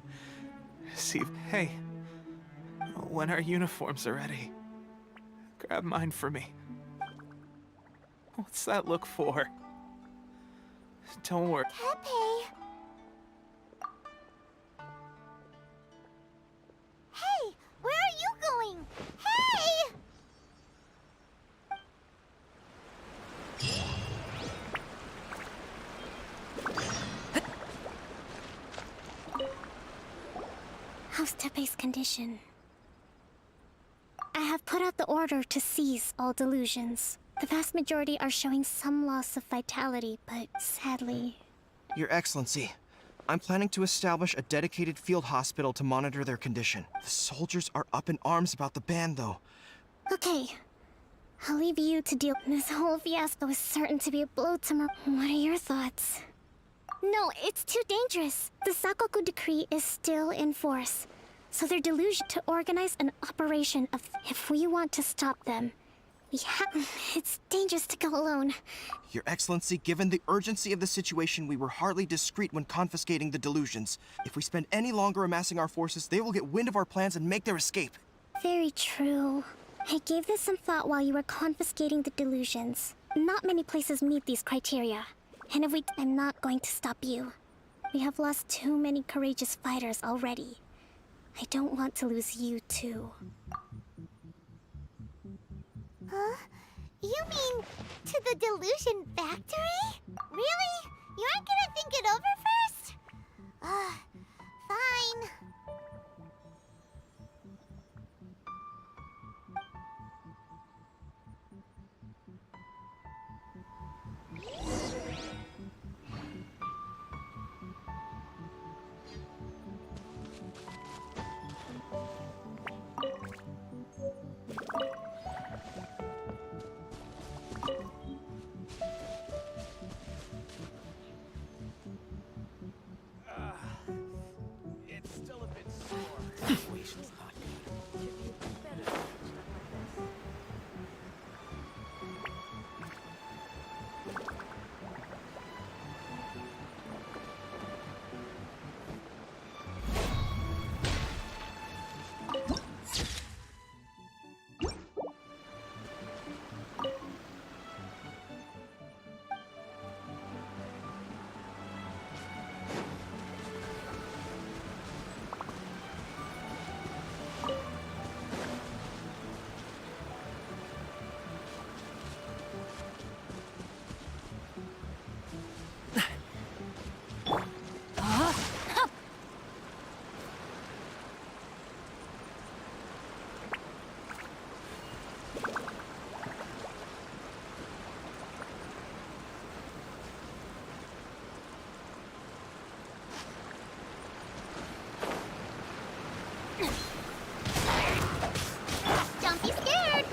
receive pay. When our uniforms are ready, grab mine for me. What's that look for? Don't worry. Tepe! Hey! Where are you going? Hey! How's Tepe's condition? I have put out the order to seize all delusions. The vast majority are showing some loss of vitality, but sadly... Your Excellency, I'm planning to establish a dedicated field hospital to monitor their condition. The soldiers are up in arms about the ban, though. Okay. I'll leave you to deal. This whole fiasco is certain to be a blow to What are your thoughts? No, it's too dangerous. The Sakoku decree is still in force. So their delusion to organize an operation of... If we want to stop them, we have... It's dangerous to go alone. Your Excellency, given the urgency of the situation, we were hardly discreet when confiscating the delusions. If we spend any longer amassing our forces, they will get wind of our plans and make their escape. Very true. I gave this some thought while you were confiscating the delusions. Not many places meet these criteria. And if we... I'm not going to stop you. We have lost too many courageous fighters already. I don't want to lose you, too. Huh? You mean to the delusion factory? Really? You aren't gonna think it over first? Fine. It's still a bit sore. Situation's not good. Don't be scared!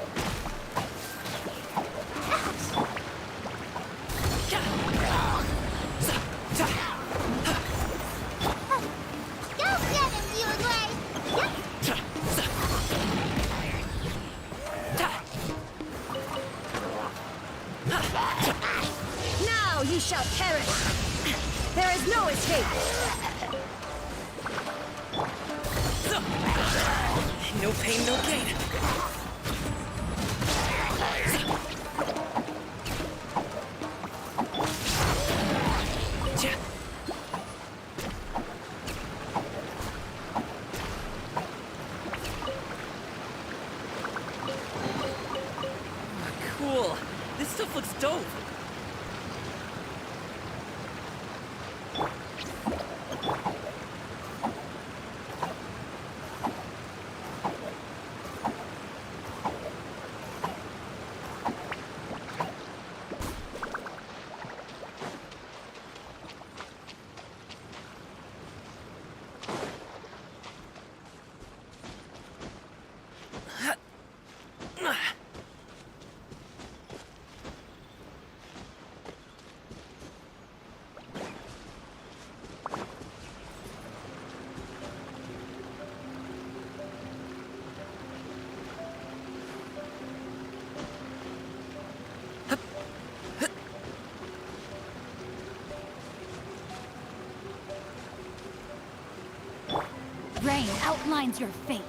Go get him, Uruguay! Now you shall perish! There is no escape! No pain, no gain. Cool. This stuff looks dope. Rain outlines your fate.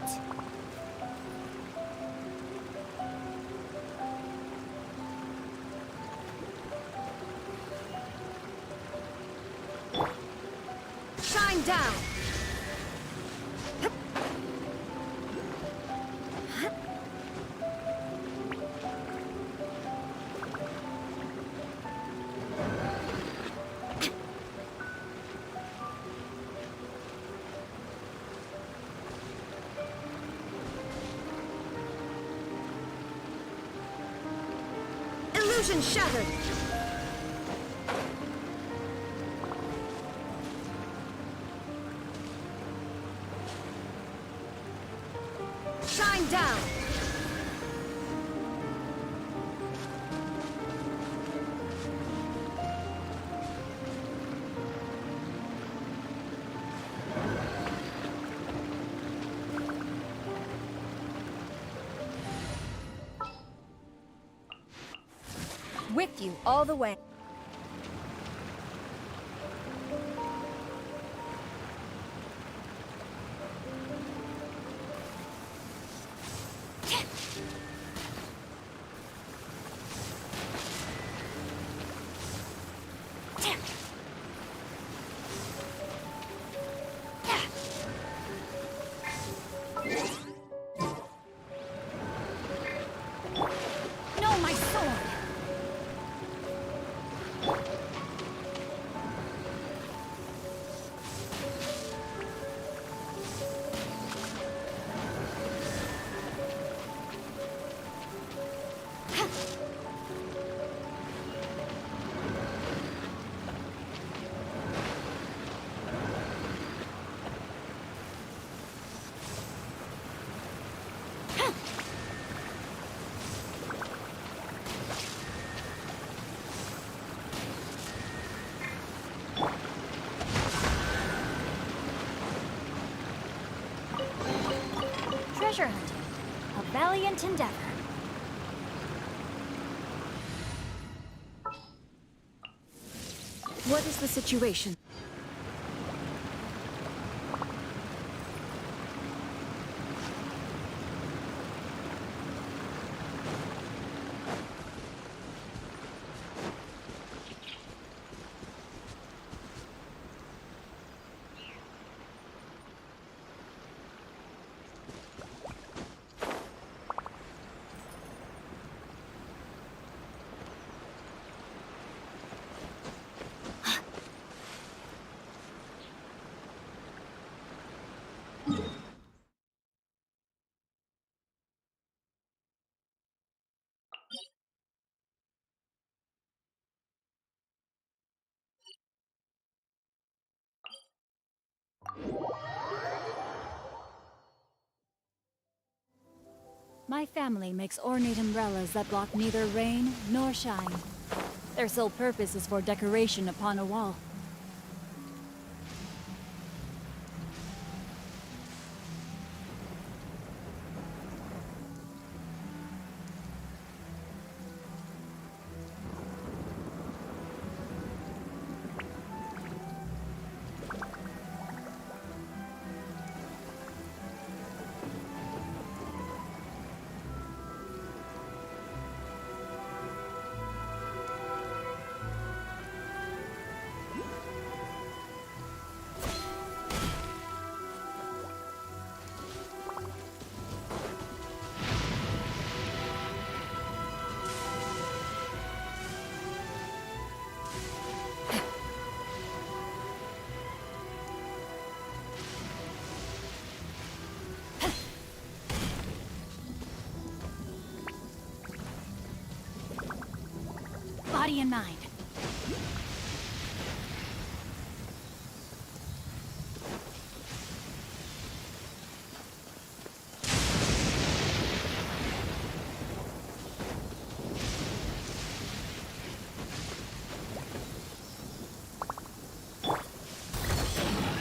Shine down! Illusion shattered! Shine down! With you all the way. No, my sword! Treasure hunting. A valiant endeavor. What is the situation? My family makes ornate umbrellas that block neither rain nor shine. Their sole purpose is for decoration upon a wall. Body and mind.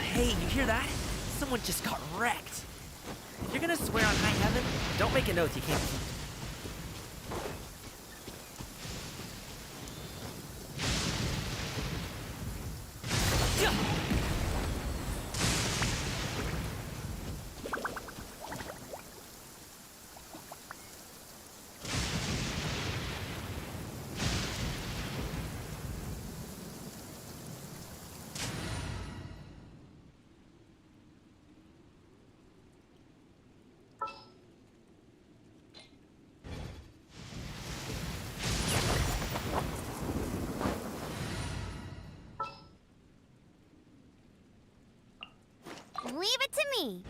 Hey, you hear that? Someone just got wrecked. If you're gonna swear on high heaven, don't make an oath you can't keep. Leave it to me.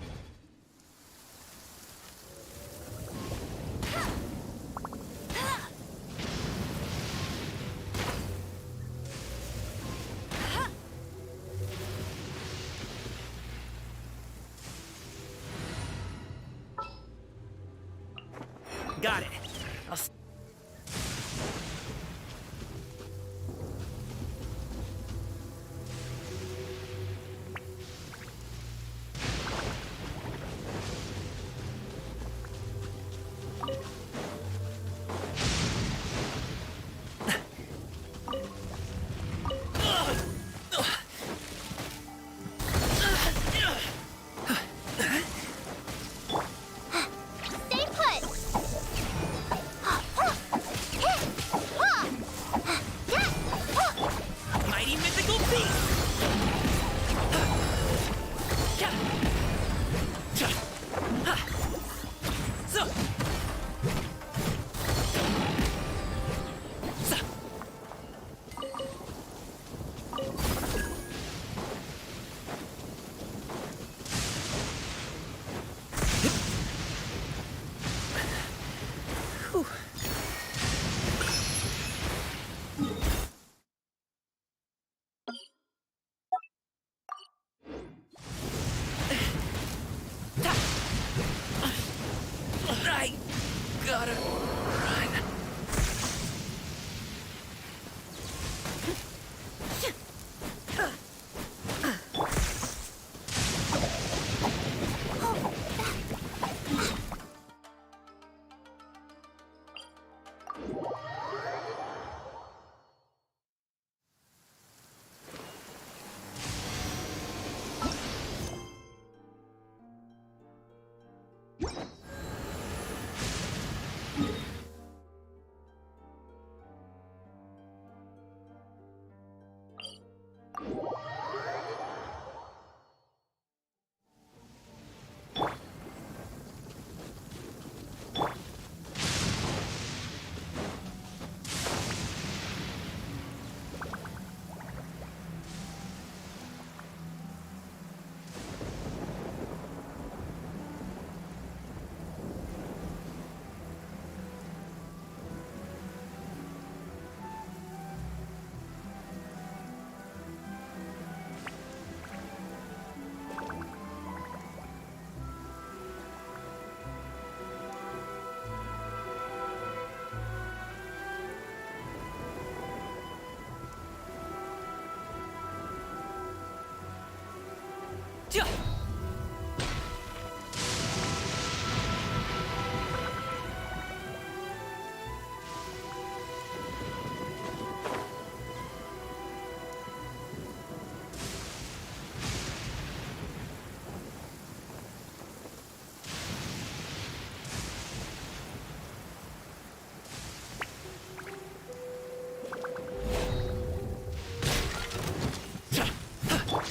Got it. Stay put. Mighty mythical beast! So. Whew. I gotta run.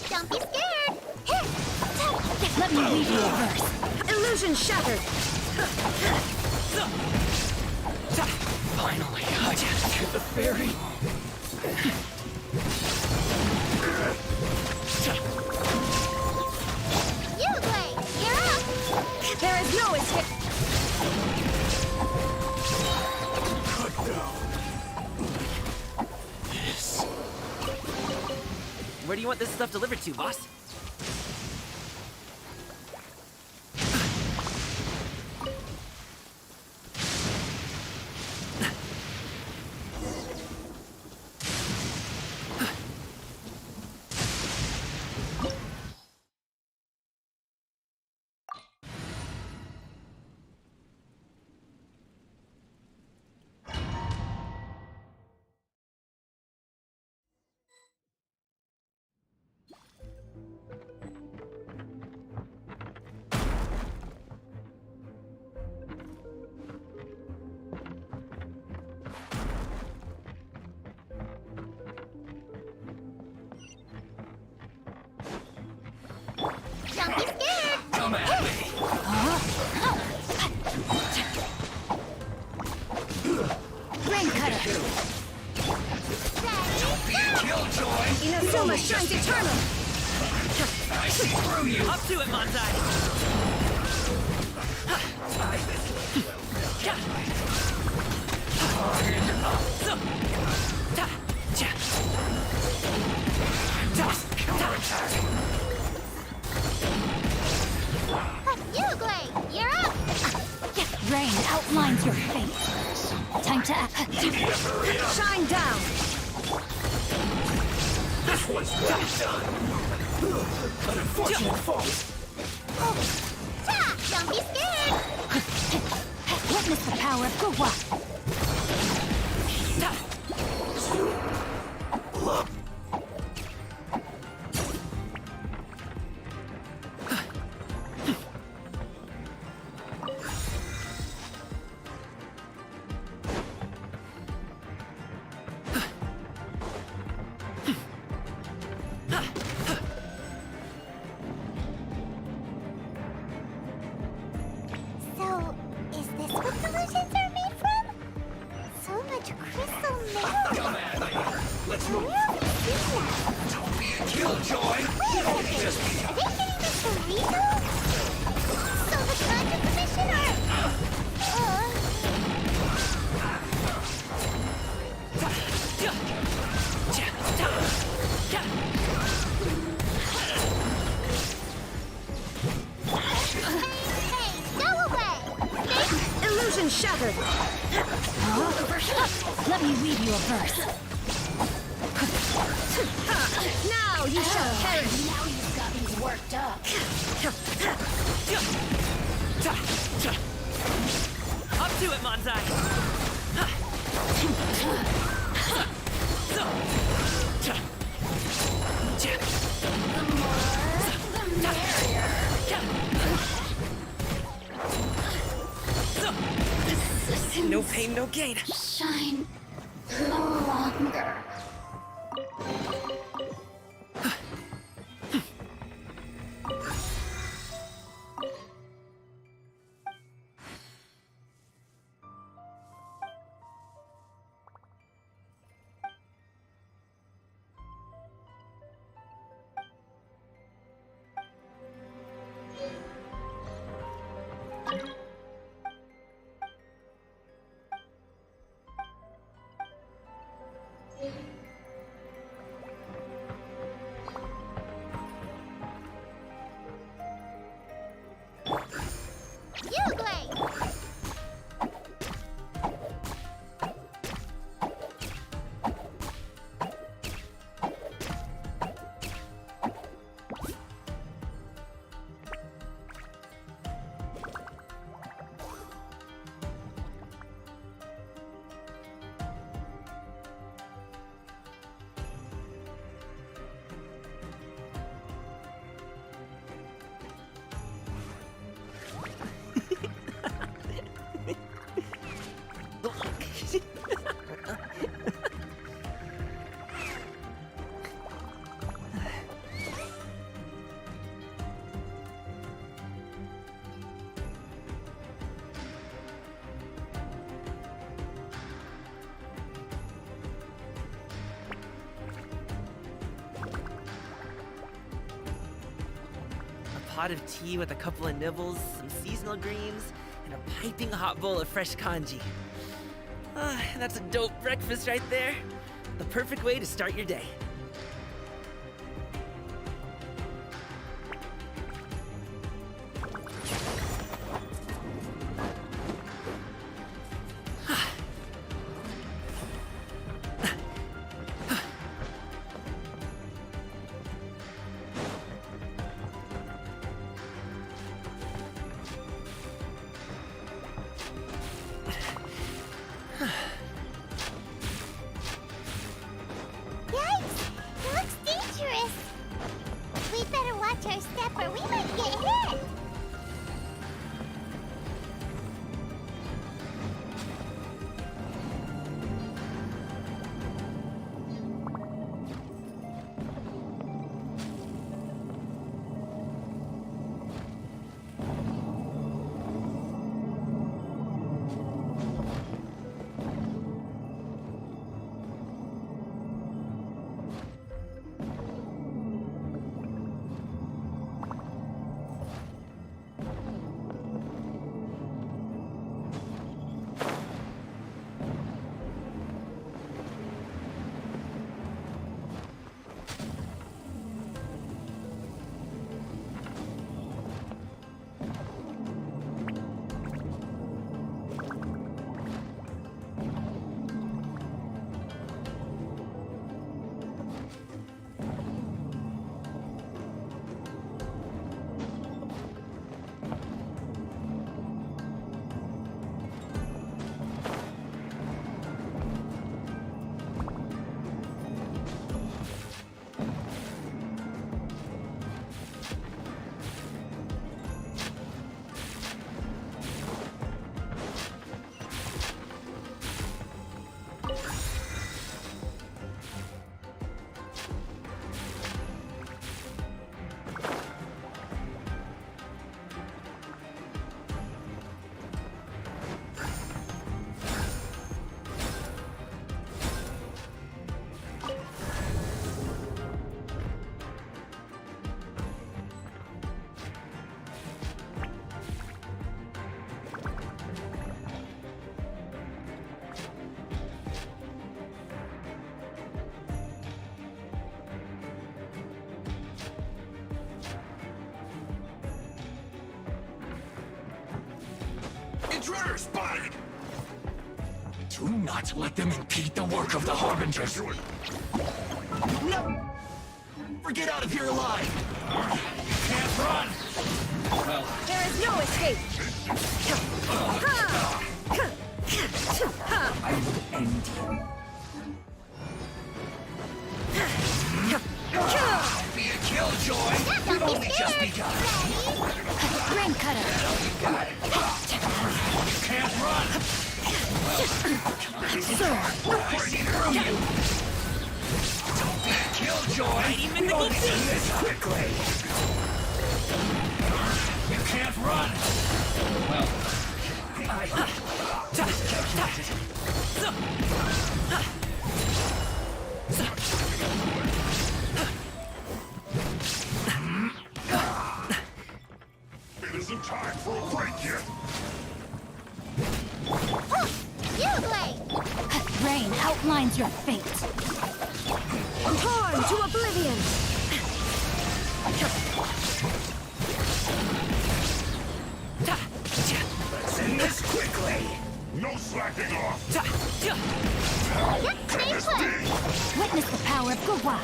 Don't be scared. Let me leave you a verse. Illusion shattered. Finally, I get to the ferry. You, Blade, you're up. There is no escape. Cut down. This. Where do you want this stuff delivered to, boss? Don't be scared. Come at me. Rain cutter. Don't be a killjoy. Inazuma shines eternal. I see through you! Up to it, Manzai! Uglay, you're up! Rain outlines your fate. Time to act. Shine down! This one's well done! An unfortunate fault! Don't be scared! Witness the power of Guwa. So, is this what delusions are made from? So much crystal metal! Let's move! Where have we seen that? Don't be a killjoy! Wait a second! Just be Are they getting this from Rico? So the Contra Commission are... Hey, go away! Illusion shattered! Let me weave you a verse. Now you shall perish! Now you've got me worked up. Up to it, Manzai! No pain, no gain. Shine longer. Uglay! A pot of tea with a couple of nibbles, some seasonal greens, and a piping hot bowl of fresh kanji. That's a dope breakfast right there. The perfect way to start your day. Yikes! It looks dangerous! We'd better watch our step or we might get hit! intruder spotted! Do not let them impede the work of the Harbingers. No! Get out of here alive! You can't run! Well... There is no escape! I will end you. Be a killjoy! We've only just begun! Rain cutter! You got it! You can't run! I see through you! Don't be a killjoy! We've only seen this quickly! You can't run! Well... It isn't time for a break yet! You blade! Rain outlines your fate. Torn to oblivion! Let's end this quickly! No slacking off! Witness the power of Gurwa.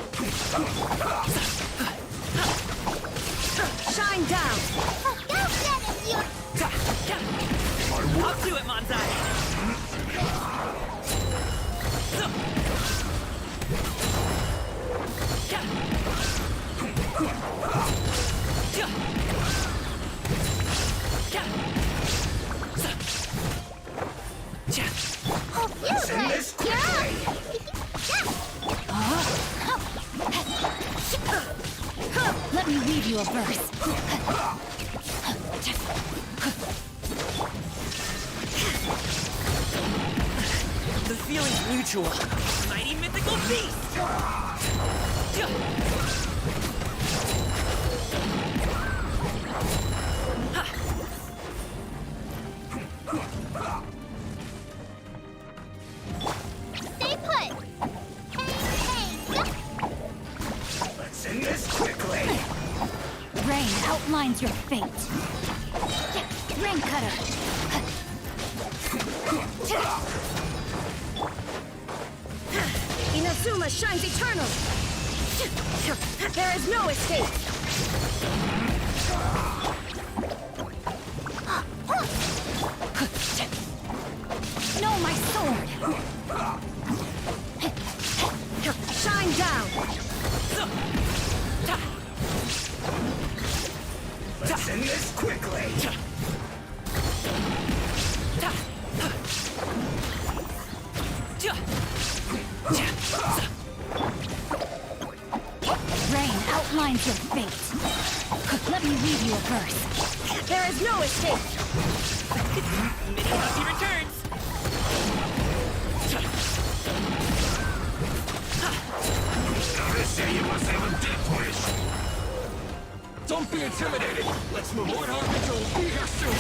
Shine down! Go get it, you... I'll do it, Manzai! Let's end this quickly! Let me read you a verse. The feeling's mutual. Mighty mythical beast! Stay put! Hey, Let's end this quickly! Rain outlines your fate. Rain cutter. Inazuma shines eternal! There is no escape! No, my sword! Shine down! Let's end this quickly! Rain outlines your fate. Let me read you a verse. There is no escape! Mini Hussy returns! They say you must have a death wish! Don't be intimidated! Let's move on, Harbinger will be here soon!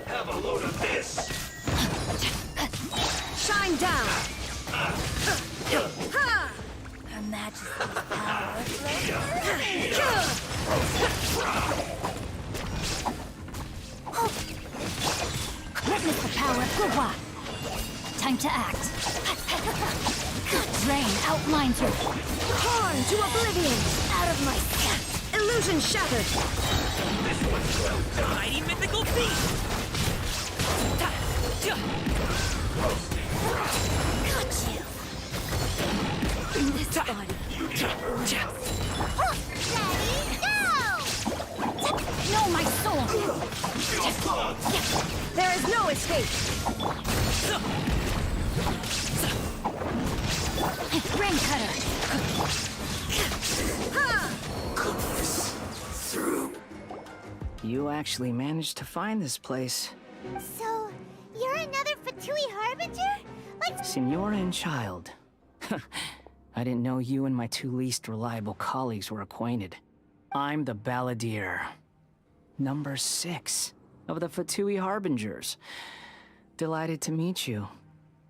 Have a load of this! Shine down! Her Majesty's power Witness the power of Gurwa. Time to act. Rain outlines your... Torn to oblivion! Out of my... Illusion shattered! Mighty mythical beast! Got you. In this body. No, my soul! There is no escape! Rain cutter! Through. You actually managed to find this place. So, you're another Fatui Harbinger? Like... Signora and child. I didn't know you and my two least reliable colleagues were acquainted. I'm the Balladeer. Number 6 of the Fatui Harbingers. Delighted to meet you,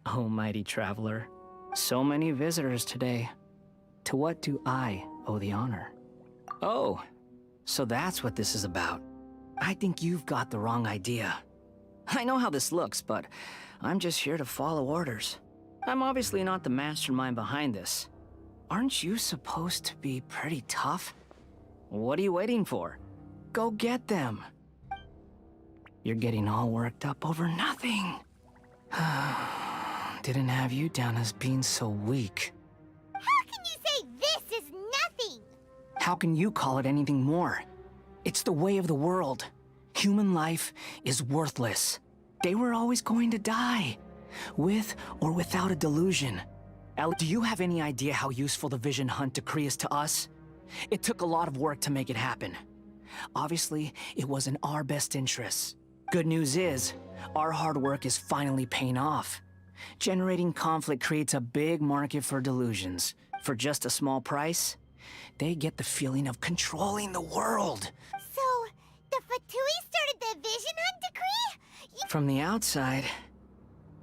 oh mighty traveler. So many visitors today. To what do I owe the honor? Oh, So that's what this is about. I think you've got the wrong idea. I know how this looks, but I'm just here to follow orders. I'm obviously not the mastermind behind this. Aren't you supposed to be pretty tough? What are you waiting for? Go get them. You're getting all worked up over nothing. Didn't have you down as being so weak. How can you say this is nothing? How can you call it anything more? It's the way of the world. Human life is worthless. They were always going to die, with or without a delusion. Ellie, do you have any idea how useful the Vision Hunt decree is to us? It took a lot of work to make it happen. Obviously, it was in our best interests. Good news is, our hard work is finally paying off. Generating conflict creates a big market for delusions. For just a small price, they get the feeling of controlling the world. So, the Fatui started the Vision Hunt decree? From the outside,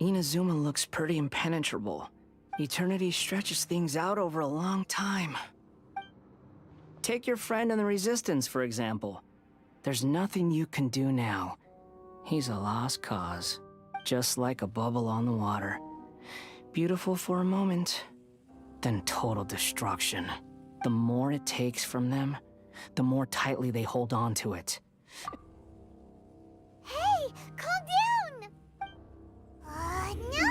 Inazuma looks pretty impenetrable. Eternity stretches things out over a long time. Take your friend in the Resistance, for example. There's nothing you can do now. He's a lost cause, just like a bubble on the water. Beautiful for a moment, then total destruction. The more it takes from them, the more tightly they hold on to it. Hey, calm down! No!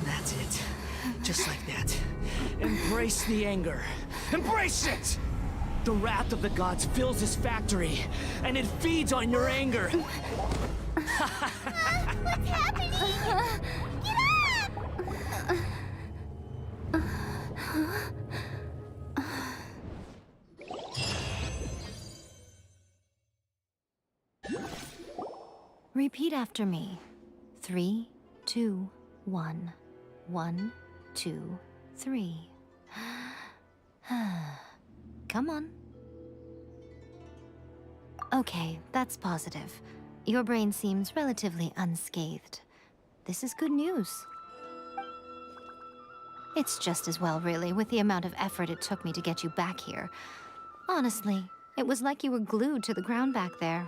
That's it. Just like that. Embrace the anger. Embrace it! The wrath of the gods fills this factory, and it feeds on your anger. What's happening? Get up! Repeat after me. 3, 2, 1. 1, 2, 3. Come on. Okay, that's positive. Your brain seems relatively unscathed. This is good news. It's just as well, really, with the amount of effort it took me to get you back here. Honestly, it was like you were glued to the ground back there.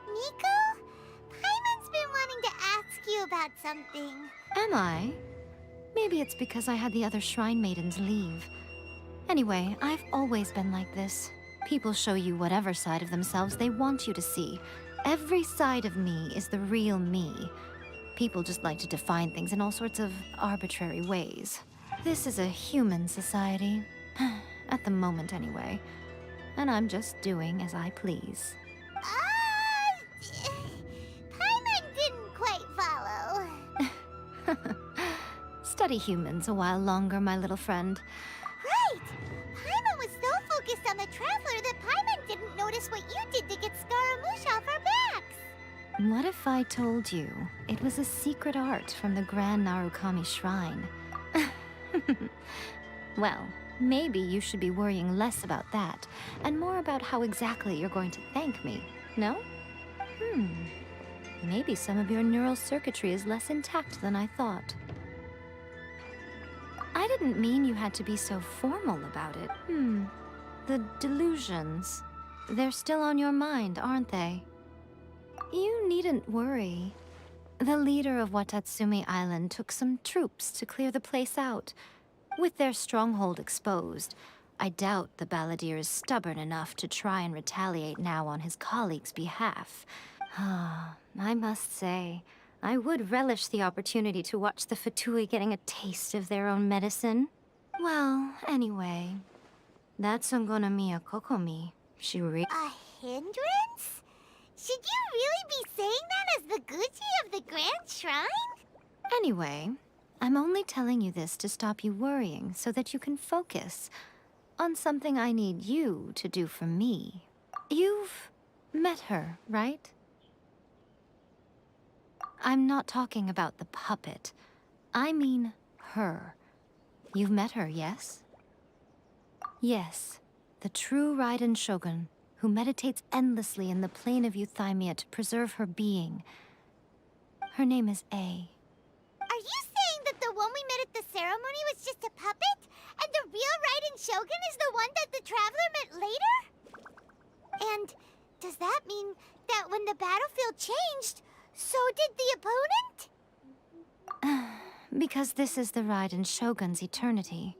Nico? Paimon's been wanting to ask you about something. Am I? Maybe it's because I had the other Shrine Maidens leave. Anyway, I've always been like this. People show you whatever side of themselves they want you to see. Every side of me is the real me. People just like to define things in all sorts of arbitrary ways. This is a human society. At the moment, anyway. And I'm just doing as I please. Paimon didn't quite follow. Study humans a while longer, my little friend. Right! Paimon was so focused on the Traveler that Paimon didn't notice what you did to get Scaramouche off our backs. What if I told you it was a secret art from the Grand Narukami Shrine? Well, maybe you should be worrying less about that, and more about how exactly you're going to thank me, no? Maybe some of your neural circuitry is less intact than I thought. I didn't mean you had to be so formal about it. The delusions. They're still on your mind, aren't they? You needn't worry. The leader of Watatsumi Island took some troops to clear the place out. With their stronghold exposed, I doubt the Balladeer is stubborn enough to try and retaliate now on his colleagues' behalf. I must say, I would relish the opportunity to watch the Fatui getting a taste of their own medicine. Well, anyway, that's Sangonomiya Kokomi. A hindrance? Should you really be saying that as the Gucci of the Grand Shrine? Anyway, I'm only telling you this to stop you worrying so that you can focus on something I need you to do for me. You've met her, right? I'm not talking about the puppet. I mean her. You've met her, yes? Yes. the true Raiden Shogun, who meditates endlessly in the plane of Euthymia to preserve her being. Her name is A. Are you saying that the one we met at the ceremony was just a puppet? And the real Raiden Shogun is the one that the Traveler met later? And does that mean that when the battlefield changed, so did the opponent? Because this is the Raiden Shogun's eternity.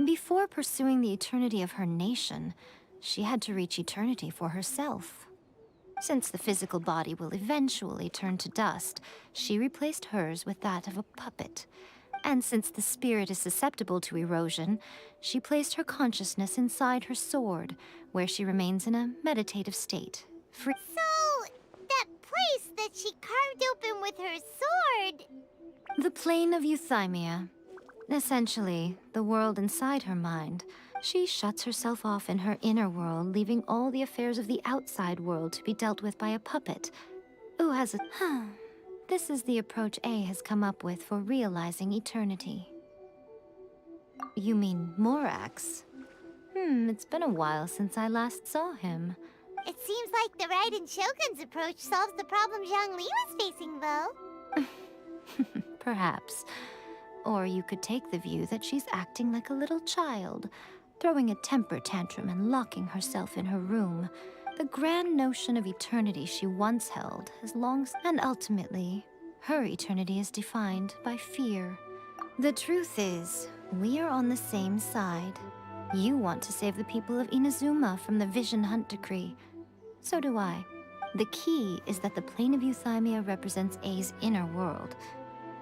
Before pursuing the eternity of her nation, she had to reach eternity for herself. Since the physical body will eventually turn to dust, she replaced hers with that of a puppet. And since the spirit is susceptible to erosion, she placed her consciousness inside her sword, where she remains in a meditative state. So, that place that she carved open with her sword... The plane of Euthymia. Essentially, the world inside her mind. She shuts herself off in her inner world, leaving all the affairs of the outside world to be dealt with by a puppet, who has a... This is the approach A has come up with for realizing eternity. You mean Morax? It's been a while since I last saw him. It seems like the Raiden Shogun's approach solves the problem Zhang Li was facing, though. Perhaps. Or you could take the view that she's acting like a little child, throwing a temper tantrum and locking herself in her room. The grand notion of eternity she once held has long... And ultimately, her eternity is defined by fear. The truth is, we are on the same side. You want to save the people of Inazuma from the Vision Hunt decree. So do I. The key is that the plane of Euthymia represents A's inner world.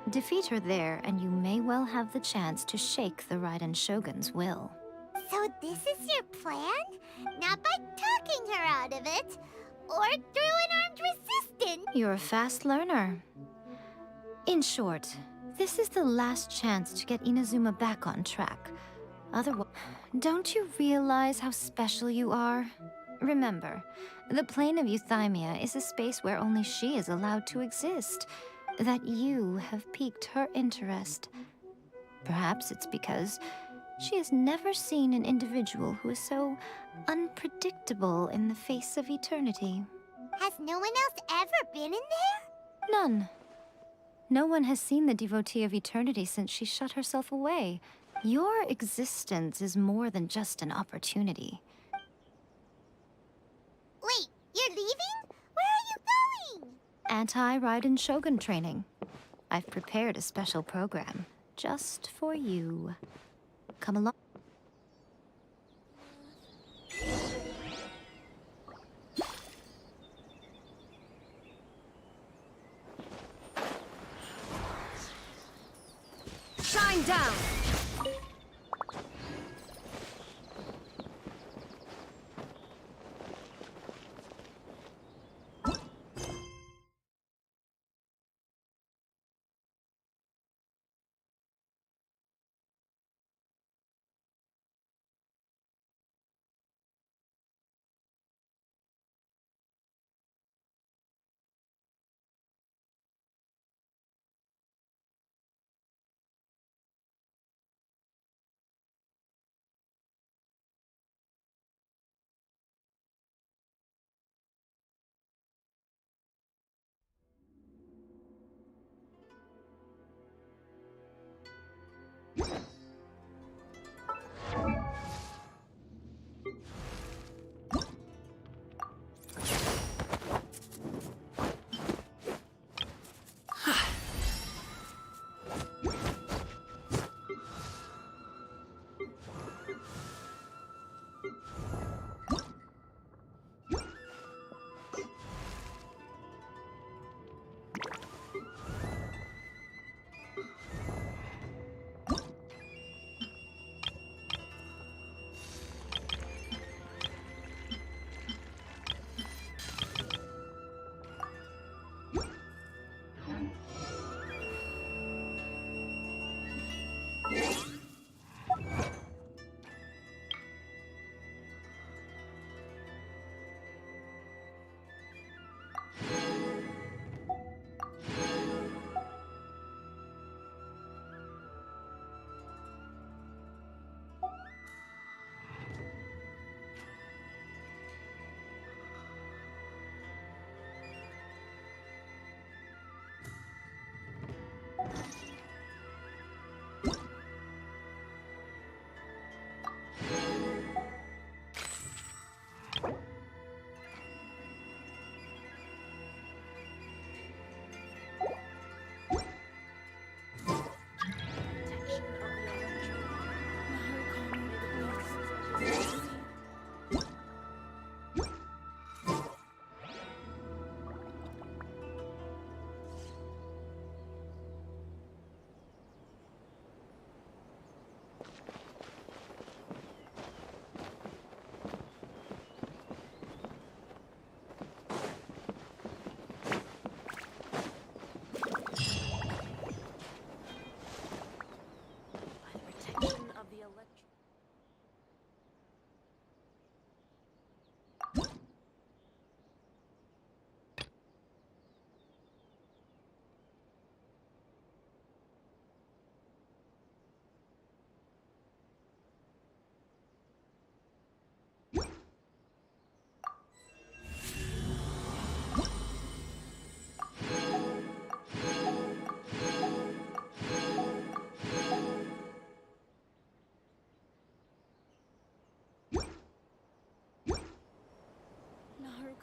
Defeat her there, and you may well have the chance to shake the Raiden Shogun's will. So this is your plan? Not by talking her out of it, or through an armed resistance? You're a fast learner. In short, this is the last chance to get Inazuma back on track. Otherwise, don't you realize how special you are? Remember, the plane of Euthymia is a space where only she is allowed to exist. That you have piqued her interest. Perhaps it's because she has never seen an individual who is so unpredictable in the face of eternity. Has no one else ever been in there? None. No one has seen the devotee of eternity since she shut herself away. Your existence is more than just an opportunity. Wait, you're leaving? Where are you going? Anti-Raiden Shogun training. I've prepared a special program just for you. Come along. Shine down!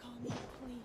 call me, please.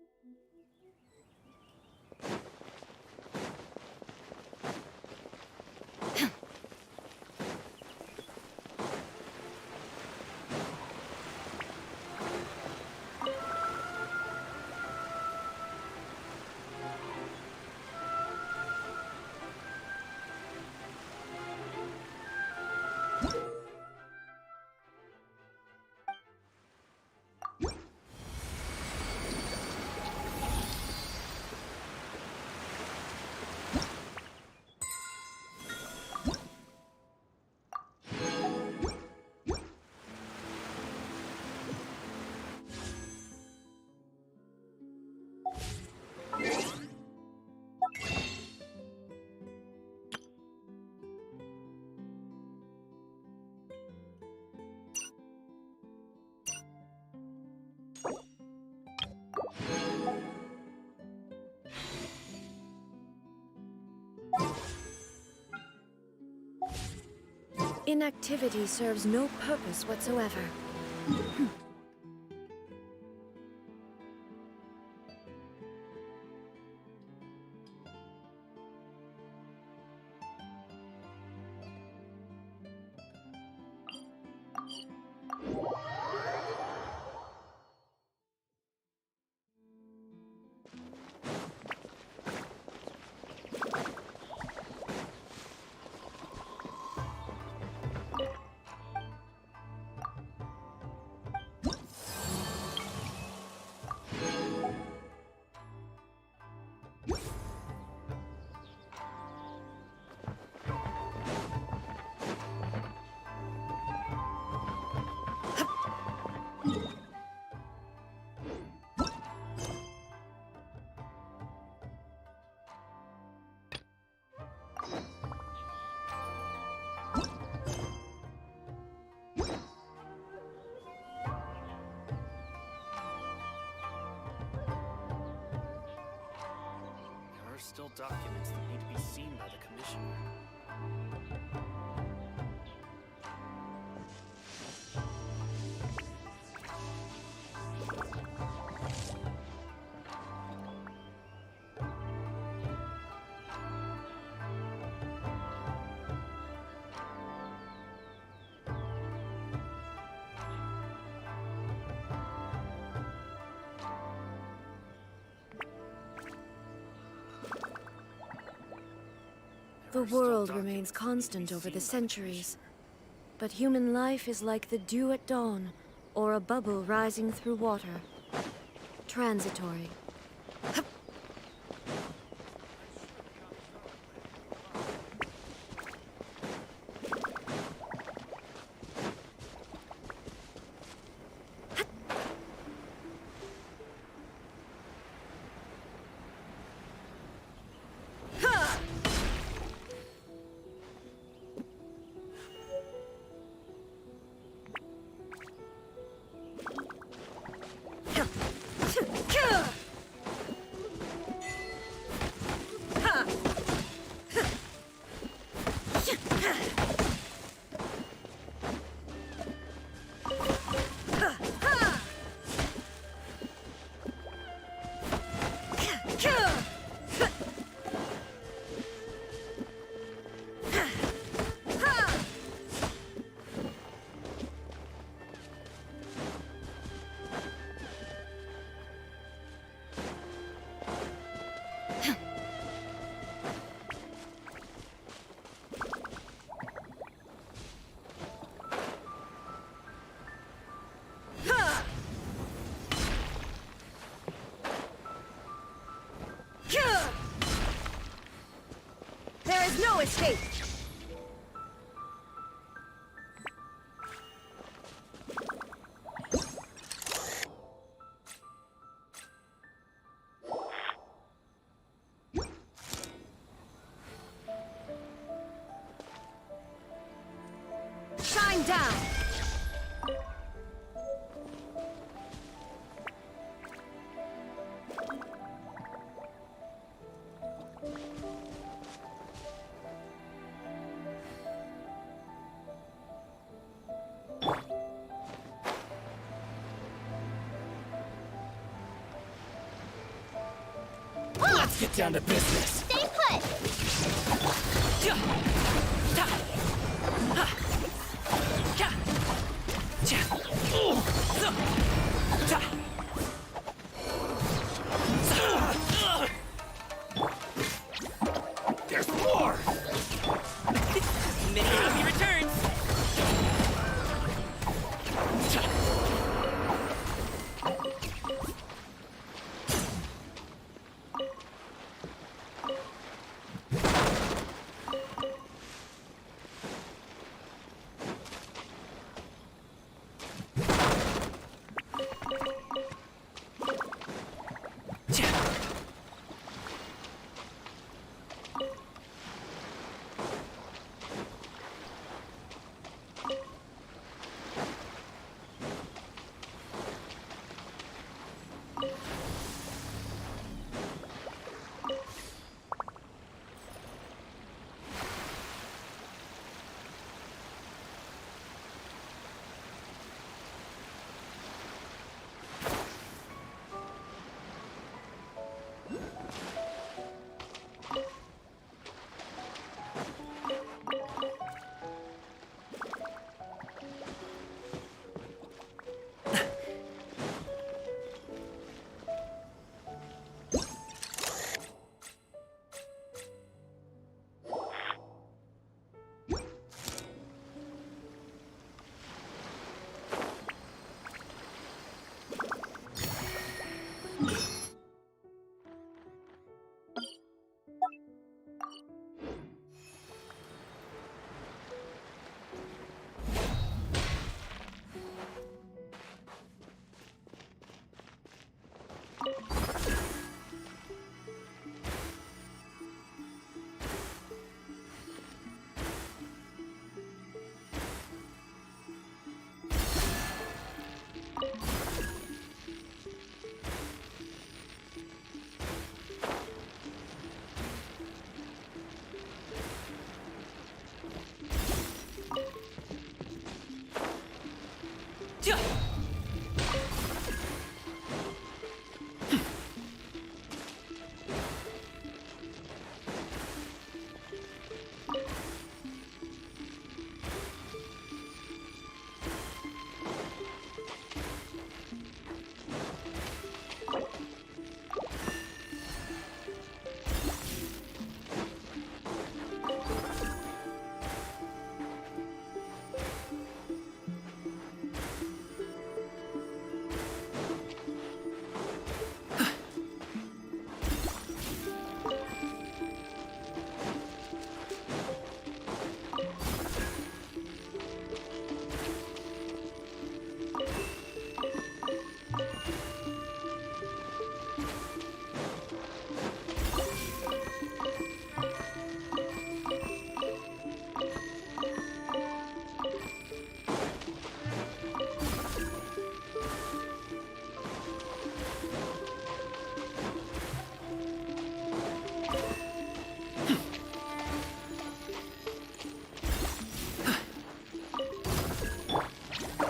See that he stays safe. Inactivity serves no purpose whatsoever. There are still documents that need to be seen by the Commissioner. The world remains constant over the centuries, but human life is like the dew at dawn, or a bubble rising through water. Transitory. escape! Shine down! Let's get down to business. Stay put! There's more! Many happy returns!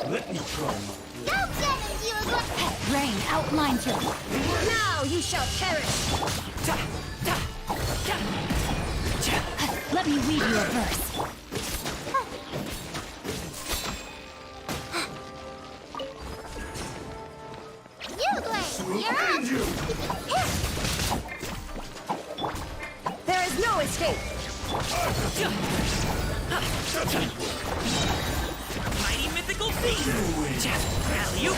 Let me try. Go get him, you Rain outlined you. Now you shall perish! Let me read you a verse. You, Glenn! You're up! There is no escape! Mighty mythical feat! Alley-oop!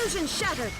Illusion shattered!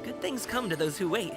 Good things come to those who wait.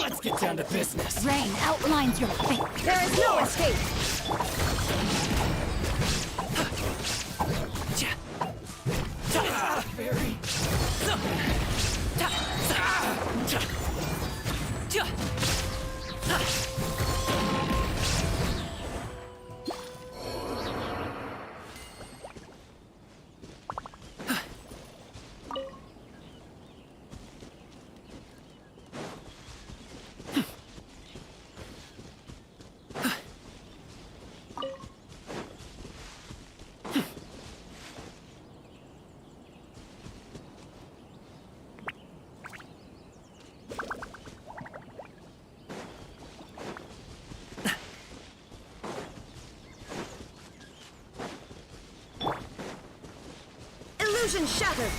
Let's get down to business. Rain outlines your fate. There is no escape! Illusion shattered!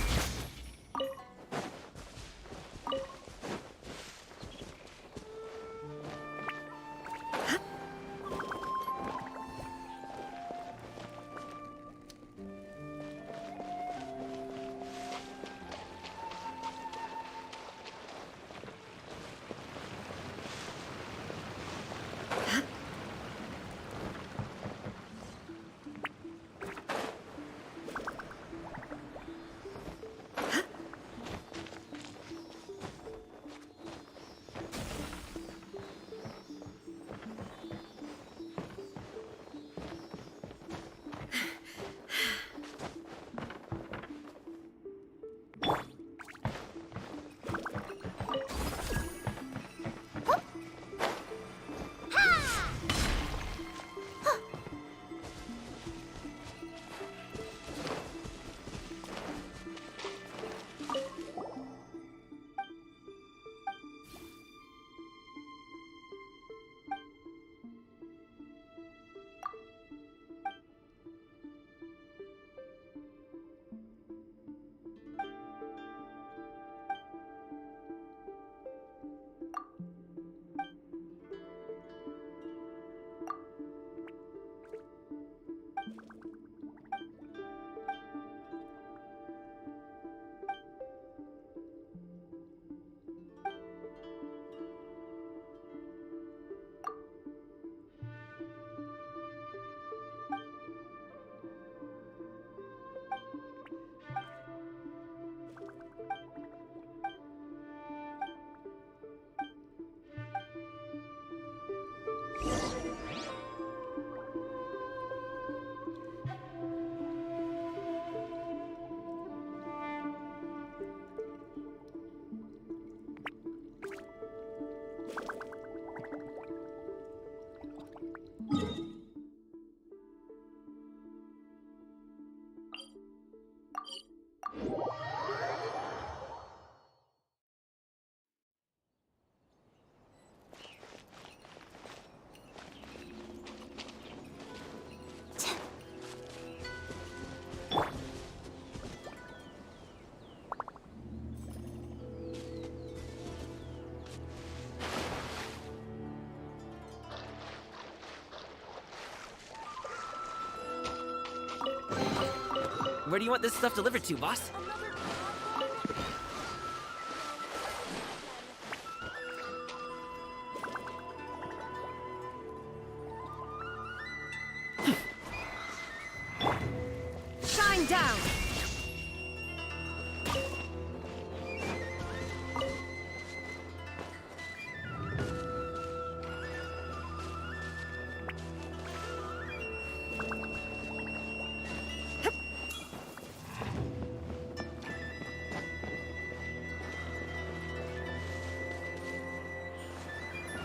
Where do you want this stuff delivered to, boss? Shine down!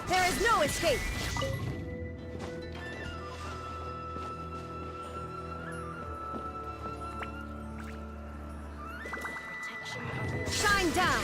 There is no escape! Shine down!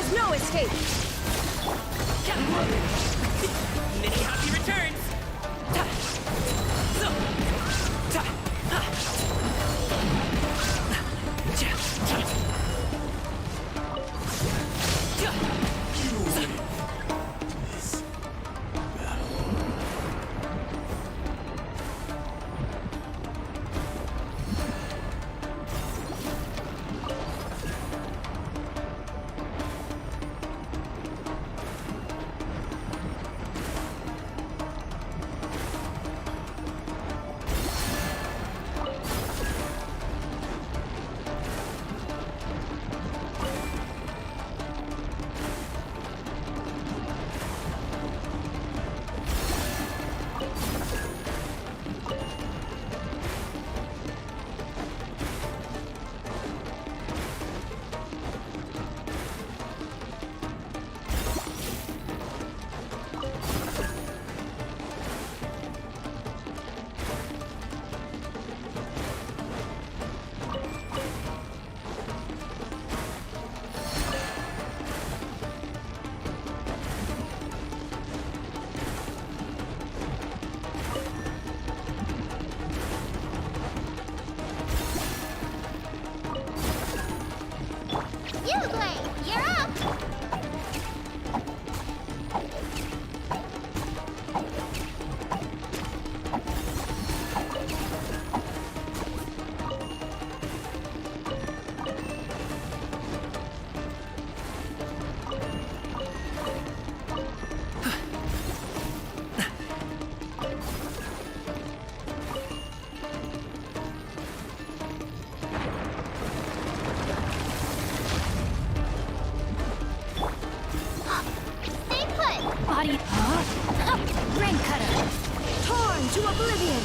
There's no escape! Many happy returns! Body. Brain cutter. Torn to oblivion.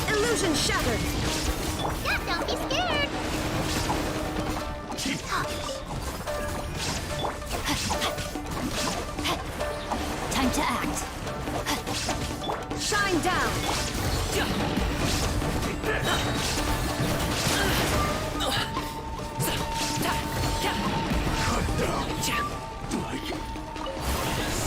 Illusion shattered! Yeah, don't be scared! Time to act. Shine down! Cut down. Like this.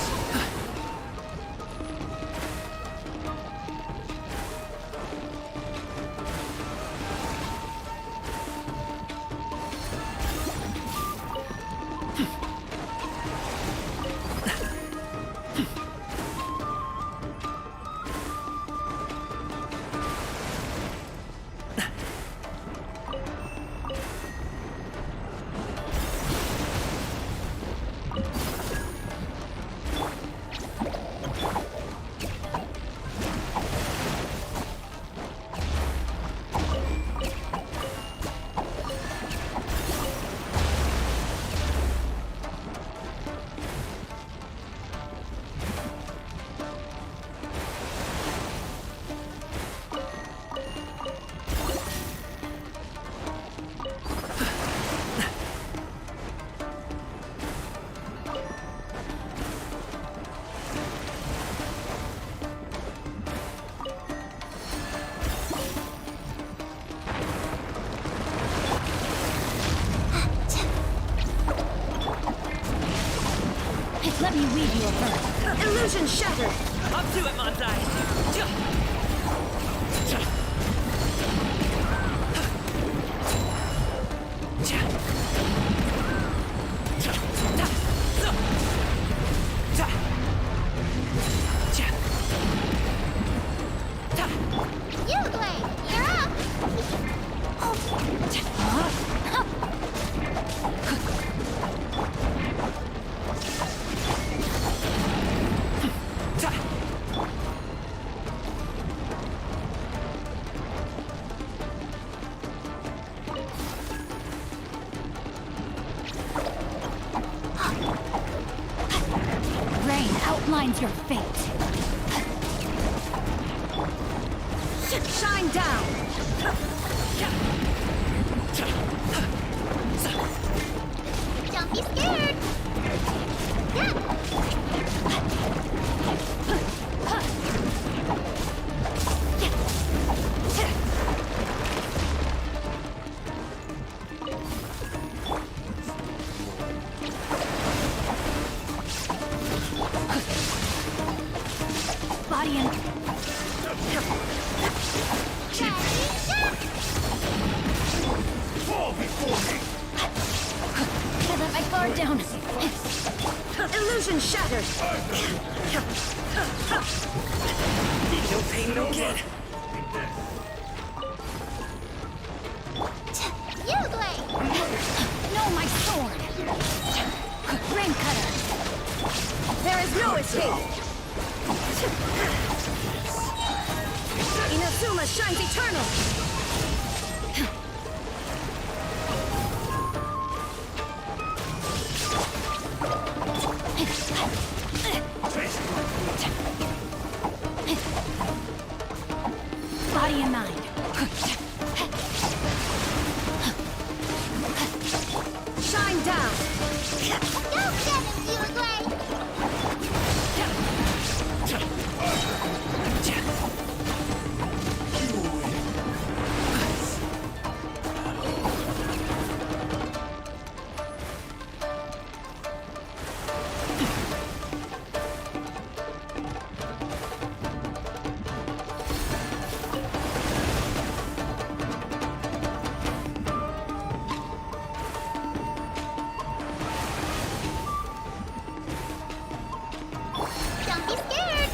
Let me weave you a bird. Illusion shattered! Up to it, Manzai! You, Blade! You're up! outlines your fate. Shine down! Don't be scared! Body in. Fall before me! I let my guard down. Illusion shattered! No pain, no gain. You, Blade! No, my sword! Rain cutter! There is no escape! Inazuma shines eternal! Body and mind. Shine down! Go get him, you, Blade! Don't be scared!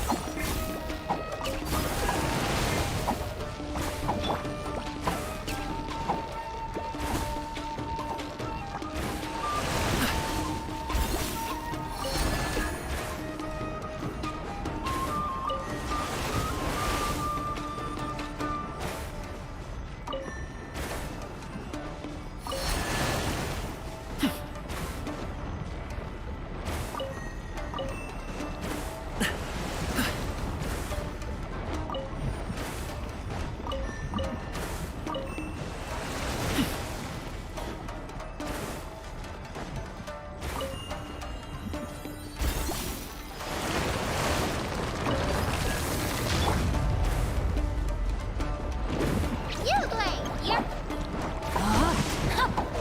You, Blade! You're...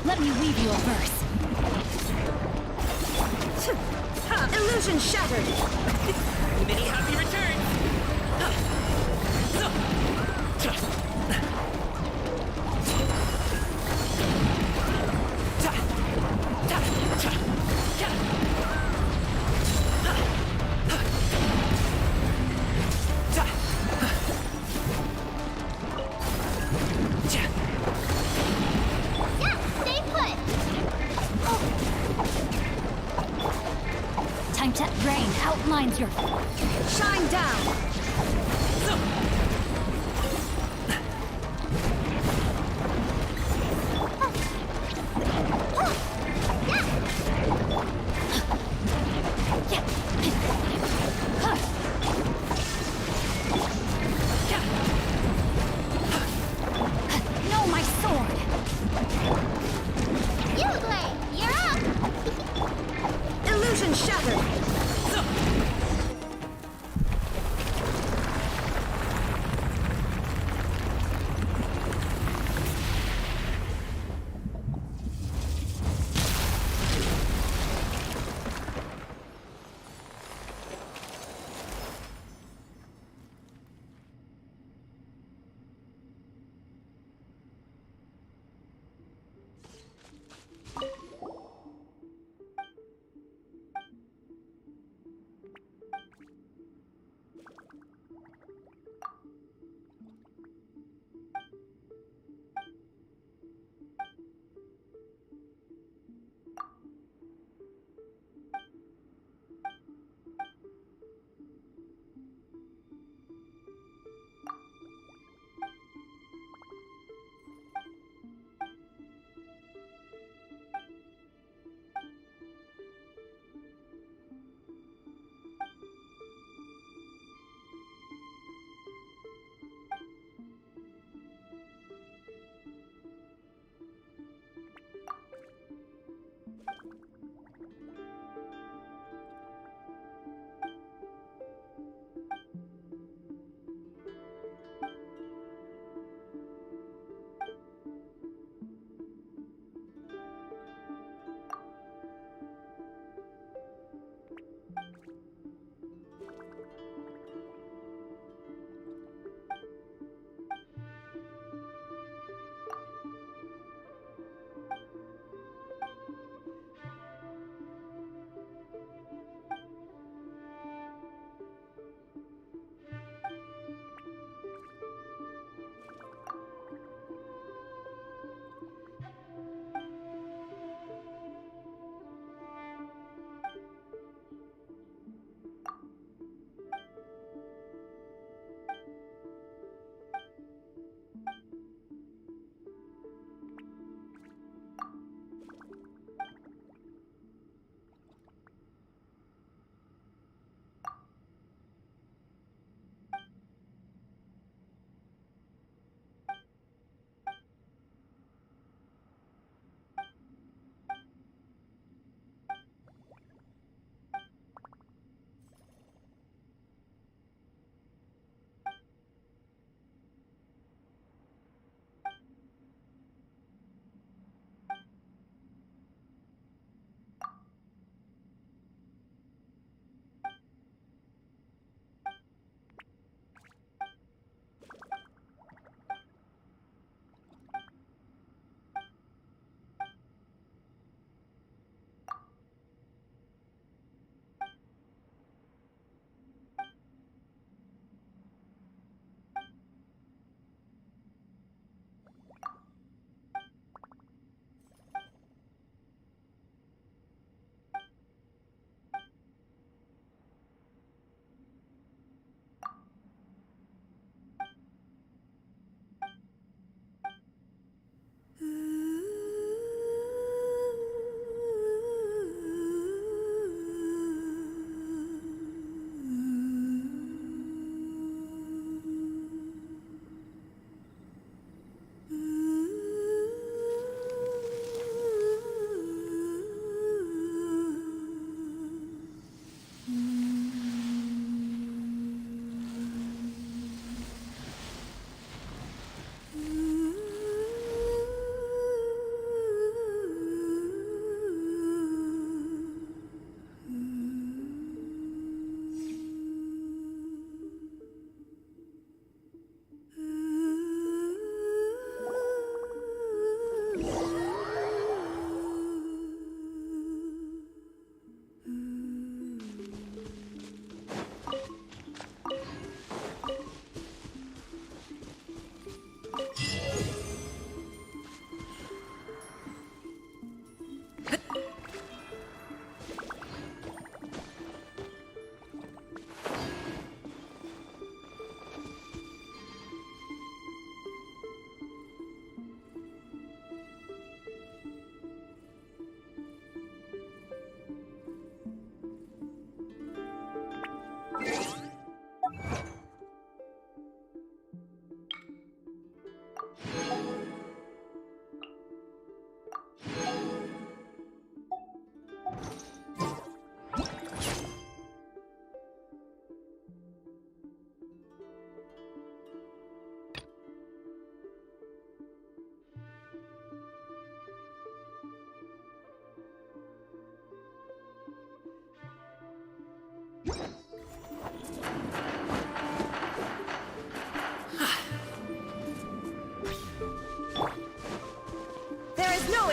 Let me weave you a verse. Illusion shattered! Many happy returns! Yeah, stay put! Time to rain outlines your... Shine down! No, my sword! You, Blade! You're up! Illusion shattered!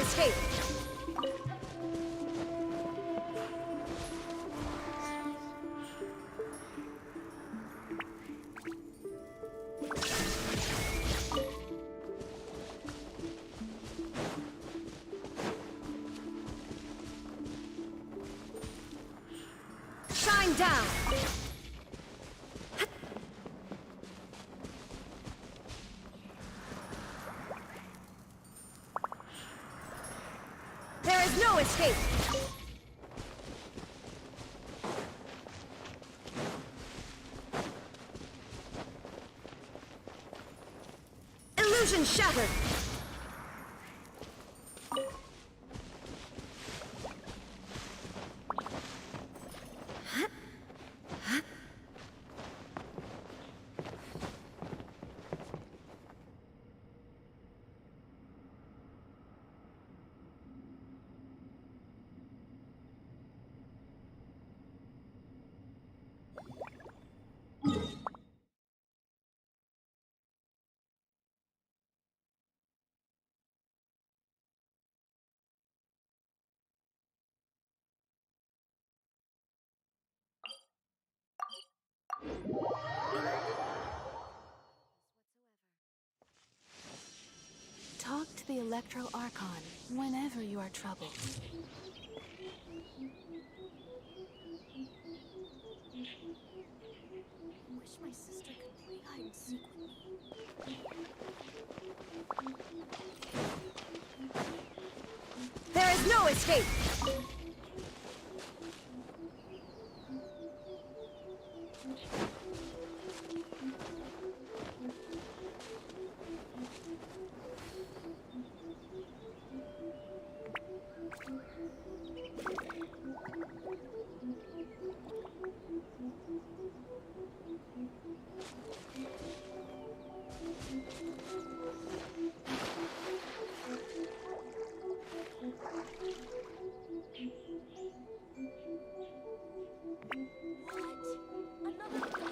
escape! Shine down! There is no escape! Illusion shattered! Talk to the Electro Archon whenever you are troubled. I wish my sister could play hide and seek with me. There is no escape! Another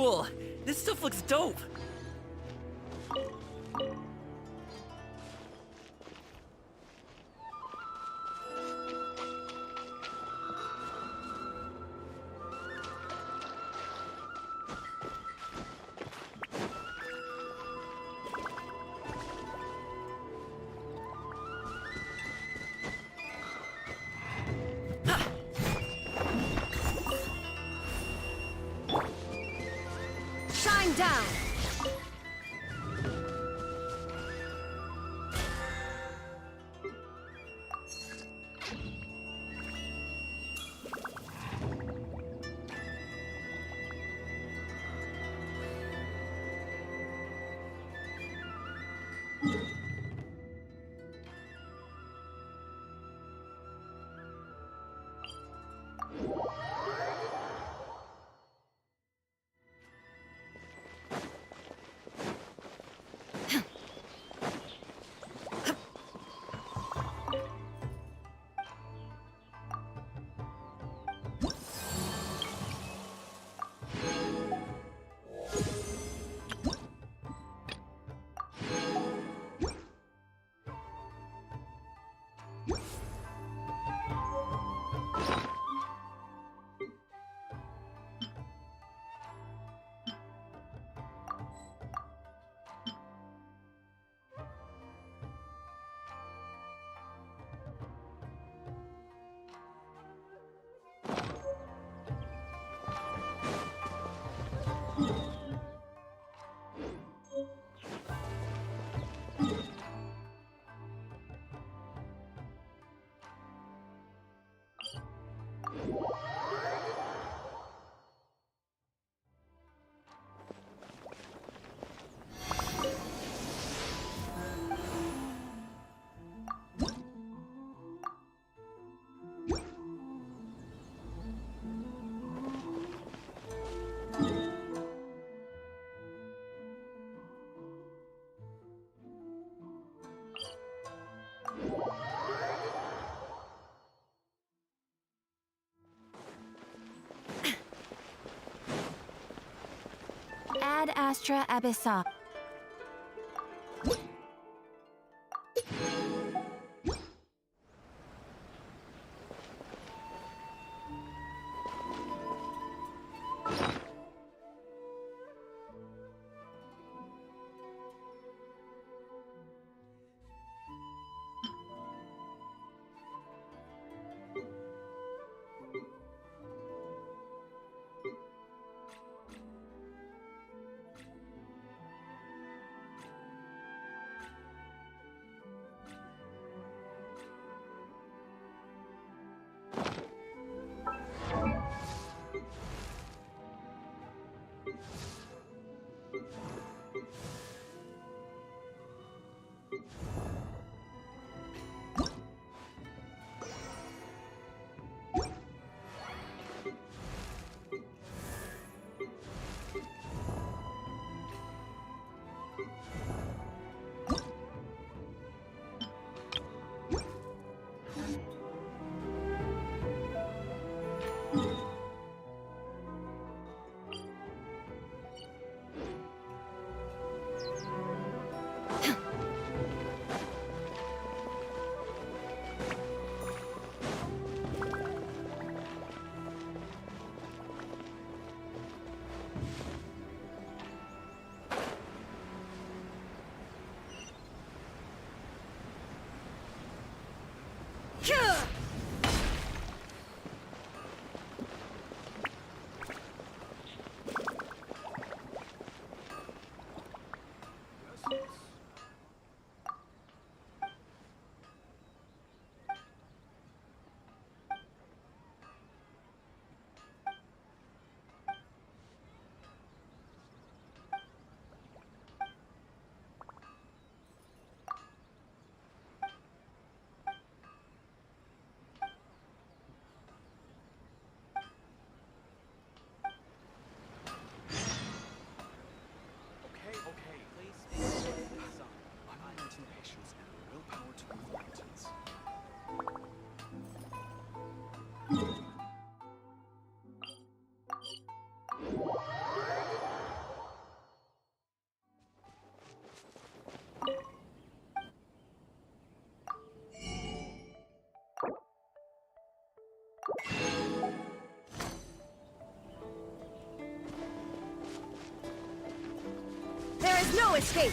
cool. This stuff looks dope. Shine down! Ad Astra Abyssa. There is no escape!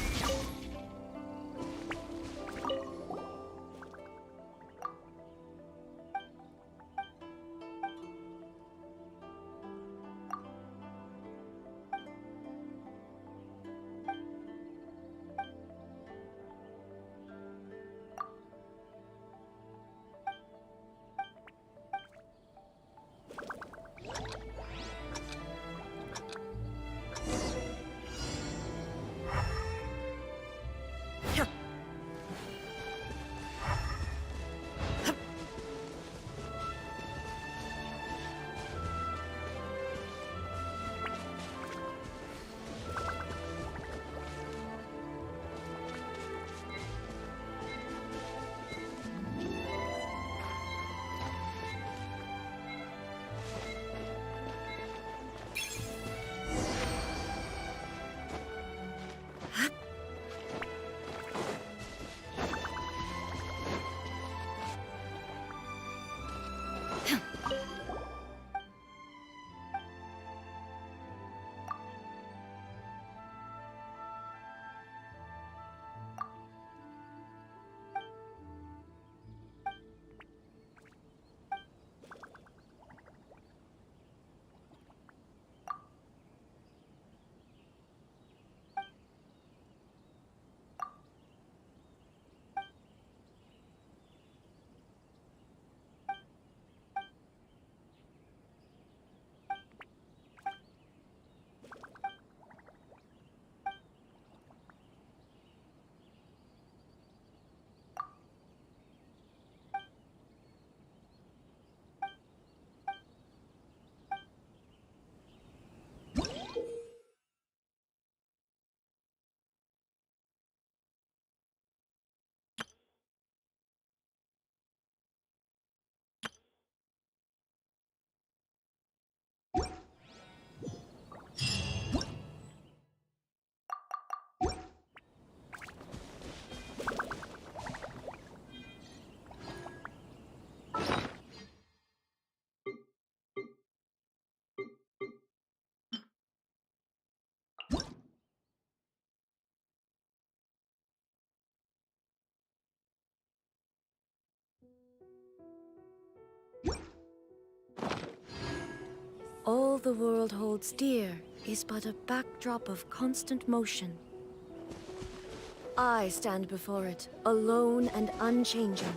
All the world holds dear is but a backdrop of constant motion. I stand before it, alone and unchanging.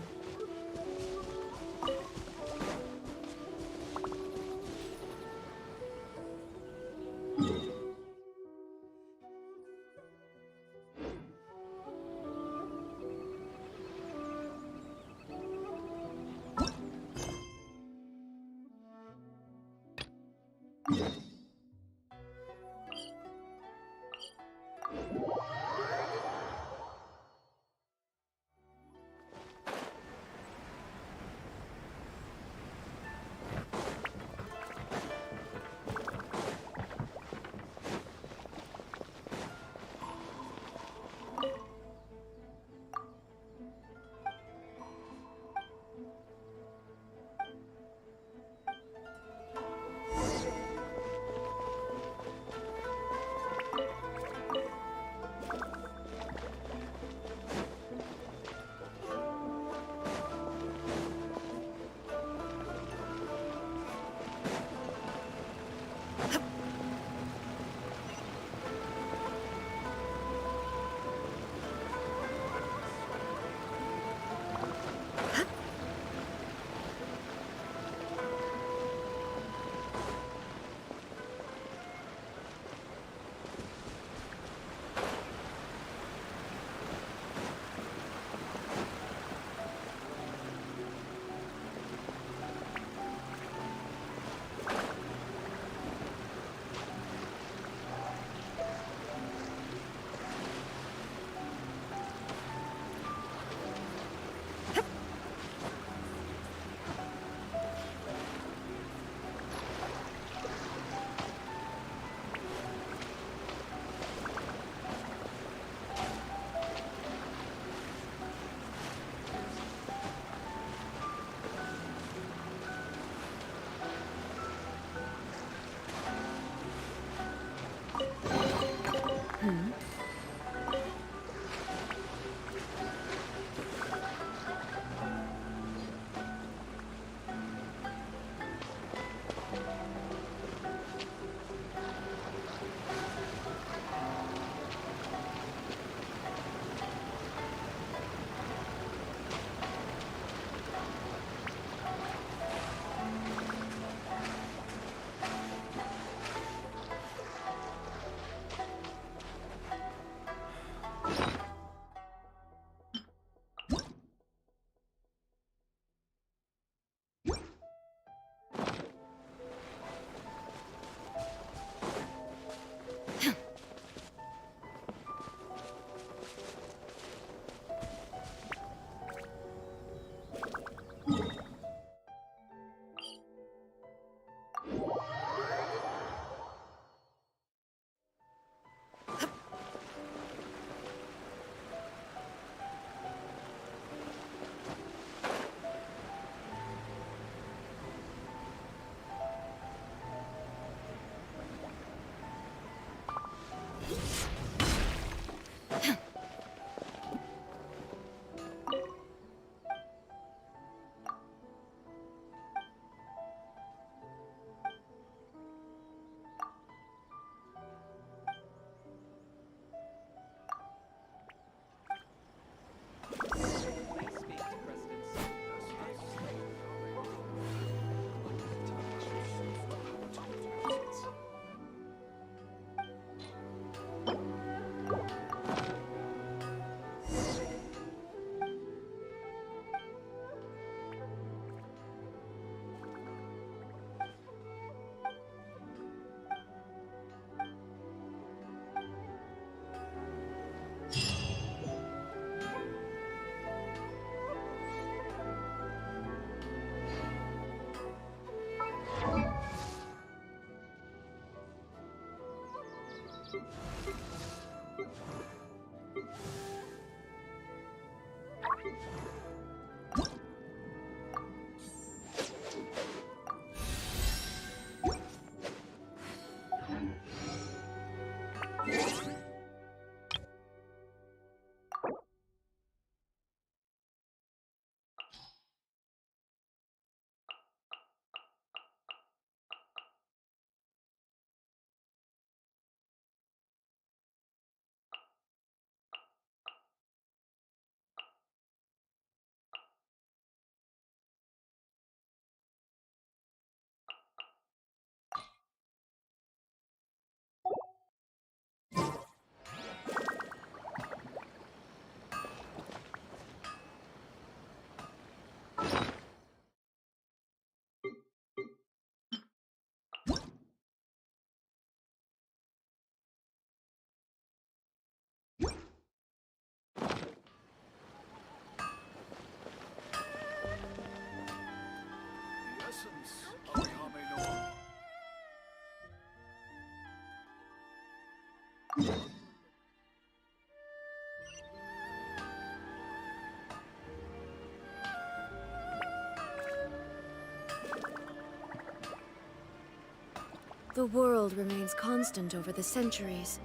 The world remains constant over the centuries,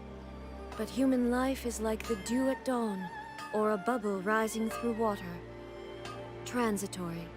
but human life is like the dew at dawn, or a bubble rising through water. Transitory.